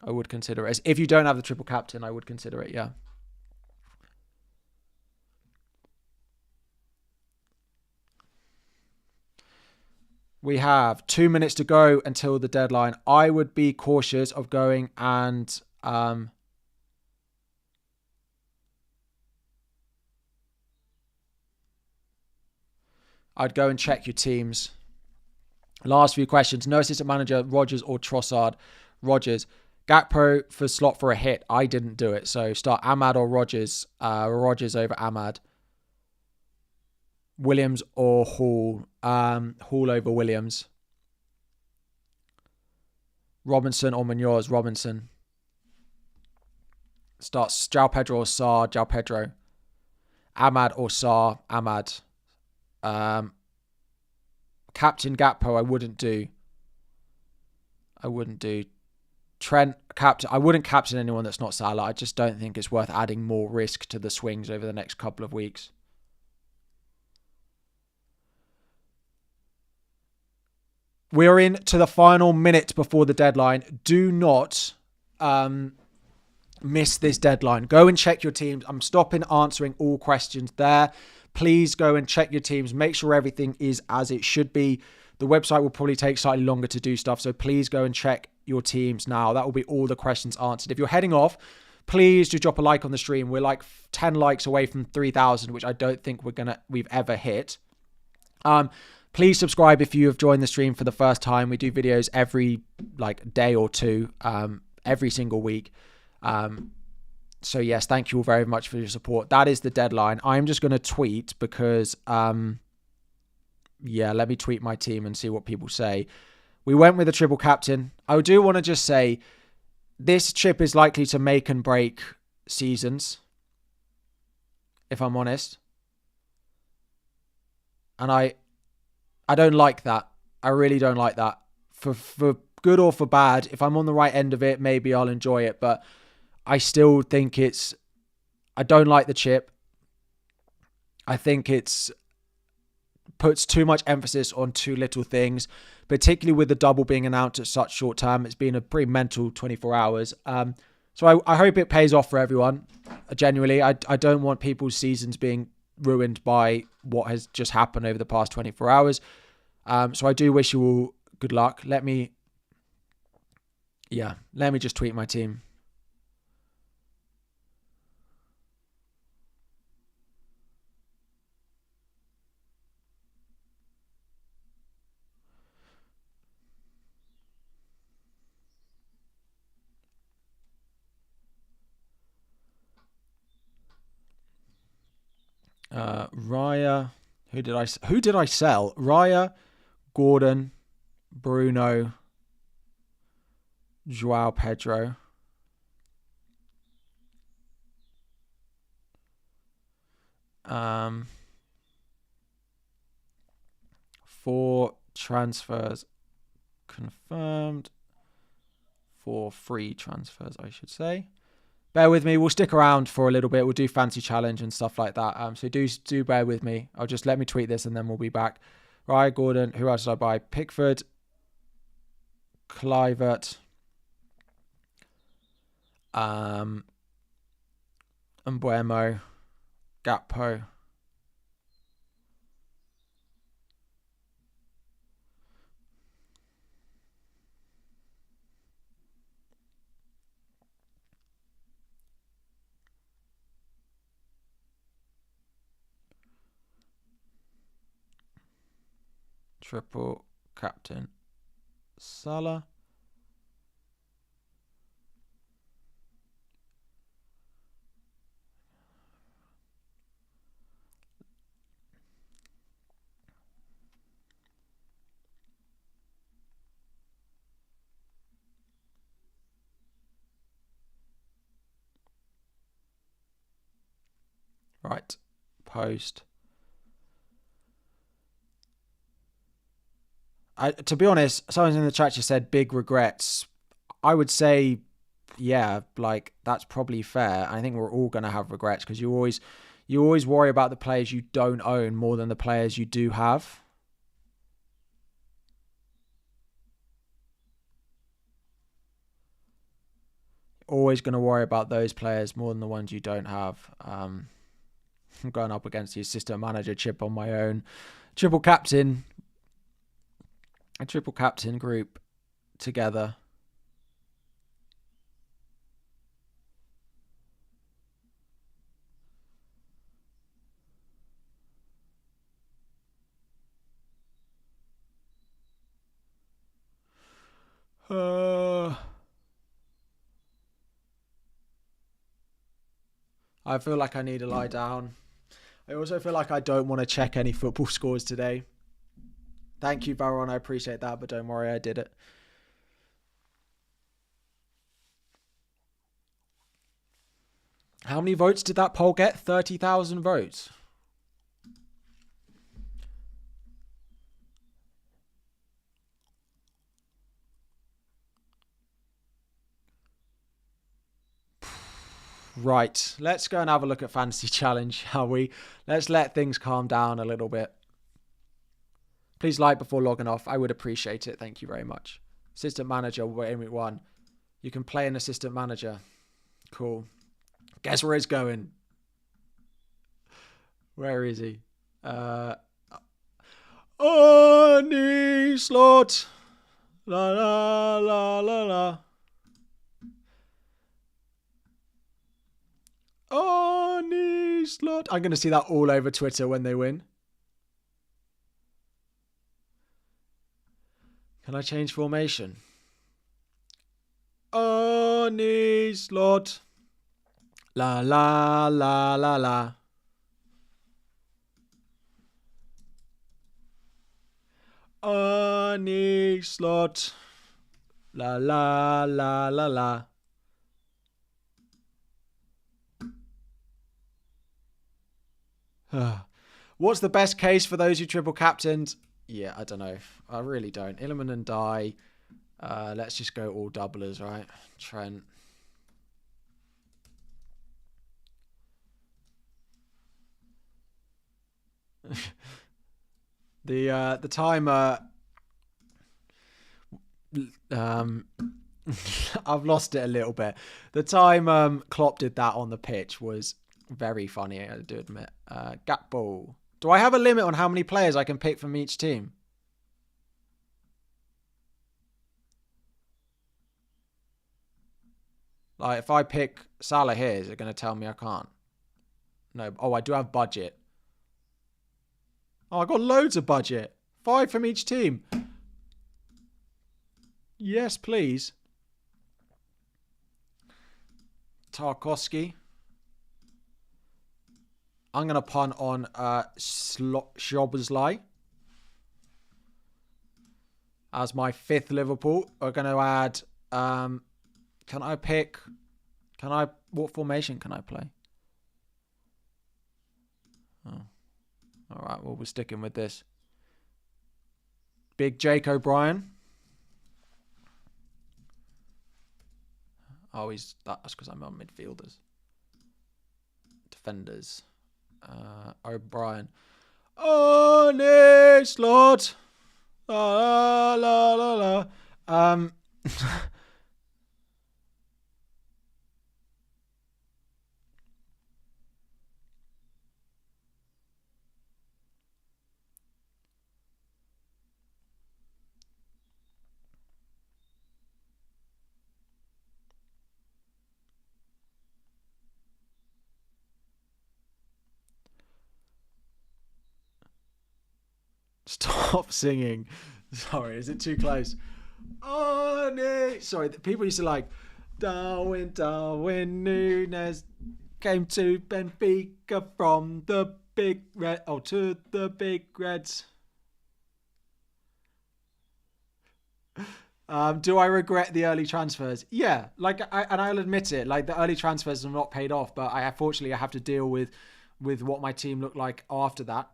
I would consider it. If you don't have the triple captain, I would consider it, yeah. We have 2 minutes to go until the deadline. I would be cautious of going and I'd go and check your teams. Last few questions. No assistant manager, Rodgers or Trossard? Rodgers. Gakpo for slot for a hit. I didn't do it. So start Ahmad or Rodgers. Rodgers over Ahmad. Williams or Hall. Hall over Williams. Robinson or Munoz. Robinson. Starts João Pedro or Sarr. João Pedro. Ahmad or Sarr. Ahmad. Captain Gakpo, I wouldn't do. Trent, captain. I wouldn't captain anyone that's not Salah. I just don't think it's worth adding more risk to the swings over the next couple of weeks. We're in to the final minute before the deadline. Do not miss this deadline. Go and check your teams. I'm stopping answering all questions there. Please go and check your teams. Make sure everything is as it should be. The website will probably take slightly longer to do stuff, so please go and check your teams now. That will be all the questions answered. If you're heading off, please do drop a like on the stream. We're like 10 likes away from 3,000, which I don't think we've ever hit. Please subscribe if you have joined the stream for the first time. We do videos every day or two, every single week. So yes, thank you all very much for your support. That is the deadline. I'm just going to tweet because, let me tweet my team and see what people say. We went with a triple captain. I do want to just say this chip is likely to make and break seasons, if I'm honest. And I don't like that. I really don't like that. For good or for bad, if I'm on the right end of it, maybe I'll enjoy it. But I still think I don't like the chip. I think it's puts too much emphasis on too little things, particularly with the double being announced at such short term. It's been a pretty mental 24 hours. So I hope it pays off for everyone. Genuinely, I don't want people's seasons being ruined by what has just happened over the past 24 hours. So I do wish you all good luck. Let me just tweet my team. Raya. Who did I sell? Raya, Gordon, Bruno, João Pedro. Four transfers confirmed. 4 free transfers, I should say. Bear with me. We'll stick around for a little bit. We'll do fancy challenge and stuff like that. So do bear with me. I'll just let me tweet this and then we'll be back. Right, Gordon. Who else did I buy? Pickford, Kluivert, Mbeumo, Gakpo. Triple captain Salah. Right. Post. To be honest, someone in the chat just said big regrets. I would say, yeah, like that's probably fair. I think we're all going to have regrets because you always worry about the players you don't own more than the players you do have. Always going to worry about those players more than the ones you don't have. I'm going up against the assistant manager chip on my own. A triple captain group together. I feel like I need to lie down. I also feel like I don't want to check any football scores today. Thank you, Baron. I appreciate that, but don't worry, I did it. How many votes did that poll get? 30,000 votes. Right, let's go and have a look at Fantasy Challenge, shall we? Let's let things calm down a little bit. Please like before logging off. I would appreciate it. Thank you very much. Assistant manager, Gameweek 1. You can play an assistant manager. Cool. Guess where he's going? Where is he? Arnie Slot. La la la la la. Arnie Slot. I'm going to see that all over Twitter when they win. Can I change formation? Arnie Slot. La la la la la. Arnie Slot. La la la la la. What's the best case for those who triple captained? Yeah, I don't know. I really don't. Illiman and Dye. Let's just go all doublers, right? Trent. The timer. I've lost it a little bit. The time Klopp did that on the pitch was very funny, I do admit. Gap ball. Do I have a limit on how many players I can pick from each team? Like, if I pick Salah here, is it going to tell me I can't? No. Oh, I do have budget. Oh, I got loads of budget. 5 from each team. Yes, please. Tarkowski. I'm going to punt on Szoboszlai as my 5th Liverpool. We're going to add... can I pick... What formation can I play? Oh. All right, well, we're sticking with this. Big Jake O'Brien. Oh, that's because I'm on midfielders. Defenders. O'Brien. Oh, Slot. La la la la. Stop singing. Sorry, is it too close? Oh, no. Sorry, people used to like, Darwin Núñez came to Benfica from the Big Red. Oh, to the Big Reds. Do I regret the early transfers? Yeah, I'll admit it. Like, the early transfers have not paid off, but unfortunately I have to deal with with what my team looked like after that.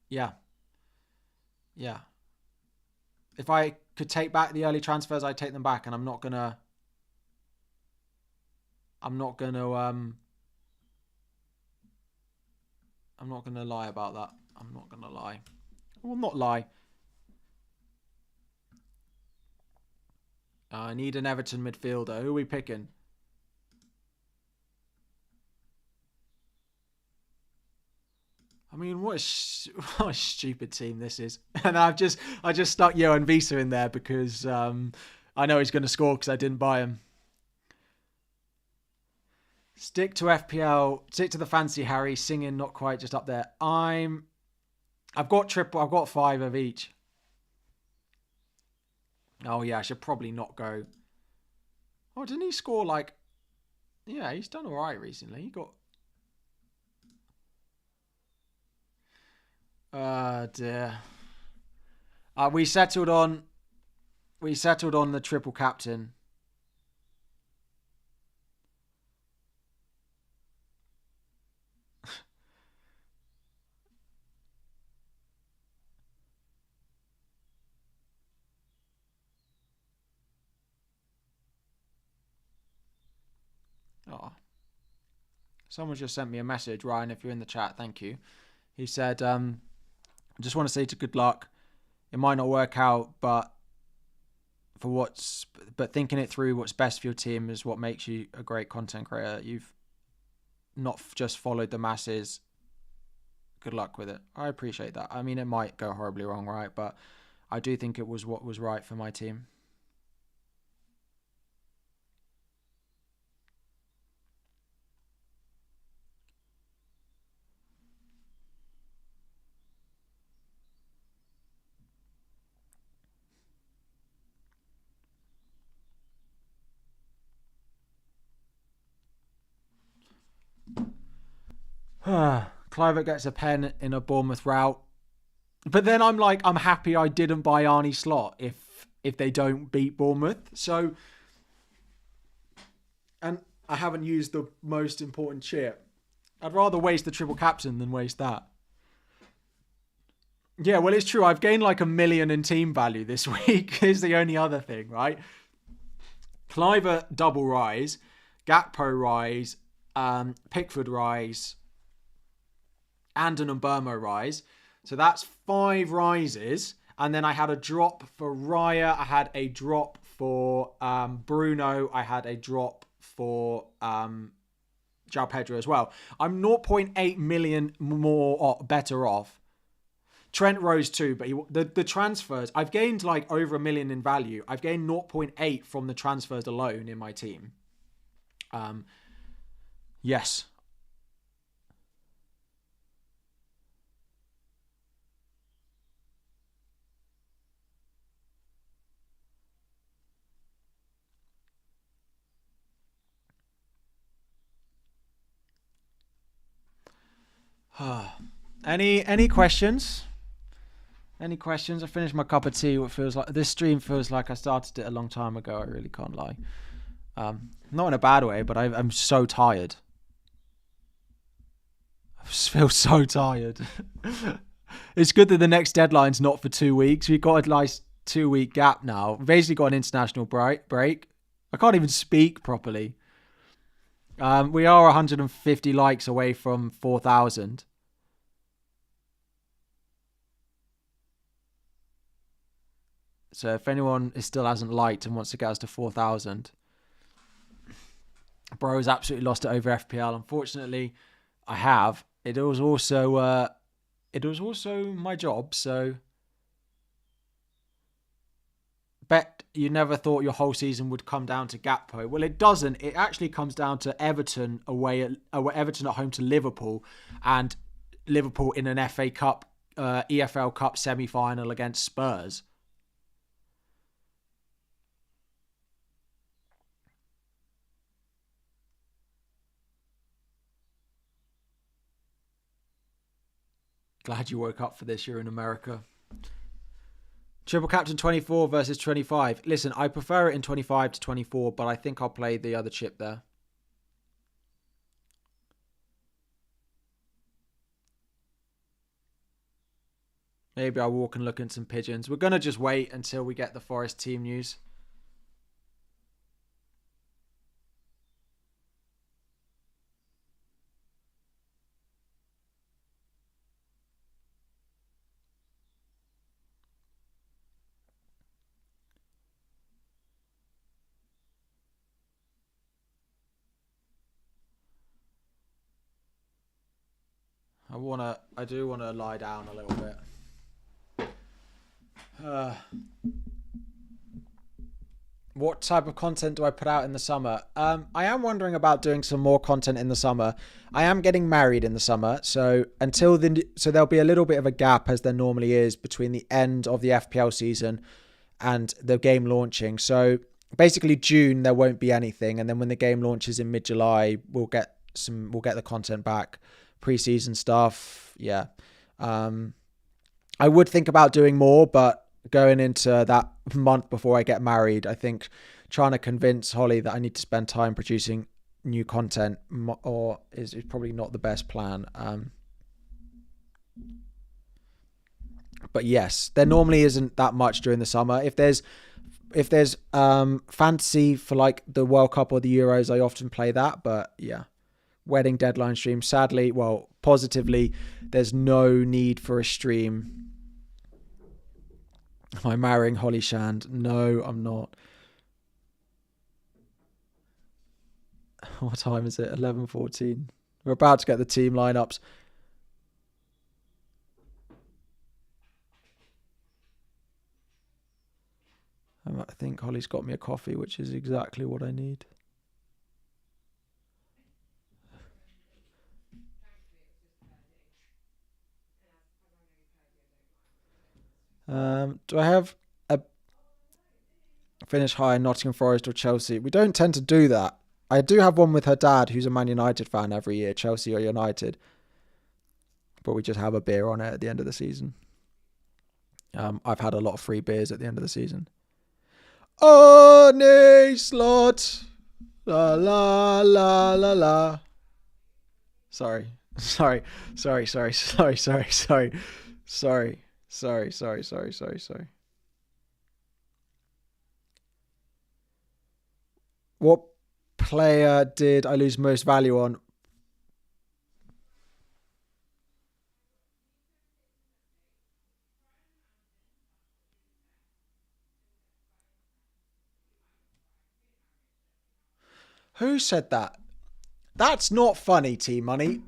Yeah. If I could take back the early transfers, I'd take them back, and I'm not gonna lie about that. I'm not gonna lie. I will not lie. I need an Everton midfielder. Who are we picking? I mean, what a stupid team this is. And I just stuck Johan Visa in there because I know he's going to score because I didn't buy him. Stick to FPL. Stick to the fancy, Harry. Singing, not quite, just up there. I've got 5 of each. Oh, yeah, I should probably not go. Oh, didn't he score like... Yeah, he's done all right recently. He got... Dear. We settled on the triple captain. Oh. Someone just sent me a message, Ryan, if you're in the chat, thank you. He said, I just want to say good luck. It might not work out, but thinking it through, what's best for your team is what makes you a great content creator. You've not just followed the masses. Good luck with it. I appreciate that. I mean, it might go horribly wrong, right? But I do think it was what was right for my team. Clivert gets a pen in a Bournemouth route. But then I'm happy I didn't buy Arnie Slot if they don't beat Bournemouth. So, and I haven't used the most important chip. I'd rather waste the triple captain than waste that. Yeah, well, it's true. I've gained like 1 million in team value this week is the only other thing, right? Clivert double rise, Gakpo rise, Pickford rise, and an Umbermo rise. So that's 5 rises. And then I had a drop for Raya. I had a drop for Bruno. I had a drop for João Pedro as well. I'm 0.8 million better off. Trent rose too, but the transfers, I've gained like over 1 million in value. I've gained 0.8 from the transfers alone in my team. Yes. Any questions? Any questions? I finished my cup of tea. What feels like this stream feels like I started it a long time ago. I really can't lie. Not in a bad way, but I'm so tired. I just feel so tired. It's good that the next deadline's not for 2 weeks. We've got a nice 2-week gap now. We've basically got an international break. I can't even speak properly. We are 150 likes away from 4,000. So if anyone still hasn't liked and wants to get us to 4,000, bro's absolutely lost it over FPL. Unfortunately, I have. It was also my job. So bet you never thought your whole season would come down to Gakpo. Well, it doesn't. It actually comes down to Everton Everton at home to Liverpool, and Liverpool in an FA Cup, EFL Cup semi-final against Spurs. Glad you woke up for this. You're in America. Triple Captain 24 versus 25. Listen, I prefer it in 25 to 24, but I think I'll play the other chip there. Maybe I'll walk and look in some pigeons. We're going to just wait until we get the Forest team news. I do want to lie down a little bit. What type of content do I put out in the summer? I am wondering about doing some more content in the summer. I am getting married in the summer, so there'll be a little bit of a gap, as there normally is, between the end of the FPL season and the game launching. So basically June there won't be anything, and then when the game launches in mid-July, we'll get the content back, pre-season stuff. Yeah. I would think about doing more, but going into that month before I get married, I think trying to convince Holly that I need to spend time producing new content is probably not the best plan. But yes, there normally isn't that much during the summer. If there's fantasy for like the World Cup or the Euros, I often play that. But yeah, wedding deadline stream. Sadly, well, positively, there's no need for a stream. Am I marrying Holly Shand? No, I'm not. What time is it? 11:14. We're about to get the team lineups. I think Holly's got me a coffee, which is exactly what I need. Do I have a finish high in Nottingham Forest or Chelsea? We don't tend to do that. I do have one with her dad, who's a Man United fan every year, Chelsea or United. But we just have a beer on it at the end of the season. I've had a lot of free beers at the end of the season. Arne Slot. La la la la la. Sorry. What player did I lose most value on? Who said that? That's not funny, T-Money.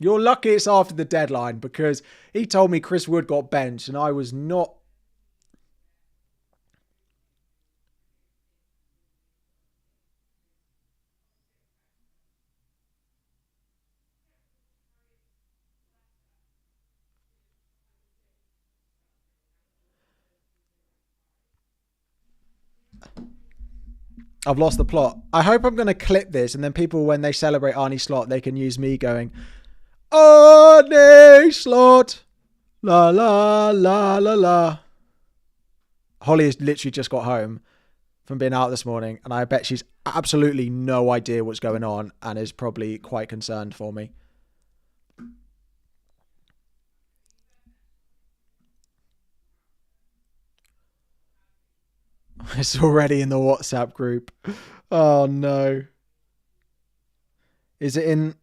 You're lucky it's after the deadline, because he told me Chris Wood got benched and I was not. I've lost the plot. I hope I'm going to clip this, and then people, when they celebrate Arnie Slot, they can use me going, Arnie Slot, la la la la la. Holly has literally just got home from being out this morning, and I bet she's absolutely no idea what's going on and is probably quite concerned for me. It's already in the WhatsApp group. Oh no. Is it in?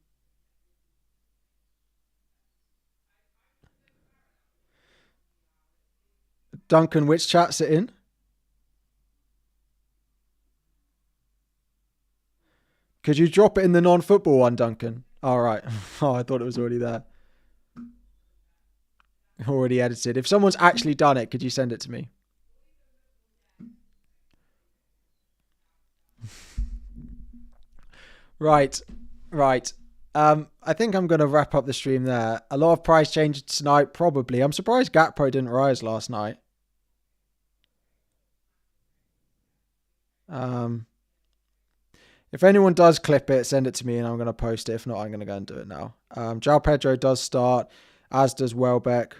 Duncan, which chat's it in? Could you drop it in the non-football one, Duncan? All right. Oh, I thought it was already there. Already edited. If someone's actually done it, could you send it to me? Right. I think I'm going to wrap up the stream there. A lot of price changes tonight, probably. I'm surprised Gakpo didn't rise last night. If anyone does clip it, send it to me and I'm going to post it. If not, I'm going to go and do it now. João Pedro does start, as does Welbeck.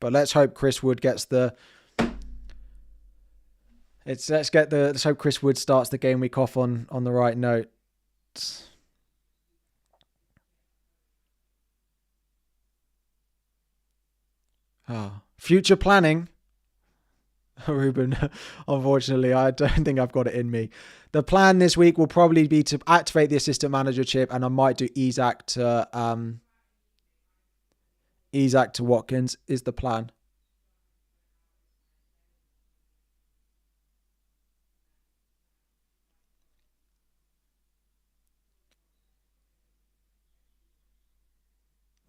But let's hope Chris Wood gets the... Let's hope Chris Wood starts the game week off on the right note. Future planning. Ruben, unfortunately, I don't think I've got it in me. The plan this week will probably be to activate the assistant manager chip, and I might do Isaac to Watkins is the plan.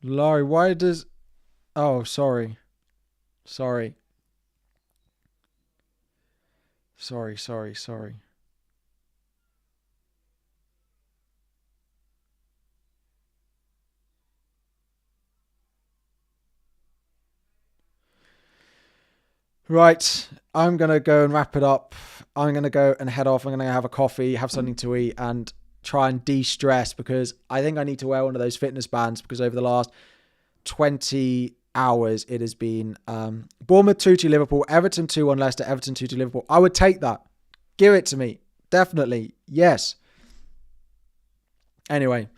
Laurie, why does... Oh, sorry. Sorry. Right. I'm going to go and wrap it up. I'm going to go and head off. I'm going to have a coffee, have something to eat, and try and de-stress, because I think I need to wear one of those fitness bands, because over the last 20 hours it has been Bournemouth 2-2 Liverpool, Everton 2-1 Leicester, Everton 2-2 Liverpool. I would take that. Give it to me. Definitely. Yes. Anyway,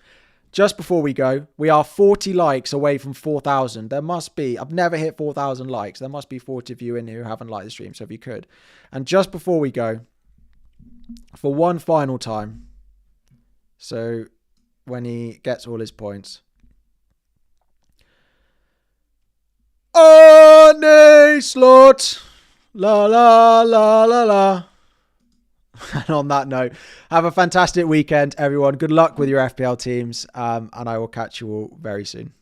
just before we go, we are 40 likes away from 4,000. There must be, I've never hit 4,000 likes. There must be 40 of you in here who haven't liked the stream, so if you could. And just before we go, for one final time, so when he gets all his points. Arne Slot! La la la la la. And on that note, have a fantastic weekend, everyone. Good luck with your FPL teams, and I will catch you all very soon.